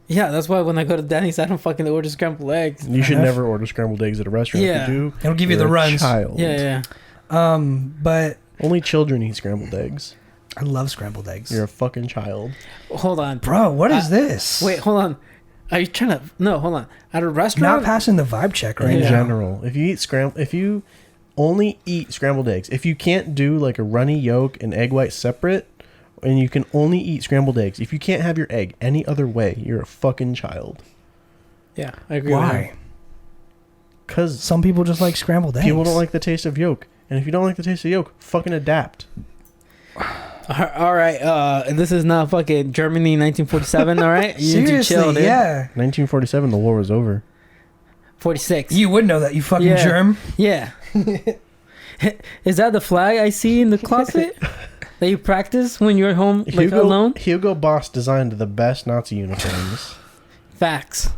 Yeah, that's why when I go to Denny's, I don't fucking order scrambled eggs. You should never order scrambled eggs at a restaurant. Yeah. If you do, It'll give you you're the a runs. Child. Yeah. But Only children eat scrambled eggs. I love scrambled eggs. You're a fucking child. Hold on. Bro, what is this? Wait, hold on. Are you trying to... No, hold on. At a restaurant... Not passing the vibe check right In now. general, if you only eat scrambled eggs, if you can't do like a runny yolk and egg white separate, and you can only eat scrambled eggs, if you can't have your egg any other way, you're a fucking child. Yeah, I agree with Why? Because Some people just like scrambled eggs. people don't like the taste of yolk. And if you don't like the taste of yolk, fucking adapt. All right, this is not fucking Germany 1947, all right? You need to Seriously, chill, dude. yeah. 1947, the war was over. 46. You would know that, you fucking Yeah. germ. Yeah. Is that the flag I see in the closet that you practice when you're home, like, alone? Hugo Boss designed the best Nazi uniforms. Facts.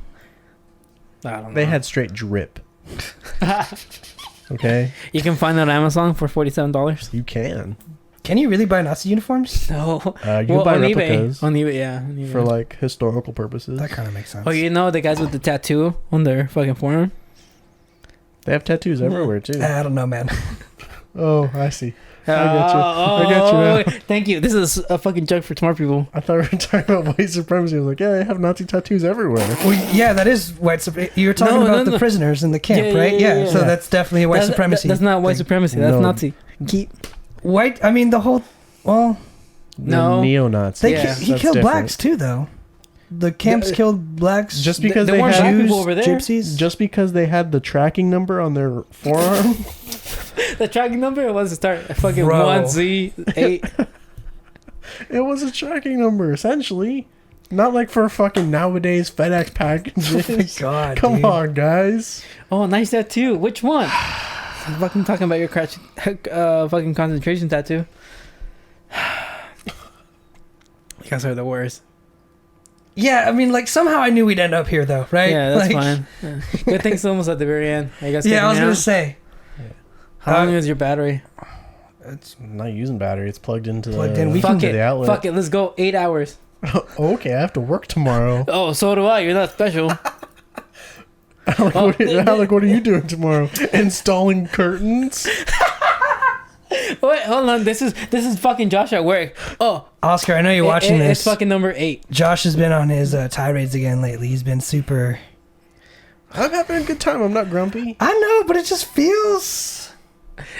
I don't know. They had straight drip. Okay? You can find that on Amazon for $47. You can. Can you really buy Nazi uniforms? No. You can buy on replicas eBay. On eBay, yeah. On eBay. for like historical purposes. That kind of makes sense. Oh, you know the guys with the tattoo on their fucking forearm? They have tattoos everywhere too. I don't know, man. Oh, I see. I get you. I get you now. Thank you. This is a fucking joke for smart people. I thought we were talking about white supremacy. I was like, yeah, they have Nazi tattoos everywhere. Well, yeah, that is white supremacy. You were talking about the prisoners in the camp, Yeah, right? yeah. So that's definitely a white supremacy. That's not white supremacy. That's No. Nazi. White, I mean, the whole... Well, No. Neo-Nazis. Yeah. he That's killed different. blacks too, though. The camps killed blacks. Just because There they weren't had black Jews, people over there. gypsies. just because they had the tracking number on their forearm. The tracking number was to start fucking Bro. 1Z8. It was a tracking number, essentially. Not like for fucking nowadays FedEx packages. Oh my God, Come dude. on, guys. Oh, nice tattoo. Which one? I'm fucking talking about your fucking concentration tattoo. You guys are the worst. Yeah, I mean, like, somehow I knew we'd end up here, though, right? Yeah, that's Like, fine. Yeah. Good thing it's almost at the very end. Are you guys Yeah, I was getting going out? to say. How long is your battery? It's I'm not using battery. It's plugged into Plugged the, in. We Fuck to it. the outlet. Fuck it. Let's go 8 hours. Okay, I have to work tomorrow. Oh, so do I. You're not special. Alec, what are you doing tomorrow? Installing curtains? Wait, hold on. This is fucking Josh at work. Oh, Oscar, I know you're watching this. It's fucking number 8. Josh has been on his tirades again lately. He's been super... I'm having a good time. I'm not grumpy. I know, but it just feels...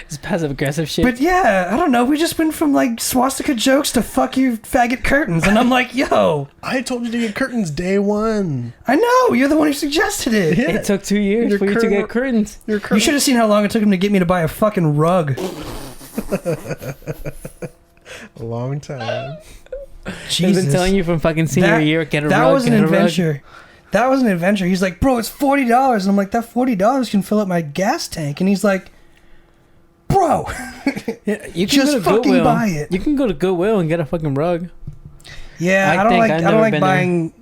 It's passive aggressive shit. But yeah, I don't know. We just went from like swastika jokes to fuck you faggot curtains. And I'm like, yo, I told you to get curtains day one. I know. You're the one who suggested it. Yeah. It took 2 years Your for you to curtain- get curtains. You should have seen how long it took him to get me to buy a fucking rug. A long time. He's been telling you from fucking senior year, get a rug. That was an get a rug. adventure. That was an adventure. He's like, bro, it's $40. And I'm like, that $40 can fill up my gas tank. And he's like, bro, Yeah, you can just go to fucking Goodwill. buy it. You can go to Goodwill and get a fucking rug. Yeah, I I don't think like. I've I never don't like been buying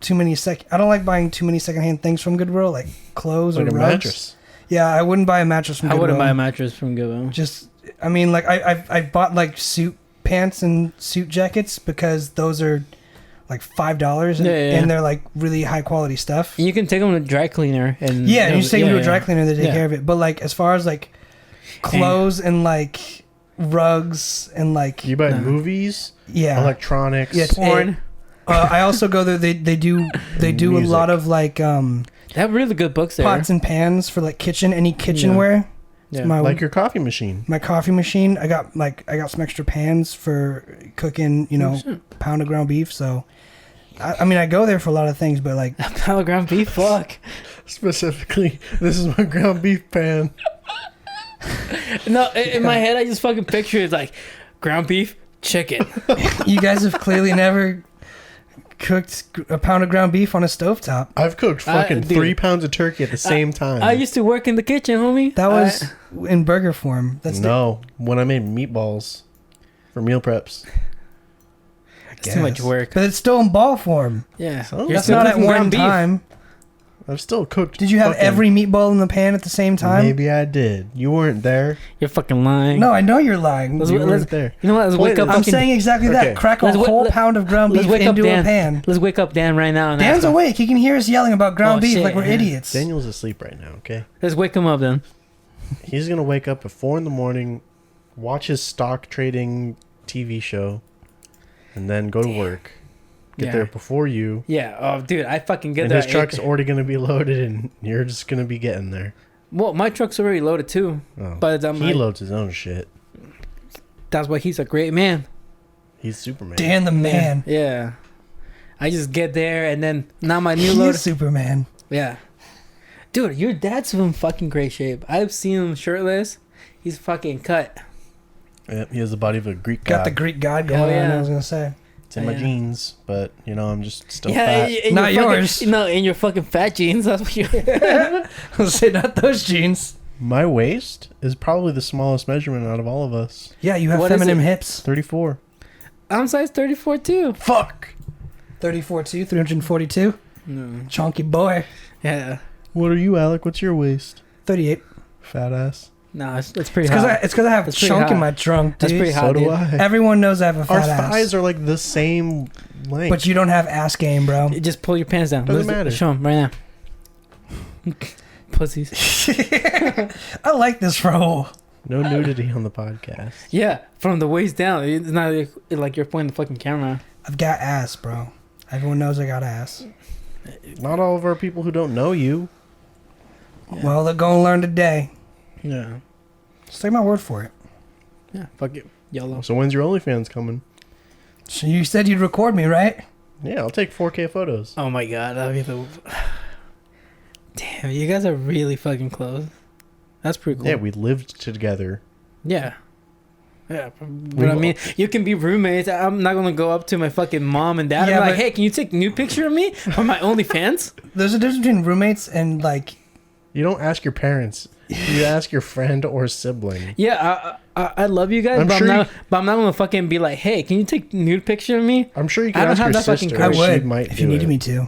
too many I don't like buying too many secondhand things from Goodwill, like clothes Like or a rugs. mattress. Yeah, I wouldn't buy a mattress from I Goodwill. wouldn't buy a mattress from Goodwill. Just, I mean, like I've bought like suit pants and suit jackets because those are like $5 and, and they're like really high quality stuff. You can take them to a dry cleaner and Yeah, you just take them to a dry cleaner, they take Yeah. care of it. But like as far as like clothes and like rugs and like You buy movies, electronics, porn. I also go there. They do a lot of like They have really good books there. pots and pans for like any kitchenware. Yeah. It's my like your coffee machine. my coffee machine. I got some extra pans for cooking, pound of ground beef. So, I mean, I go there for a lot of things, but like, Pound of ground beef, fuck. Specifically, this is my ground beef pan. No, in my head, I just fucking picture it's like ground beef, chicken. you guys have clearly never cooked a pound of ground beef on a stovetop. I've cooked fucking dude, 3 pounds of turkey at the same time. I used to work in the kitchen, homie. That was in burger form. That's when I made meatballs for meal preps. It's too much work. but it's still in ball form. Yeah, So You're That's still not at cooking one ground beef. time. I've still cooked. Did you have every meatball in the pan at the same time? Maybe I did. You weren't there. You're fucking lying. No, I know you're lying. You weren't there. You know what? Let's wake up. I'm saying exactly that. Crack a whole pound of ground beef into a pan. Let's wake up Dan right now. Dan's awake. He can hear us yelling about ground beef like we're idiots. Daniel's asleep right now, okay? Let's wake him up then. He's going to wake up at 4 in the morning, watch his stock trading TV show, and then go to work. Get there before you. Yeah. Oh, dude, I fucking get and there. And his truck's already going to be loaded, and you're just going to be getting there. Well, my truck's already loaded, too. Oh, but he loads his own shit. That's why he's a great man. He's Superman. Dan the man. Yeah. I just get there, and then now my new load. He's Superman. Yeah. Dude, your dad's in fucking great shape. I've seen him shirtless. He's fucking cut. Yeah, he has the body of a Greek god. Got the Greek god going on, I was going to say. It's in my jeans, but, you know, I'm just still fat. Not yours. No, in your fucking fat jeans. That's what you're... I was say not those jeans. My waist is probably the smallest measurement out of all of us. Yeah, you have feminine hips. 34. I'm size 34, too. Fuck! 34 too? 342? No. Chunky boy. Yeah. What are you, Alec? What's your waist? 38. Fat ass. No, it's pretty high. It's because I have a chunk in my trunk, dude. That's pretty high, so do I. Everyone knows I have a fat ass. Our thighs are like the same length. But you don't have ass game, bro. Just pull your pants down. Doesn't matter. Show them right now. Pussies. I like this Raul. No nudity on the podcast. Yeah, from the waist down. It's not like you're pointing the fucking camera. I've got ass, bro. Everyone knows I got ass. Not all of our people who don't know you. Yeah. Well, they're going to learn today. Yeah. Just take my word for it. Yeah, fuck it. YOLO. So when's your OnlyFans coming? So you said you'd record me, right? Yeah, I'll take 4K photos. Oh my god, that'd be the... Damn, you guys are really fucking close. That's pretty cool. Yeah, we lived together. Yeah. Yeah, but I mean, you can be roommates. I'm not gonna go up to my fucking mom and dad and be like, hey, can you take a new picture of me on my OnlyFans? There's a difference between roommates and like... You don't ask your parents. You ask your friend or sibling. Yeah, I love you guys, but I'm not gonna fucking be like, hey, can you take a nude picture of me? I'm sure you can ask your sister. I would, if you needed me to.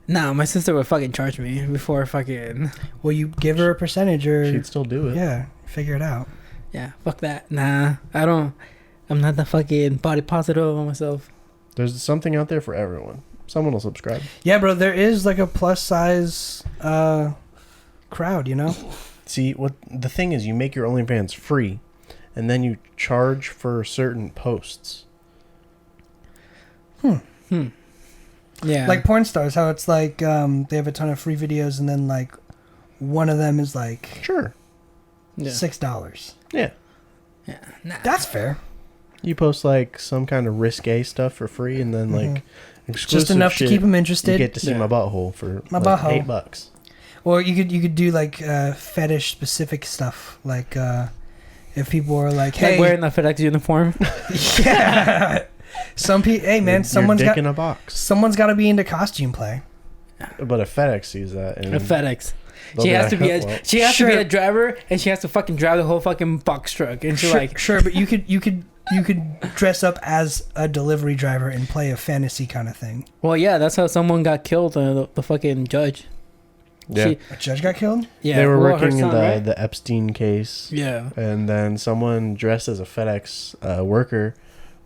Nah, my sister would fucking charge me before fucking... Well, you give her a percentage or... She'd still do it. Yeah, figure it out. Yeah, fuck that. Nah, I don't... I'm not that fucking body positive on myself. There's something out there for everyone. Someone will subscribe. Yeah, bro, there is like a plus size crowd, you know? See, what the thing is, you make your OnlyFans free, and then you charge for certain posts. Yeah. Like porn stars, how it's like they have a ton of free videos and then like one of them is like Sure. $6. Yeah. Yeah. Nah. That's fair. You post like some kind of risque stuff for free, and then like exclusive just enough shit, to keep them interested. You get to see my butthole for my like butthole. $8. Or you could do like fetish specific stuff, like if people are like, hey, like wearing a FedEx uniform. Yeah. Some people, hey man, someone's got in a box. Someone's got to be into costume play. But a FedEx sees that. And a FedEx. She has to be a driver, and she has to fucking drive the whole fucking box truck. And she's like, sure, but you could dress up as a delivery driver and play a fantasy kind of thing. Well, yeah, that's how someone got killed. The fucking judge. Yeah, a judge got killed. Yeah, they were working in the Epstein case. Yeah, and then someone dressed as a FedEx worker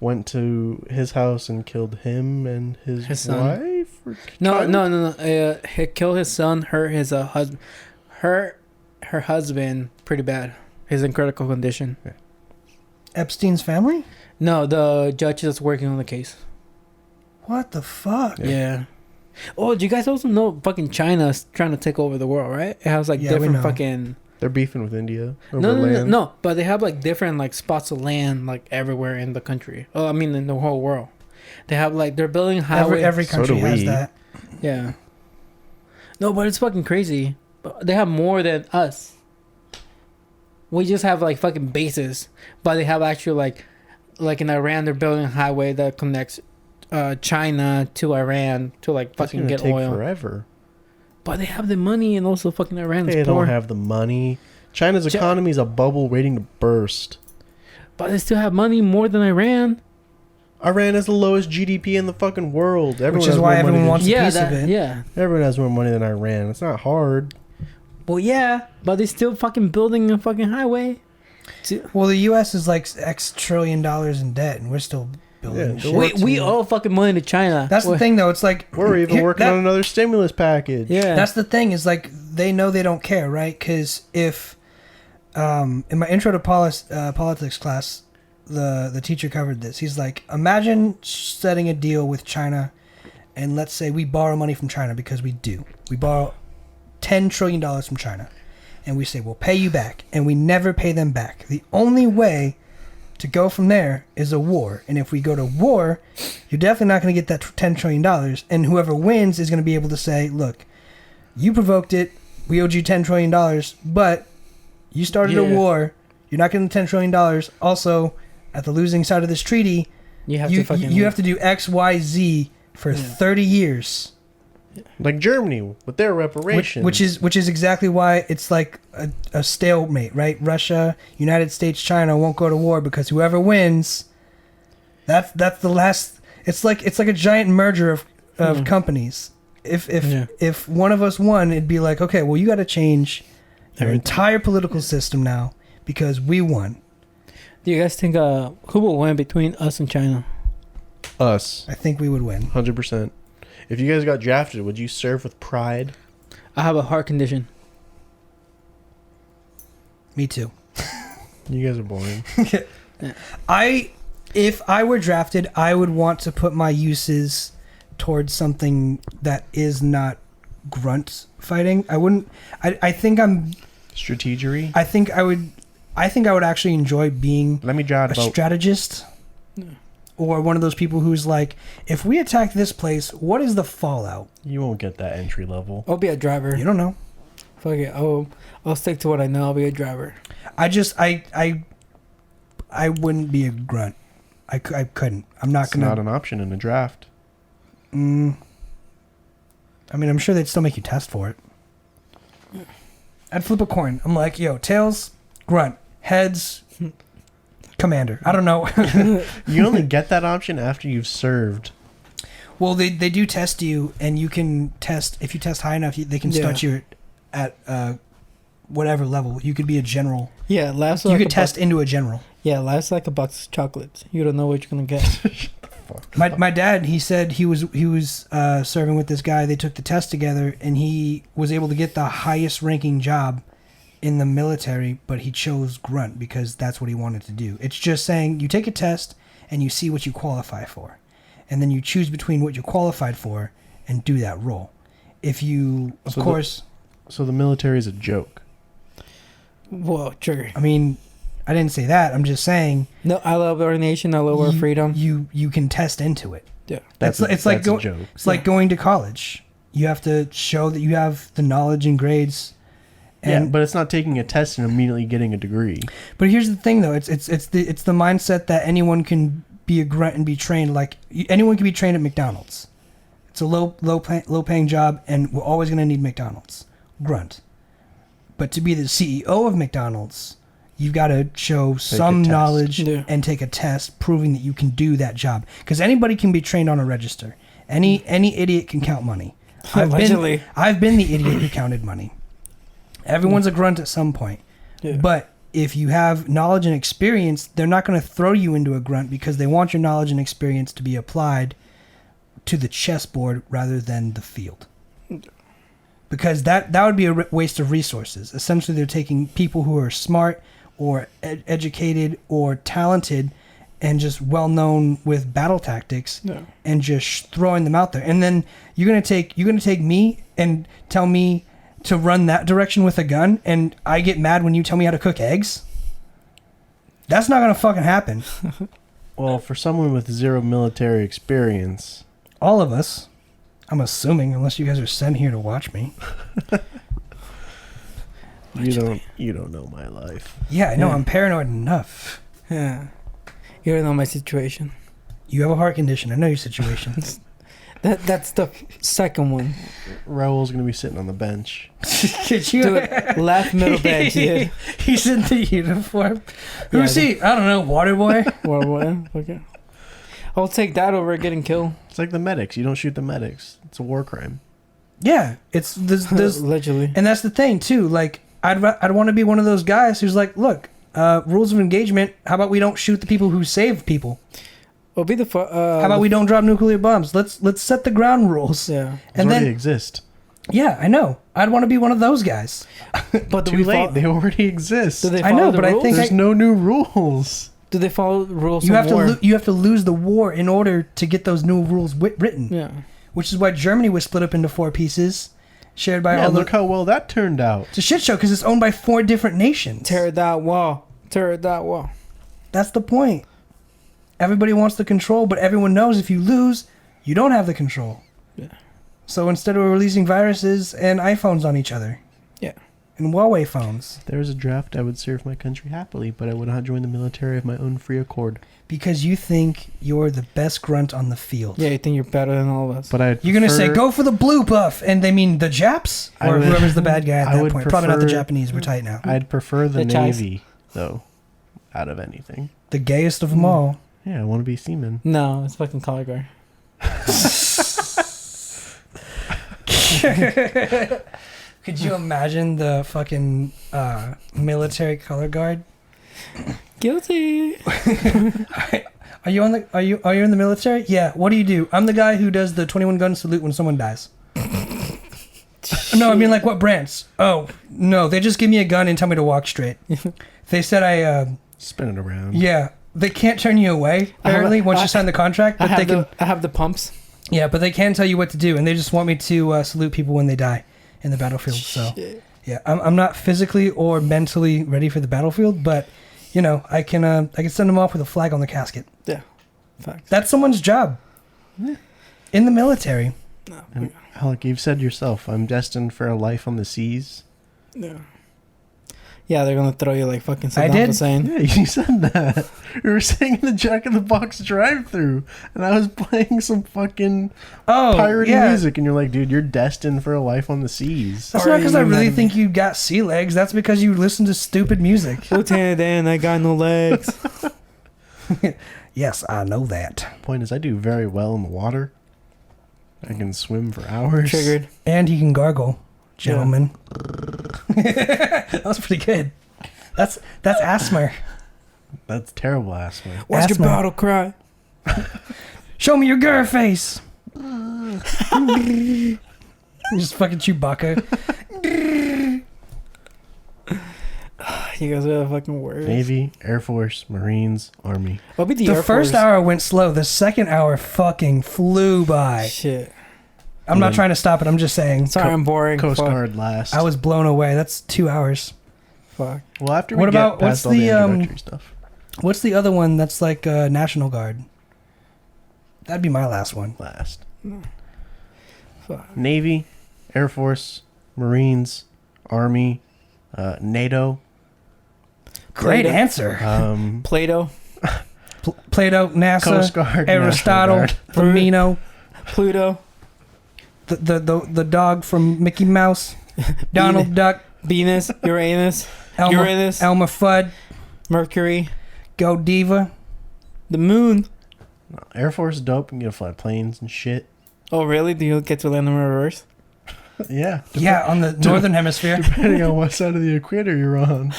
went to his house and killed him and his wife. No. He killed his son, husband, her husband, pretty bad. He's in critical condition. Yeah. Epstein's family? No, the judge that's working on the case. What the fuck? Yeah. Oh, do you guys also know fucking China's trying to take over the world, right? It has like different fucking... They're beefing with India over land. No, but they have like different like spots of land like everywhere in the country. Oh, I mean in the whole world. They have like, they're building highways. Every country has that. Yeah. No, but it's fucking crazy. They have more than us. We just have like fucking bases, but they have actually like in Iran they're building a highway that connects China to Iran to like fucking get oil. Forever. But they have the money, and also fucking Iran is poor. They don't have the money. China's economy is a bubble waiting to burst. But they still have money more than Iran. Iran has the lowest GDP in the fucking world. Which is why everyone wants a piece of it. Yeah. Everyone has more money than Iran. It's not hard. Well, yeah, but they're still fucking building a fucking highway. Well, the U.S. is like X trillion in debt, and we're still building. Yeah, we owe fucking money to China. That's the thing, though. It's like we're even working on another stimulus package. Yeah, that's the thing. Is like they know they don't care, right? Because if in my intro to politics class, the teacher covered this. He's like, imagine setting a deal with China, and let's say we borrow money from China because we do. We borrow $10 trillion from China. And we say, we'll pay you back. And we never pay them back. The only way to go from there is a war. And if we go to war, you're definitely not going to get that $10 trillion. And whoever wins is going to be able to say, look, you provoked it. We owed you $10 trillion. But you started a war. You're not getting the $10 trillion. Also, at the losing side of this treaty, you have to do X, Y, Z for 30 years. Like Germany with their reparations, which is exactly why it's like a stalemate, right? Russia, United States, China won't go to war because whoever wins, that's the last. It's like a giant merger of companies. If one of us won, it'd be like, okay, well, you got to change your entire political system now because we won. Do you guys think who will win between us and China? Us. I think we would win. 100%. If you guys got drafted, would you serve with pride? I have a heart condition. Me too. You guys are boring. If I were drafted, I would want to put my uses towards something that is not grunt fighting. I wouldn't. I think I'm strategery. I think I would actually enjoy being a strategist. Yeah. Or one of those people who's like, if we attack this place, what is the fallout? You won't get that entry level. I'll be a driver. You don't know. Fuck it. I'll stick to what I know. I'll be a driver. I wouldn't be a grunt. I couldn't. I'm not gonna. It's not an option in a draft. I mean, I'm sure they'd still make you test for it. I'd flip a coin. I'm like, yo, tails, grunt, heads, commander. I don't know. You only get that option after you've served. Well, they do test you, and you can test. If you test high enough, they can start you at whatever level. You could be a general. Yeah, life's like you could test into a general. Yeah, life's like a box of chocolates. You don't know what you're gonna get. My dad, he said he was serving with this guy. They took the test together, and he was able to get the highest ranking job in the military, but he chose grunt because that's what he wanted to do. It's just saying you take a test and you see what you qualify for, and then you choose between what you're qualified for and do that role. If you, of course... So the military is a joke. Whoa, trigger. I mean, I didn't say that. I'm just saying... No, I love our nation. I love our freedom. You can test into it. Yeah. It's like a joke. It's like going to college. You have to show that you have the knowledge and grades. And, but it's not taking a test and immediately getting a degree. But here's the thing, though. It's the mindset that anyone can be a grunt and be trained. Like anyone can be trained at McDonald's. It's a low paying job, and we're always going to need McDonald's. Grunt. But to be the CEO of McDonald's, you've got to show some knowledge and take a test proving that you can do that job. Because anybody can be trained on a register. Any idiot can count money. I've been the idiot who counted money. Everyone's a grunt at some point. Yeah. But if you have knowledge and experience, they're not going to throw you into a grunt because they want your knowledge and experience to be applied to the chessboard rather than the field. Because that would be a waste of resources. Essentially, they're taking people who are smart or educated or talented and just well-known with battle tactics and just throwing them out there. And then you're going to take me and tell me to run that direction with a gun, and I get mad when you tell me how to cook eggs? That's not gonna fucking happen. Well, for someone with zero military experience, all of us, I'm assuming, unless you guys are sent here to watch me. You don't know my life. Yeah, I know. I'm paranoid enough. Yeah, you don't know my situation. You have a heart condition. I know your situation. That's the second one. Raul's gonna be sitting on the bench. Could you do it? Left middle bench, yeah. He's in the uniform. Who's he? I don't know. Water boy. Water boy. Okay. I'll take that over getting killed. It's like the medics. You don't shoot the medics. It's a war crime. Yeah, it's this allegedly, and that's the thing too. Like, I'd want to be one of those guys who's like, look, rules of engagement. How about we don't shoot the people who save people? Well, be the how about we don't drop nuclear bombs? Let's set the ground rules. Yeah, and already then exist. Yeah, I know. I'd want to be one of those guys. But too late. They already exist. Do they I know, but rules? I think there's no new rules. Do they follow the rules? You have to. You have to lose the war in order to get those new rules written. Yeah. Which is why Germany was split up into 4 pieces, shared by all. Look how well that turned out. It's a shit show because it's owned by 4 different nations. Tear that wall. Tear that wall. That's the point. Everybody wants the control, but everyone knows if you lose, you don't have the control. Yeah. So instead of releasing viruses and iPhones on each other. Yeah. And Huawei phones. If there was a draft, I would serve my country happily, but I would not join the military of my own free accord. Because you think you're the best grunt on the field. Yeah, you think you're better than all of us. But you're going to say, go for the blue buff, and they mean the Japs? Or whoever's the bad guy at that point. Probably not the Japanese, we're tight now. I'd prefer the Navy, though, out of anything. The gayest of them all. Yeah, I want to be seaman. No, it's fucking color guard. Could you imagine the fucking military color guard? Guilty. Are you in the military? Yeah. What do you do? I'm the guy who does the 21 gun salute when someone dies. No, I mean like what branch? Oh, no, they just give me a gun and tell me to walk straight. They said I spin it around. Yeah. They can't turn you away apparently once you sign the contract, but I have the pumps. Yeah, but they can tell you what to do, and they just want me to salute people when they die in the battlefield. So, yeah, I'm not physically or mentally ready for the battlefield, but you know, I can send them off with a flag on the casket. Yeah, facts. That's someone's job in the military. No, and Alec, you've said yourself, I'm destined for a life on the seas. Yeah. Yeah, they're gonna throw you like fucking Saddam Hussein. Yeah, you said that. We were sitting in the Jack in the Box drive-through, and I was playing some fucking piratey music, and you're like, "Dude, you're destined for a life on the seas." That's not because I really think you got sea legs. That's because you listen to stupid music. Lieutenant Dan, I got no legs. Yes, I know that. Point is, I do very well in the water. I can swim for hours. Triggered. And he can gargle. Gentlemen. Yeah. That was pretty good. That's asthma. That's terrible asthma. What's your battle cry? Show me your girl face. Just fucking Chewbacca. You guys are the fucking worst. Navy, Air Force, Marines, Army. What be the first hour went slow. The second hour fucking flew by. Shit. I'm not trying to stop it. I'm just saying. Sorry, I'm boring. Coast Guard last. I was blown away. That's 2 hours. Fuck. Well, after we get past all the introductory stuff. What's the other one that's like National Guard? That'd be my last one. Last. Fuck. Navy, Air Force, Marines, Army, NATO. Great answer. Plato. Plato, NASA, Coast Guard, Aristotle, Firmino, Pluto. The dog from Mickey Mouse, Donald Duck, Venus, Uranus, Elmer Fudd, Mercury, Go Diva, the moon. Air Force is dope. You can get to fly planes and shit. Oh, really? Do you get to land in reverse? Yeah. Yeah, on the northern hemisphere. Depending on what side of the equator you're on.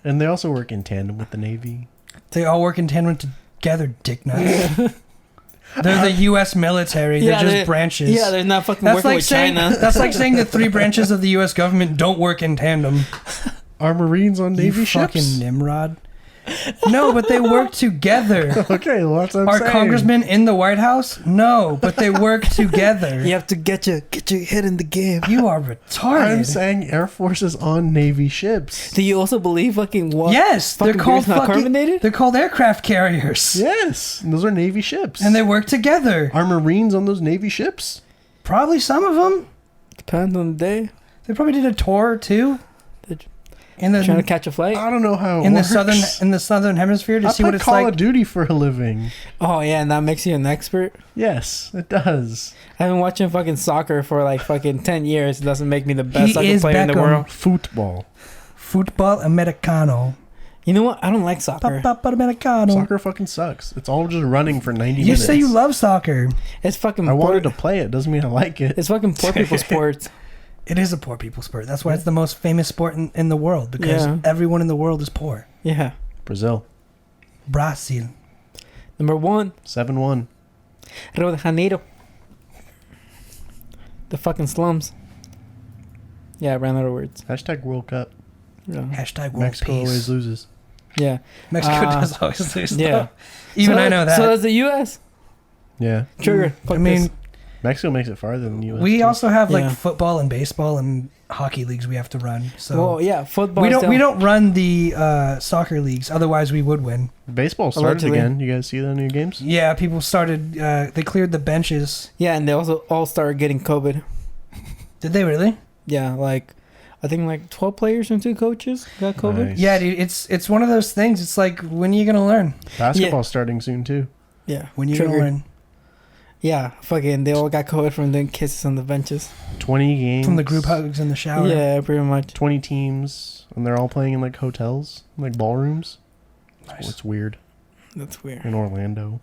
And they also work in tandem with the Navy. They all work in tandem together, dick nuts. They're the U.S. military. They're just branches. Yeah, they're not fucking working with China. That's like saying the 3 branches of the U.S. government don't work in tandem. Are Marines on Navy ships? Fucking Nimrod. No, but they work together. Okay, well, that's what I'm Are saying. congressmen in the White House? No, but they work together. You have to get your head in the game. You are retarded. I'm saying Air Force is on Navy ships. Do you also believe fucking what? Yes, they're called carbonated. They're called aircraft carriers. Yes, and those are Navy ships. And they work together. Are Marines on those Navy ships? Probably some of them. Depends on the day. They probably did a tour or two. Trying to catch a flight. I don't know how it in works. the southern hemisphere to I see what it's Call like. of Duty for a living. Oh yeah, and that makes you an expert. Yes, it does. I've been watching fucking soccer for like fucking 10 years. It doesn't make me the best soccer player in the world. Football Americano. You know what? I don't like soccer. Soccer fucking sucks. It's all just running for 90 minutes. You say you love soccer. It's fucking. I wanted to play it. Doesn't mean I like it. It's fucking poor people sports. It is a poor people sport. That's why it's the most famous sport in the world, because everyone in the world is poor. Yeah. Brazil. Brazil. Number 1. 7-1. Rio de Janeiro. The fucking slums. Yeah, I ran out of words. Hashtag World Cup. Yeah. Hashtag world Mexico peace. always loses. Yeah. Mexico does always lose. Yeah. Even I know that. So does the U.S. Yeah. Trigger. I mean, Mexico makes it farther than the U.S. we too. also have like football and baseball and hockey leagues we have to run. So well, yeah, football. We don't run the soccer leagues. Otherwise, we would win. Baseball started again. You guys see that in your games? Yeah, people started. They cleared the benches. Yeah, and they also all started getting COVID. Did they really? Yeah, like I think like 12 players and 2 coaches got COVID. Nice. Yeah, dude, it's one of those things. It's like, when are you gonna learn? Basketball's starting soon too. Yeah, when you gonna learn? Yeah, fucking, they all got COVID from doing kisses on the benches. 20 games. From the group hugs in the shower. Yeah, pretty much. 20 teams, and they're all playing in like hotels, like ballrooms. Nice. Oh, it's weird. That's weird. In Orlando.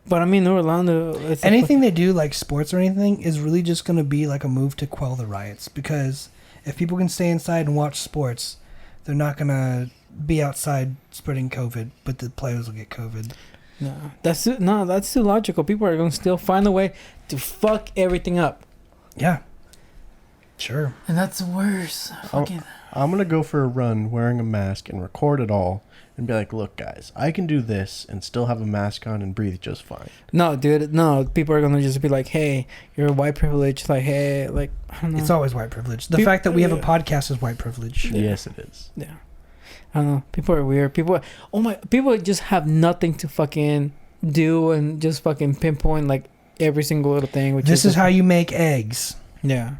But I mean, Orlando. It's anything they do, like sports or anything, is really just gonna be like a move to quell the riots. Because if people can stay inside and watch sports, they're not gonna be outside spreading COVID, but the players will get COVID. No, that's too logical. People are going to still find a way to fuck everything up. Yeah. Sure. And that's worse. Fucking. I'm going to go for a run wearing a mask and record it all and be like, look, guys, I can do this and still have a mask on and breathe just fine. No, dude. No, people are going to just be like, hey, you're white privilege. Like, hey, like, I don't know. It's always white privilege. The fact that we have a podcast is white privilege. Yeah. Yes, it is. Yeah. I don't know. People are weird. People just have nothing to fucking do and just fucking pinpoint like every single little thing. This is how you make eggs. Yeah.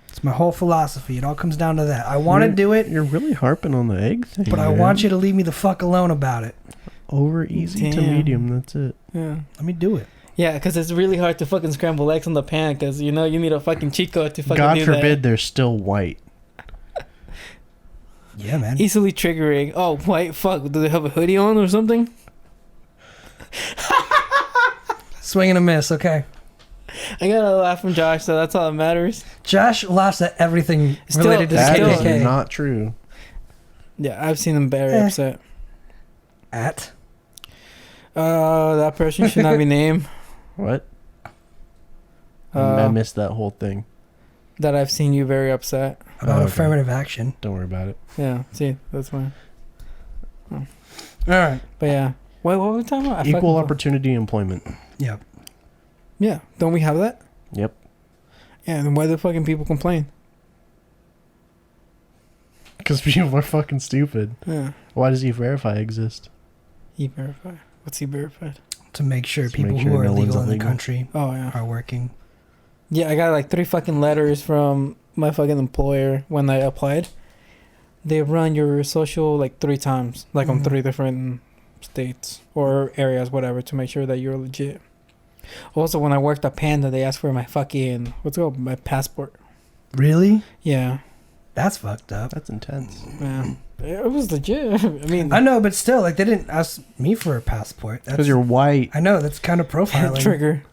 It's my whole philosophy. It all comes down to that. I want to do it. You're really harping on the egg thing. But I want you to leave me the fuck alone about it. Over easy to medium. That's it. Yeah. Let me do it. Yeah, because it's really hard to fucking scramble eggs on the pan because, you know, you need a fucking cheat code to fucking God do forbid they're still white. Yeah, man. Easily triggering. Oh, white, fuck. Do they have a hoodie on or something? Swing and a miss, okay. I got a laugh from Josh, so that's all that matters. Josh laughs at everything Still, related to That KKK. is not true. Yeah, I've seen him very upset. At? That person should not be named. What? I missed that whole thing. That I've seen you very upset. About affirmative action. Don't worry about it. Yeah, see, that's fine. Oh. All right. But yeah. Wait, what were we talking about? Equal opportunity employment. Yeah. Yeah, don't we have that? Yep. Yeah, then why the fucking people complain? Because people are fucking stupid. Yeah. Why does E-Verify exist? E-Verify. What's E-Verified? To make sure To people make sure who are no one's legal in the illegal. country are working. Yeah, I got like 3 fucking letters from my fucking employer when I applied. They run your social like 3 times, like on 3 different states or areas, whatever, to make sure that you're legit. Also, when I worked at Panda, they asked for my fucking, my passport. Really? Yeah. That's fucked up. That's intense. Yeah. It was legit. I mean, I know, but still, like, they didn't ask me for a passport. Because you're white. I know, that's kind of profiling. Trigger.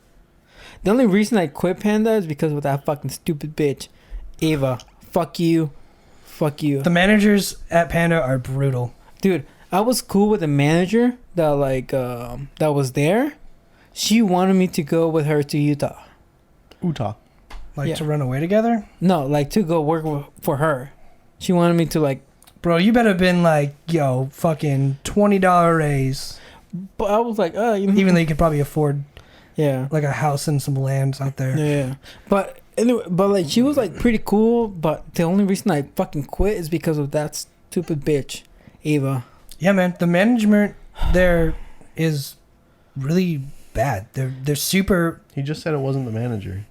The only reason I quit Panda is because of that fucking stupid bitch, Ava. Fuck you. Fuck you. The managers at Panda are brutal. Dude, I was cool with the manager that like that was there. She wanted me to go with her to Utah. Utah. Like to run away together? No, like to go work for her. She wanted me to like. Bro, you better have been like, yo, fucking $20 raise. But I was like, even though you could probably afford, like a house and some lands out there. Yeah, but anyway, like she was like pretty cool. But the only reason I fucking quit is because of that stupid bitch, Ava. Yeah, man, the management there is really bad. They're super. He just said it wasn't the manager.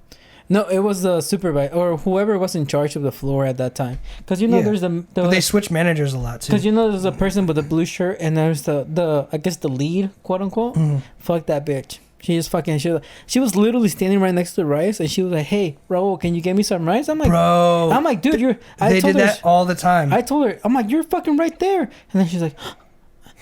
No, it was the supervisor or whoever was in charge of the floor at that time. Because there's but they switch managers a lot too. Because there's a person with a blue shirt and there's the I guess the lead, quote unquote. Fuck that bitch. She just fucking she was literally standing right next to the rice, and she was like, "Hey, Raul, can you get me some rice?" I'm like, "Bro." I'm like, "Dude, they did that all the time. I told her, I'm like, "You're fucking right there," and then she's like,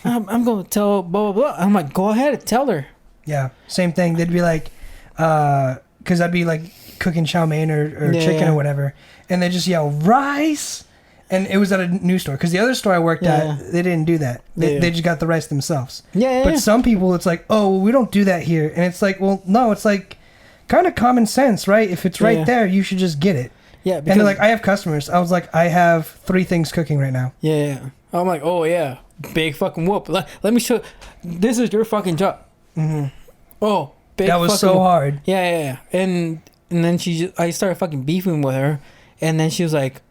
I'm gonna tell blah blah blah. I'm like, "Go ahead, tell her." Yeah, same thing. They'd be like, because I'd be like cooking chow mein or chicken or whatever, and they just yell rice. And it was at a new store, because the other store I worked at, they didn't do that. They just got the rice themselves. But some people, it's like, oh, we don't do that here. And it's like, well, no, it's like kind of common sense, right? If it's right there, you should just get it. Yeah. And they're like, I have customers. I was like, I have 3 things cooking right now. Yeah. I'm like, oh, yeah. Big fucking whoop. Let me show. This is your fucking job. Mm-hmm. Oh, big that was so whoop. hard. Yeah. And then I started fucking beefing with her. And then she was like,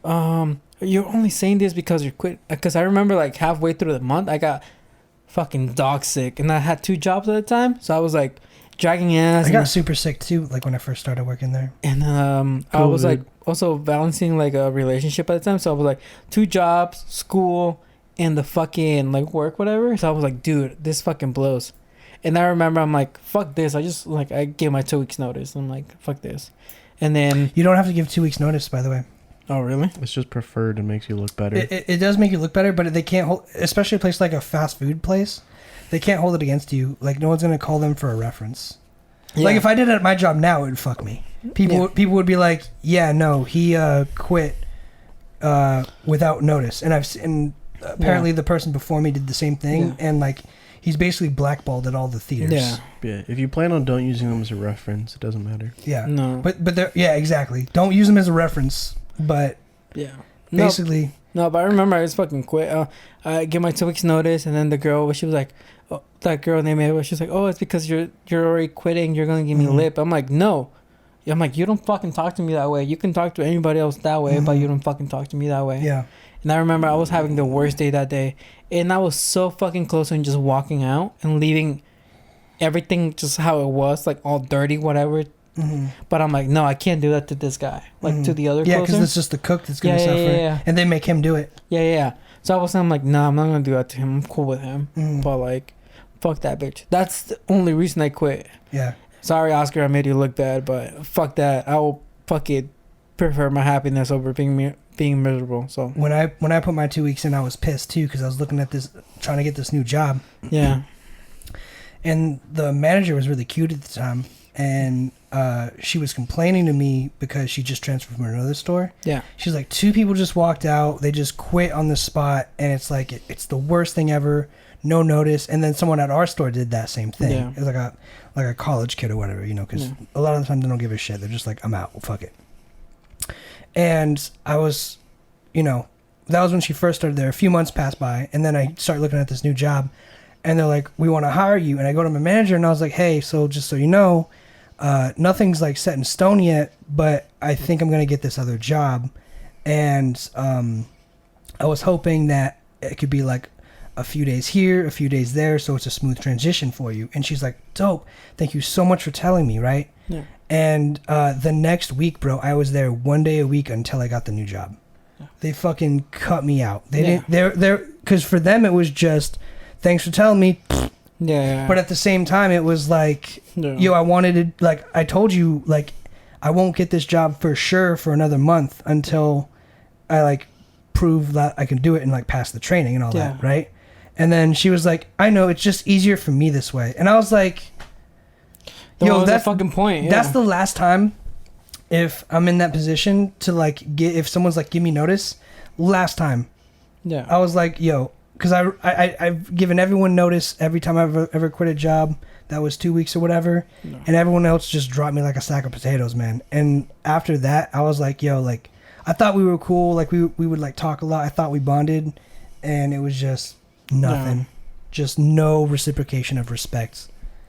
you're only saying this because you're quit. Because I remember like halfway through the month, I got fucking dog sick, and I had 2 jobs at the time, so I was like dragging ass. I got super sick too, like when I first started working there. And I was like also balancing like a relationship at the time, so I was like 2 jobs, school, and the fucking like work, whatever. So I was like, dude, this fucking blows. And I remember I'm like, fuck this. I gave my 2 weeks notice. I'm like, fuck this. And then you don't have to give 2 weeks notice, by the way. Oh, really? It's just preferred and makes you look better. It does make you look better, but they can't hold, especially a place like a fast food place, they can't hold it against you. Like, no one's going to call them for a reference. Yeah. Like, if I did it at my job now, it would fuck me. People would be like, yeah, no, he quit without notice. And apparently the person before me did the same thing, and, like, he's basically blackballed at all the theaters. Yeah. If you plan on don't using them as a reference, it doesn't matter. Yeah. No. But exactly. Don't use them as a reference. But basically, no. But I remember I just fucking quit. I gave my 2 weeks notice, and then the girl, she was like, oh, that girl named Ava, she was like, oh, it's because you're already quitting. You're gonna give me lip. I'm like, no. I'm like, you don't fucking talk to me that way. You can talk to anybody else that way, but you don't fucking talk to me that way. Yeah. And I remember I was having the worst day that day, and I was so fucking close and just walking out and leaving everything just how it was, like all dirty, whatever. But I'm like, no, I can't do that to this guy, like to the other. Yeah, because it's just the cook that's gonna suffer, and they make him do it. Yeah. So I'm like, nah, I'm not gonna do that to him. I'm cool with him, but like, fuck that bitch. That's the only reason I quit. Yeah. Sorry, Oscar, I made you look bad, but fuck that. I will fucking prefer my happiness over being miserable. So when I put my 2 weeks in, I was pissed too, because I was looking at this, trying to get this new job. Yeah. And the manager was really cute at the time, and she was complaining to me because she just transferred from another store. Yeah. She's like, 2 people just walked out. They just quit on the spot, and it's like it's the worst thing ever. No notice. And then someone at our store did that same thing. Yeah. It was like a college kid or whatever, because a lot of the time they don't give a shit. They're just like, I'm out. Well, fuck it. And I was, that was when she first started there. A few months passed by, and then I started looking at this new job, and they're like, we want to hire you. And I go to my manager, and I was like, hey, so just so you know, nothing's like set in stone yet, but I think I'm going to get this other job. And I was hoping that it could be like a few days here, a few days there, so it's a smooth transition for you. And she's like, dope. Thank you so much for telling me, right? Yeah. And the next week, bro, I was there 1 day a week until I got the new job. Yeah. They fucking cut me out. They didn't. Because for them it was just, thanks for telling me. Yeah. But at the same time, it was like, I wanted to, like, I told you, like, I won't get this job for sure for another month until I like prove that I can do it and like pass the training and all that, right? And then she was like, I know, it's just easier for me this way. And I was like, that's the fucking point. Yeah. That's the last time if I'm in that position to like if someone's like, give me notice, last time. Yeah. I was like, because I've given everyone notice every time I've ever quit a job. That was 2 weeks or whatever. No. And everyone else just dropped me like a sack of potatoes, man. And after that, I was like, like, I thought we were cool. Like, we would like talk a lot. I thought we bonded. And it was just nothing. No. Just no reciprocation of respect.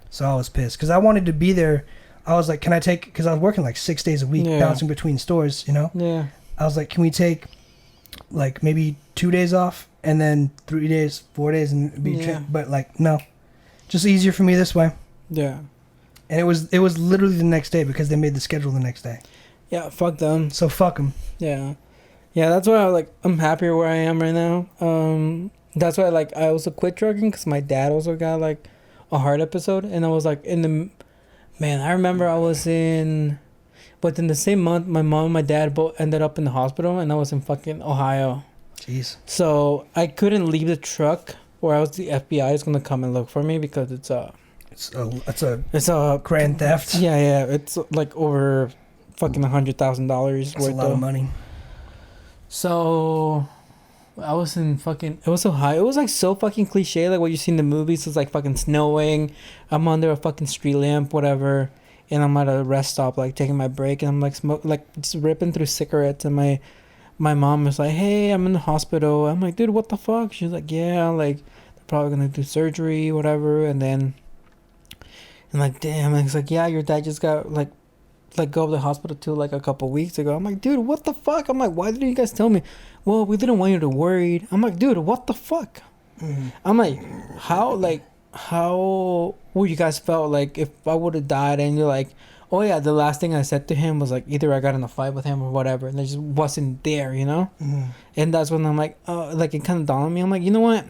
So I was pissed because I wanted to be there. I was like, can I take, because I was working like 6 days a week, bouncing between stores, Yeah. I was like, can we take like maybe 2 days off and then 3 days, 4 days and be, but like, no, just easier for me this way. Yeah. And it was literally the next day because they made the schedule the next day. Yeah. Fuck them. So fuck them. Yeah. Yeah. That's why I'm happier where I am right now. That's why I also quit drugging because my dad also got like a heart episode, and I was like man, I remember I was in, but in the same month, my mom and my dad both ended up in the hospital, and I was in fucking Ohio. Jeez. So I couldn't leave the truck, or else the FBI is gonna come and look for me because it's a grand theft. Yeah, it's like over fucking $100,000 That's a lot of money. So I was in fucking, it was so high. It was like so fucking cliche, like what you see in the movies. It's like fucking snowing. I'm under a fucking street lamp, whatever, and I'm at a rest stop, like taking my break, and I'm like just ripping through cigarettes. And my mom was like, "Hey, I'm in the hospital." I'm like, "Dude, what the fuck?" She's like, "Yeah, like they're probably gonna do surgery, whatever." And then, and like, damn, and it's like, "Yeah, your dad just got like go to the hospital too, like a couple weeks ago." I'm like, "Dude, what the fuck?" I'm like, "Why didn't you guys tell me?" "Well, we didn't want you to worry." I'm like, "Dude, what the fuck?" I'm like, how would you guys felt like if I would have died and you're like, "Oh yeah, the last thing I said to him was like either I got in a fight with him or whatever," and I just wasn't there, you know? And that's when I'm like, like it kind of dawned on me. I'm like, you know what?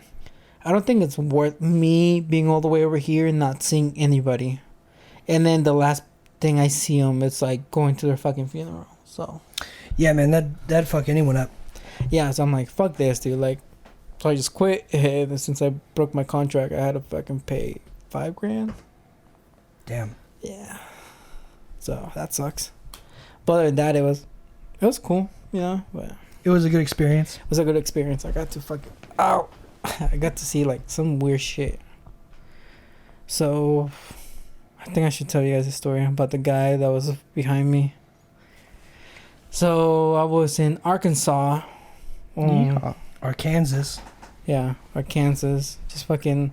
I don't think it's worth me being all the way over here and not seeing anybody. And then the last thing I see them, it's like going to their fucking funeral. So yeah, man, that'd fuck anyone up. Yeah, so I'm like, fuck this, dude. Like, so I just quit. And since I broke my contract, I had to fucking pay $5,000. Damn. Yeah. So that sucks. But other than that, it was cool, you know. But it was a good experience. It was a good experience. I got to fucking I got to see like some weird shit. So I think I should tell you guys a story about the guy that was behind me. So I was in Arkansas. Arkansas. Yeah, Arkansas. Just fucking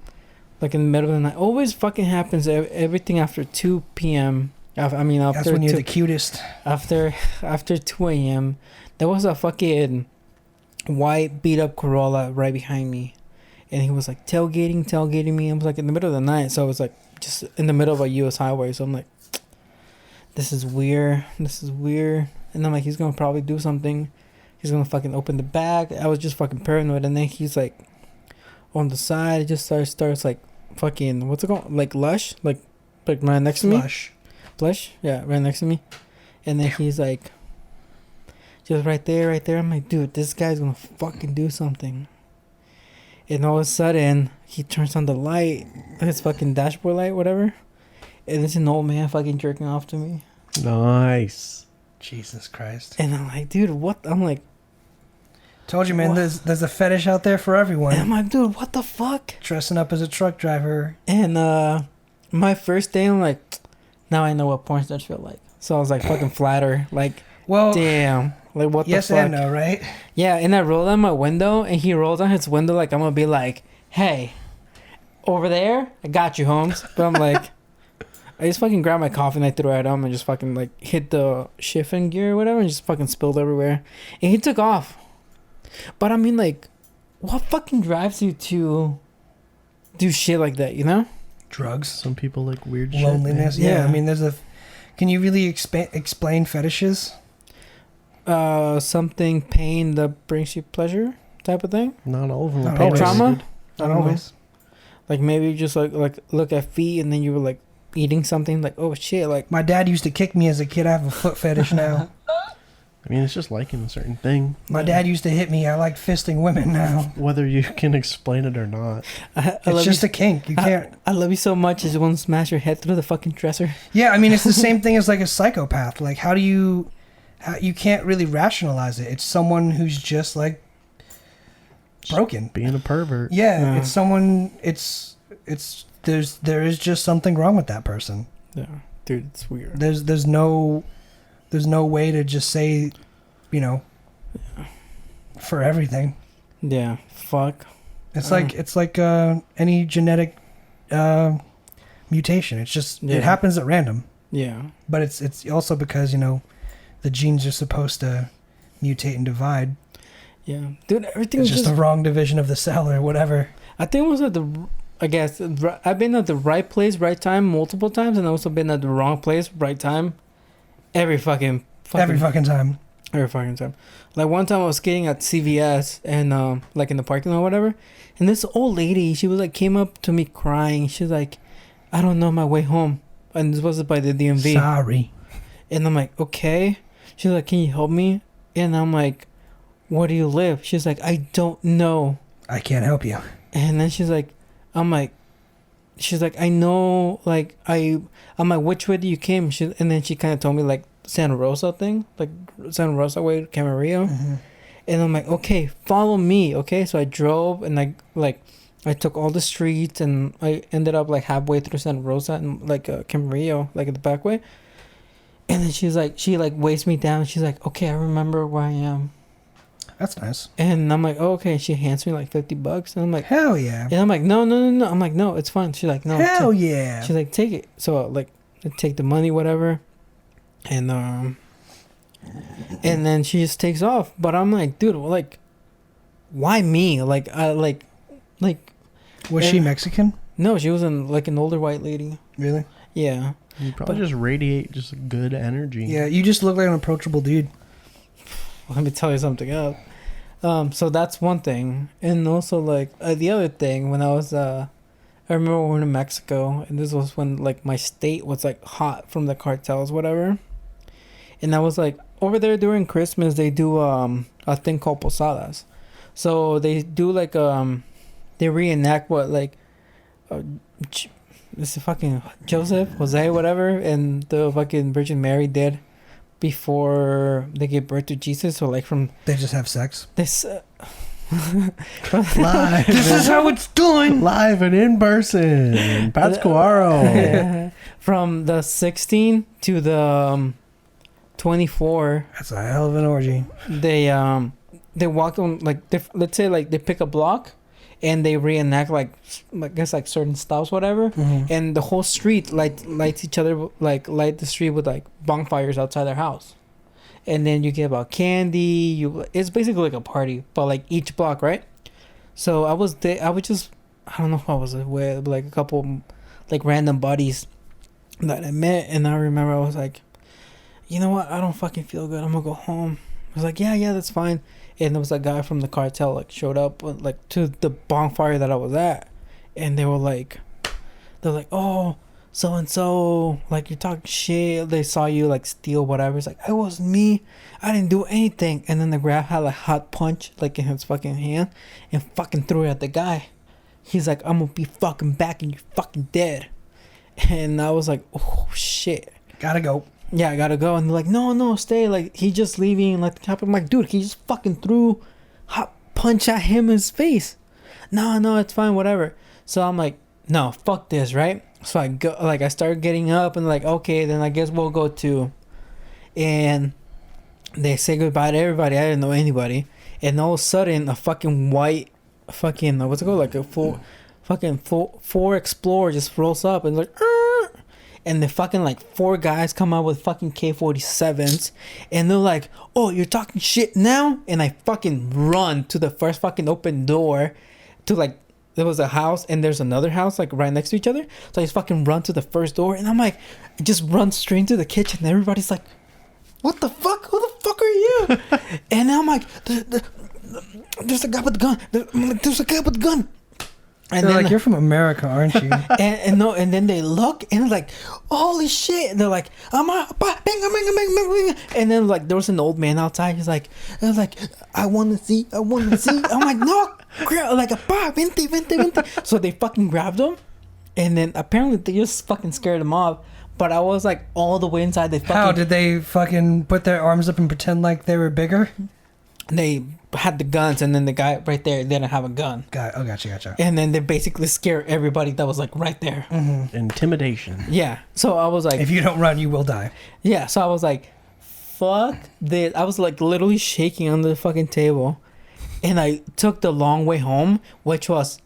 like in the middle of the night. Always fucking happens. Everything after 2 p.m. I mean, after that's when you're the cutest. After 2 a.m. There was a fucking white beat up Corolla right behind me, and he was like tailgating me. I was like in the middle of the night, so I was like just in the middle of a U.S. highway. So I'm like, this is weird. And I'm like, he's gonna probably do something. He's gonna fucking open the bag. I was just fucking paranoid. And then he's like, on the side, it just starts like fucking, what's it called? Like Lush? Like right next to me? Blush? Yeah, right next to me. And then he's like, just right there. I'm like, dude, this guy's gonna fucking do something. And all of a sudden, he turns on the light, his fucking dashboard light, whatever. And it's an old man fucking jerking off to me. Nice. Jesus Christ. And I'm like, dude, what? I'm like, told you, man, what? There's a fetish out there for everyone. And I'm like, dude, what the fuck? Dressing up as a truck driver. And my first day, I'm like, now I know what porn stars feel like. So I was like fucking flatter. Like, well, damn. Like, what the fuck? Yes and no, right? Yeah, and I rolled down my window, and he rolls down his window like I'm going to be like, hey, over there, I got you, Holmes. But I'm like, I just fucking grabbed my coffee and I threw it at him and just fucking like hit the shift gear or whatever and just fucking spilled everywhere. And he took off. But I mean, like, what fucking drives you to do shit like that, you know? Drugs. Some people like weird shit. Loneliness. Yeah, I mean, can you really explain fetishes? Something pain that brings you pleasure type of thing. Not all of them. Not always. Trauma. Not always. Like maybe you just like look at feet and then you were like eating something like, oh shit, like my dad used to kick me as a kid. I have a foot fetish now. I mean, it's just liking a certain thing. My dad used to hit me. I like fisting women now. Whether you can explain it or not. It's just a kink. You can't. I love you so much. I just want to smash your head through the fucking dresser. Yeah, I mean, it's the same thing as like a psychopath. Like, how you can't really rationalize it. It's someone who's just like broken. Being a pervert. Yeah, it's someone, there is just something wrong with that person. Yeah, dude, it's weird. There's no way to just say, you know, for everything. Yeah, fuck. It's like any genetic mutation. It's just it happens at random. Yeah. But it's also because, you know, the genes are supposed to mutate and divide. Yeah, dude, everything's just the wrong division of the cell or whatever. I think it was I've been at the right place, right time multiple times, and I've also been at the wrong place, right time. Every fucking time. Like one time I was skating at CVS and like in the parking lot or whatever, and this old lady, she was like came up to me crying. She's like, I don't know my way home. And this was by the DMV. Sorry. And I'm like, okay. She's like, can you help me? And I'm like, where do you live? She's like, I don't know. I can't help you. And then she's like, she's like, I know, like, I'm like, which way do you came? And then she kind of told me, like, Santa Rosa thing, like, Santa Rosa way, Camarillo. Mm-hmm. And I'm like, okay, follow me, okay? So I drove, and I took all the streets, and I ended up, like, halfway through Santa Rosa, and, like, Camarillo, like, the back way. And then she's like, she, like, weighs me down. She's like, okay, I remember where I am. That's nice. And I'm like, oh, okay. She hands me like $50, and I'm like, hell yeah. And I'm like, no. I'm like, no, it's fine. She's like, no, hell yeah. She's like, take it. So like, I take the money, whatever, and then she just takes off. But I'm like, dude, like, why me? Like, Was she Mexican? No, she was an older white lady. Really? Yeah. You probably just radiate just good energy. Yeah, you just look like an approachable dude. Let me tell you something else. So that's one thing, and also like the other thing, when I was I remember we were in Mexico, and this was when like my state was like hot from the cartels, whatever. And I was like, over there during Christmas they do a thing called posadas. So they do like they reenact what like this is fucking Jose, whatever, and the fucking Virgin Mary did before they gave birth to Jesus. So like from they just have sex. This live. This is how it's done. Live and in person. Pascuaro. From the 16 to the 24. That's a hell of an orgy. They walk on like let's say like they pick a block, and they reenact like I guess like certain styles, whatever. Mm-hmm. And the whole street lights each other, like light the street with like bonfires outside their house. And then you give out candy. It's basically like a party, but like each block, right? So I was there. I don't know if I was with like a couple like random buddies that I met, and I remember I was like, you know what? I don't fucking feel good. I'm gonna go home. I was like, yeah, that's fine. And there was a guy from the cartel like showed up like to the bonfire that I was at, and they're like, oh, so and so, like you're talking shit. They saw you like steal whatever. It's like, it wasn't me. I didn't do anything. And then the guy had a hot punch like in his fucking hand and fucking threw it at the guy. He's like, I'm gonna be fucking back and you're fucking dead. And I was like, oh shit. Gotta go. Yeah, I gotta go. And they're like, no, stay. Like, he's just leaving. Like, I'm like, dude, he just fucking threw hot punch at him in his face. No, it's fine, whatever. So I'm like, no, fuck this, right? So I go, like, I started getting up and like, okay, then I guess we'll go to. And they say goodbye to everybody. I didn't know anybody. And all of a sudden, a fucking white, fucking, what's it called? Like a four Explorer just rolls up and like, and the fucking like 4 guys come out with fucking K-47s, and they're like, oh, you're talking shit now? And I fucking run to the first fucking open door to like, there was a house and there's another house like right next to each other. So I just fucking run to the first door, and I'm like, I just run straight into the kitchen, and everybody's like, what the fuck? Who the fuck are you? And I'm like, there's a guy with the gun. There's a guy with the gun. And they're like, you're from America, aren't you? and then they look and like, holy shit! And they're like, I'm out, bang. And then like there was an old man outside. He's like, I want to see. I'm like, no, like vente. So they fucking grabbed him, and then apparently they just fucking scared him off. But I was like all the way inside. How did they fucking put their arms up and pretend like they were bigger? They had the guns, and then the guy right there didn't have a gun. Gotcha. And then they basically scare everybody that was like right there. Mm-hmm. Intimidation. Yeah. So I was like, if you don't run, you will die. Yeah. So I was like, fuck this. I was like literally shaking under the fucking table, and I took the long way home, which was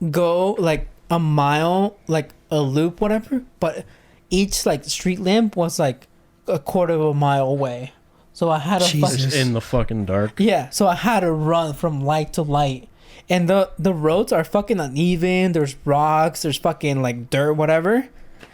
go like a mile, like a loop, whatever. But each like street lamp was like a quarter of a mile away. So I had to in the fucking dark. Yeah, so I had to run from light to light. And the roads are fucking uneven. There's rocks, there's fucking like dirt, whatever.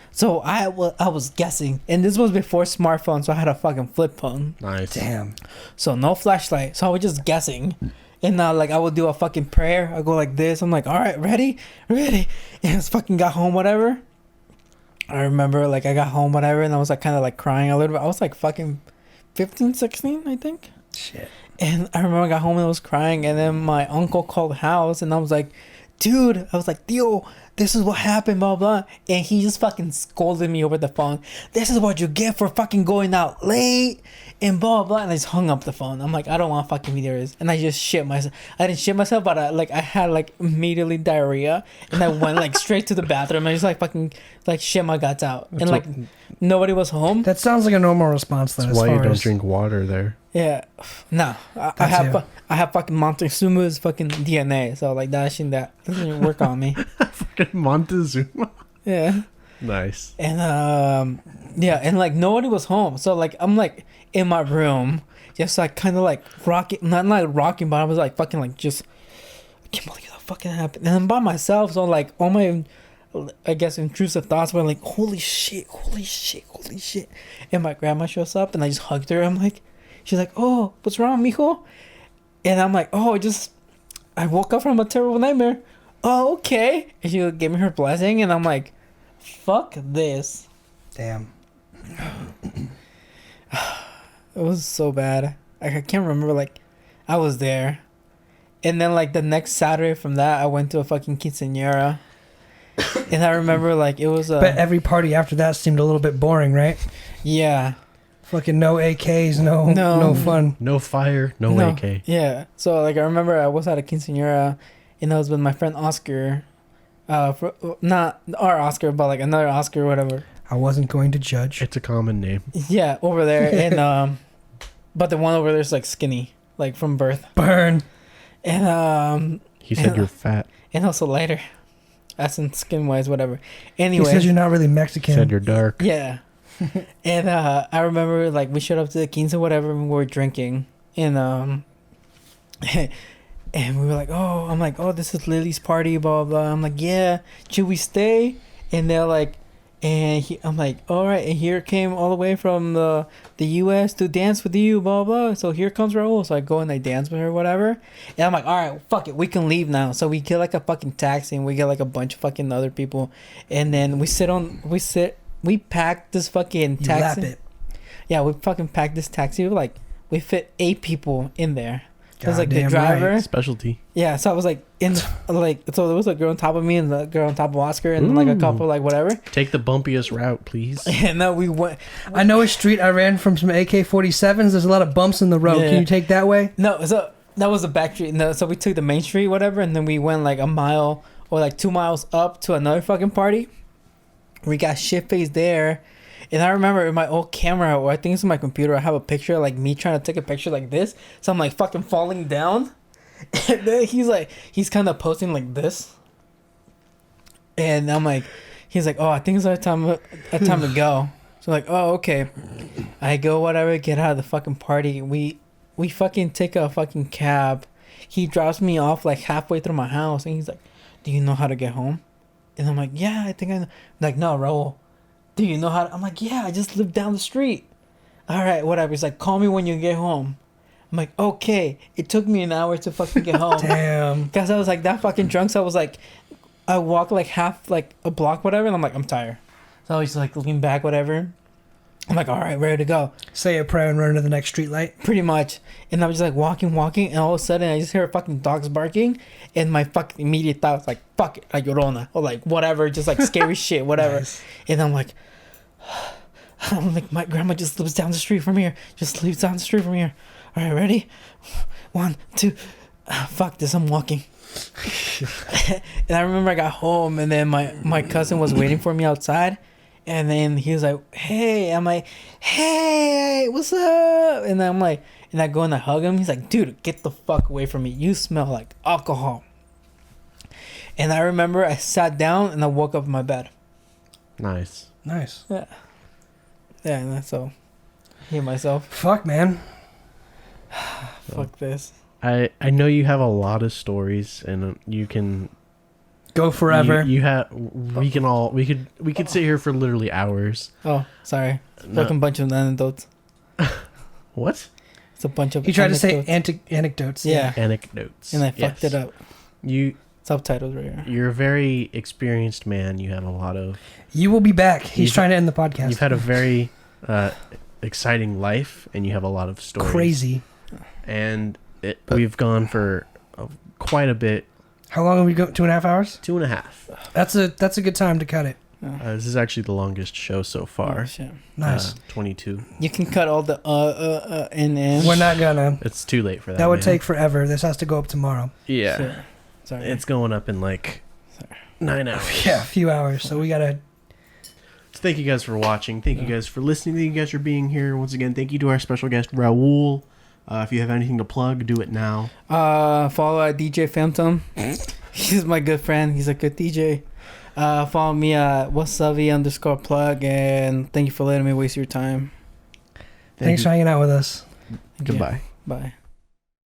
So I was guessing. And this was before smartphones, so I had a fucking flip phone. Nice. Damn. So no flashlight. So I was just guessing. And like I would do a fucking prayer. I go like this. I'm like, all right, ready. And I just fucking got home, whatever. I remember like I got home, whatever, and I was like kind of like crying a little bit. I was like fucking 15, 16, I think. Shit. And I remember I got home and I was crying, and then my uncle called the house, and I was like, dude, I was like, Theo, this is what happened, blah, blah. And he just fucking scolded me over the phone. This is what you get for fucking going out late and blah, blah. And I just hung up the phone. I'm like, I don't want fucking videos. And I just shit myself. I didn't shit myself, but I had like immediately diarrhea. And I went like straight to the bathroom. I just like fucking like shit my guts out. And like nobody was home. That sounds like a normal response. That's why you don't drink water there. Yeah. No. I have fucking Montezuma's fucking DNA. So like that shit that doesn't work on me. Fucking Montezuma. Yeah. Nice. And yeah, and like nobody was home. So like I'm like in my room, just like kind of like rocking, not like rocking, but I was like fucking like just, I can't believe that fucking happened. And I'm by myself, so like all my, I guess, intrusive thoughts were like, holy shit. And my grandma shows up and I just hugged her. I'm like, she's like, oh, what's wrong, mijo? And I'm like, oh, I woke up from a terrible nightmare. Oh, okay. And she gave me her blessing, and I'm like, fuck this. Damn. It was so bad. I can't remember, like, I was there. And then, like, the next Saturday from that, I went to a fucking quinceañera. And I remember, like, it was But every party after that seemed a little bit boring, right? Yeah. Fucking no AKs, no fun. No fire, no AK. Yeah. So, like, I remember I was at a quinceañera, and I was with my friend Oscar. Not our Oscar, but, like, another Oscar or whatever. I wasn't going to judge. It's a common name. Yeah, over there. And, but the one over there is, like, skinny, like, from birth. Burn. And, he said you're fat. And also lighter. As in skin-wise, whatever. Anyway. He said you're not really Mexican. He said you're dark. Yeah. And I remember, like, we showed up to the quince or whatever, and we were drinking. And and we were like, oh, I'm like, oh, this is Lily's party, blah, blah. I'm like, yeah, should we stay? And they're like, I'm like, all right. And here came all the way from the U.S. to dance with you, blah, blah. So here comes Raul. So I go and I dance with her, whatever. And I'm like, all right, fuck it. We can leave now. So we get like a fucking taxi, and we get like a bunch of fucking other people. And then we packed this fucking taxi. You lap it. Yeah, we fucking packed this taxi. We fit 8 people in there. It was like the Goddamn driver. right. Specialty. Yeah, so I was like so there was a girl on top of me and the girl on top of Oscar and like a couple like whatever. Take the bumpiest route, please. And then we went. I know a street I ran from some AK-47s. There's a lot of bumps in the road. Yeah. Can you take that way? No, so that was the back street. No, so we took the main street, whatever, and then we went like a mile or like 2 miles up to another fucking party. We got shit faced there. And I remember in my old camera, or I think it's in my computer, I have a picture of like me trying to take a picture like this. So I'm like fucking falling down. And then he's kind of posting like this. And I'm like, he's like, oh, I think it's our time to go. So like, oh, okay. I go, whatever, get out of the fucking party. We fucking take a fucking cab. He drops me off like halfway through my house. And he's like, do you know how to get home? And I'm like, yeah, I think I know. Like, no, Raul, do you know how to? I'm like, yeah, I just live down the street. All right, whatever. He's like, call me when you get home. I'm like, okay. It took me an hour to fucking get home. Damn. Because I was like that fucking drunk. So I was like, I walked like half, like a block, whatever. And I'm like, I'm tired. So I was just like looking back, whatever. I'm like, all right, ready to go. Say a prayer and run to the next street light. Pretty much. And I was just like walking. And all of a sudden I just hear fucking dogs barking. And my fucking immediate thought was like, fuck it. Like Llorona. Or like whatever. Just like scary shit, whatever. Nice. And I'm like, my grandma just lives down the street from here. Just lives down the street from here. All right, ready? 1, 2. Fuck this, I'm walking. And I remember I got home, and then my cousin was waiting for me outside. And then he was like, hey. I'm like, hey, what's up? And I'm like, and I go and I hug him. He's like, dude, get the fuck away from me. You smell like alcohol. And I remember I sat down and I woke up in my bed. Nice. Yeah. Yeah, and that's so. I hate myself. Fuck, man. Fuck this. I know you have a lot of stories, and you can go forever. We could sit here for literally hours. Oh, sorry. Fucking bunch of anecdotes. What? It's a bunch of. He tried to say anecdotes. Yeah. Anecdotes. And I fucked it up. You subtitles right here. You're a very experienced man. You have a lot of. You will be back. He's trying to end the podcast. You've had a very exciting life, and you have a lot of stories. Crazy. And we've gone for quite a bit. How long have we go? 2.5 hours. 2.5. That's a good time to cut it. This is actually the longest show so far. Oh, shit. Nice. 22. You can cut all the and. We're not gonna. It's too late for that. That would take forever. This has to go up tomorrow. Yeah. Shit. Sorry. It's going up in like 9 hours. Yeah, a few hours. So we gotta. So thank you guys for watching. Thank you guys for listening. Thank you guys for being here. Once again, thank you to our special guest, Raul. If you have anything to plug, do it now. Follow at DJ Phantom. He's my good friend. He's a good DJ. Follow me at Wasabi_Plug. And thank you for letting me waste your time. Thanks for hanging out with us. Goodbye. Bye.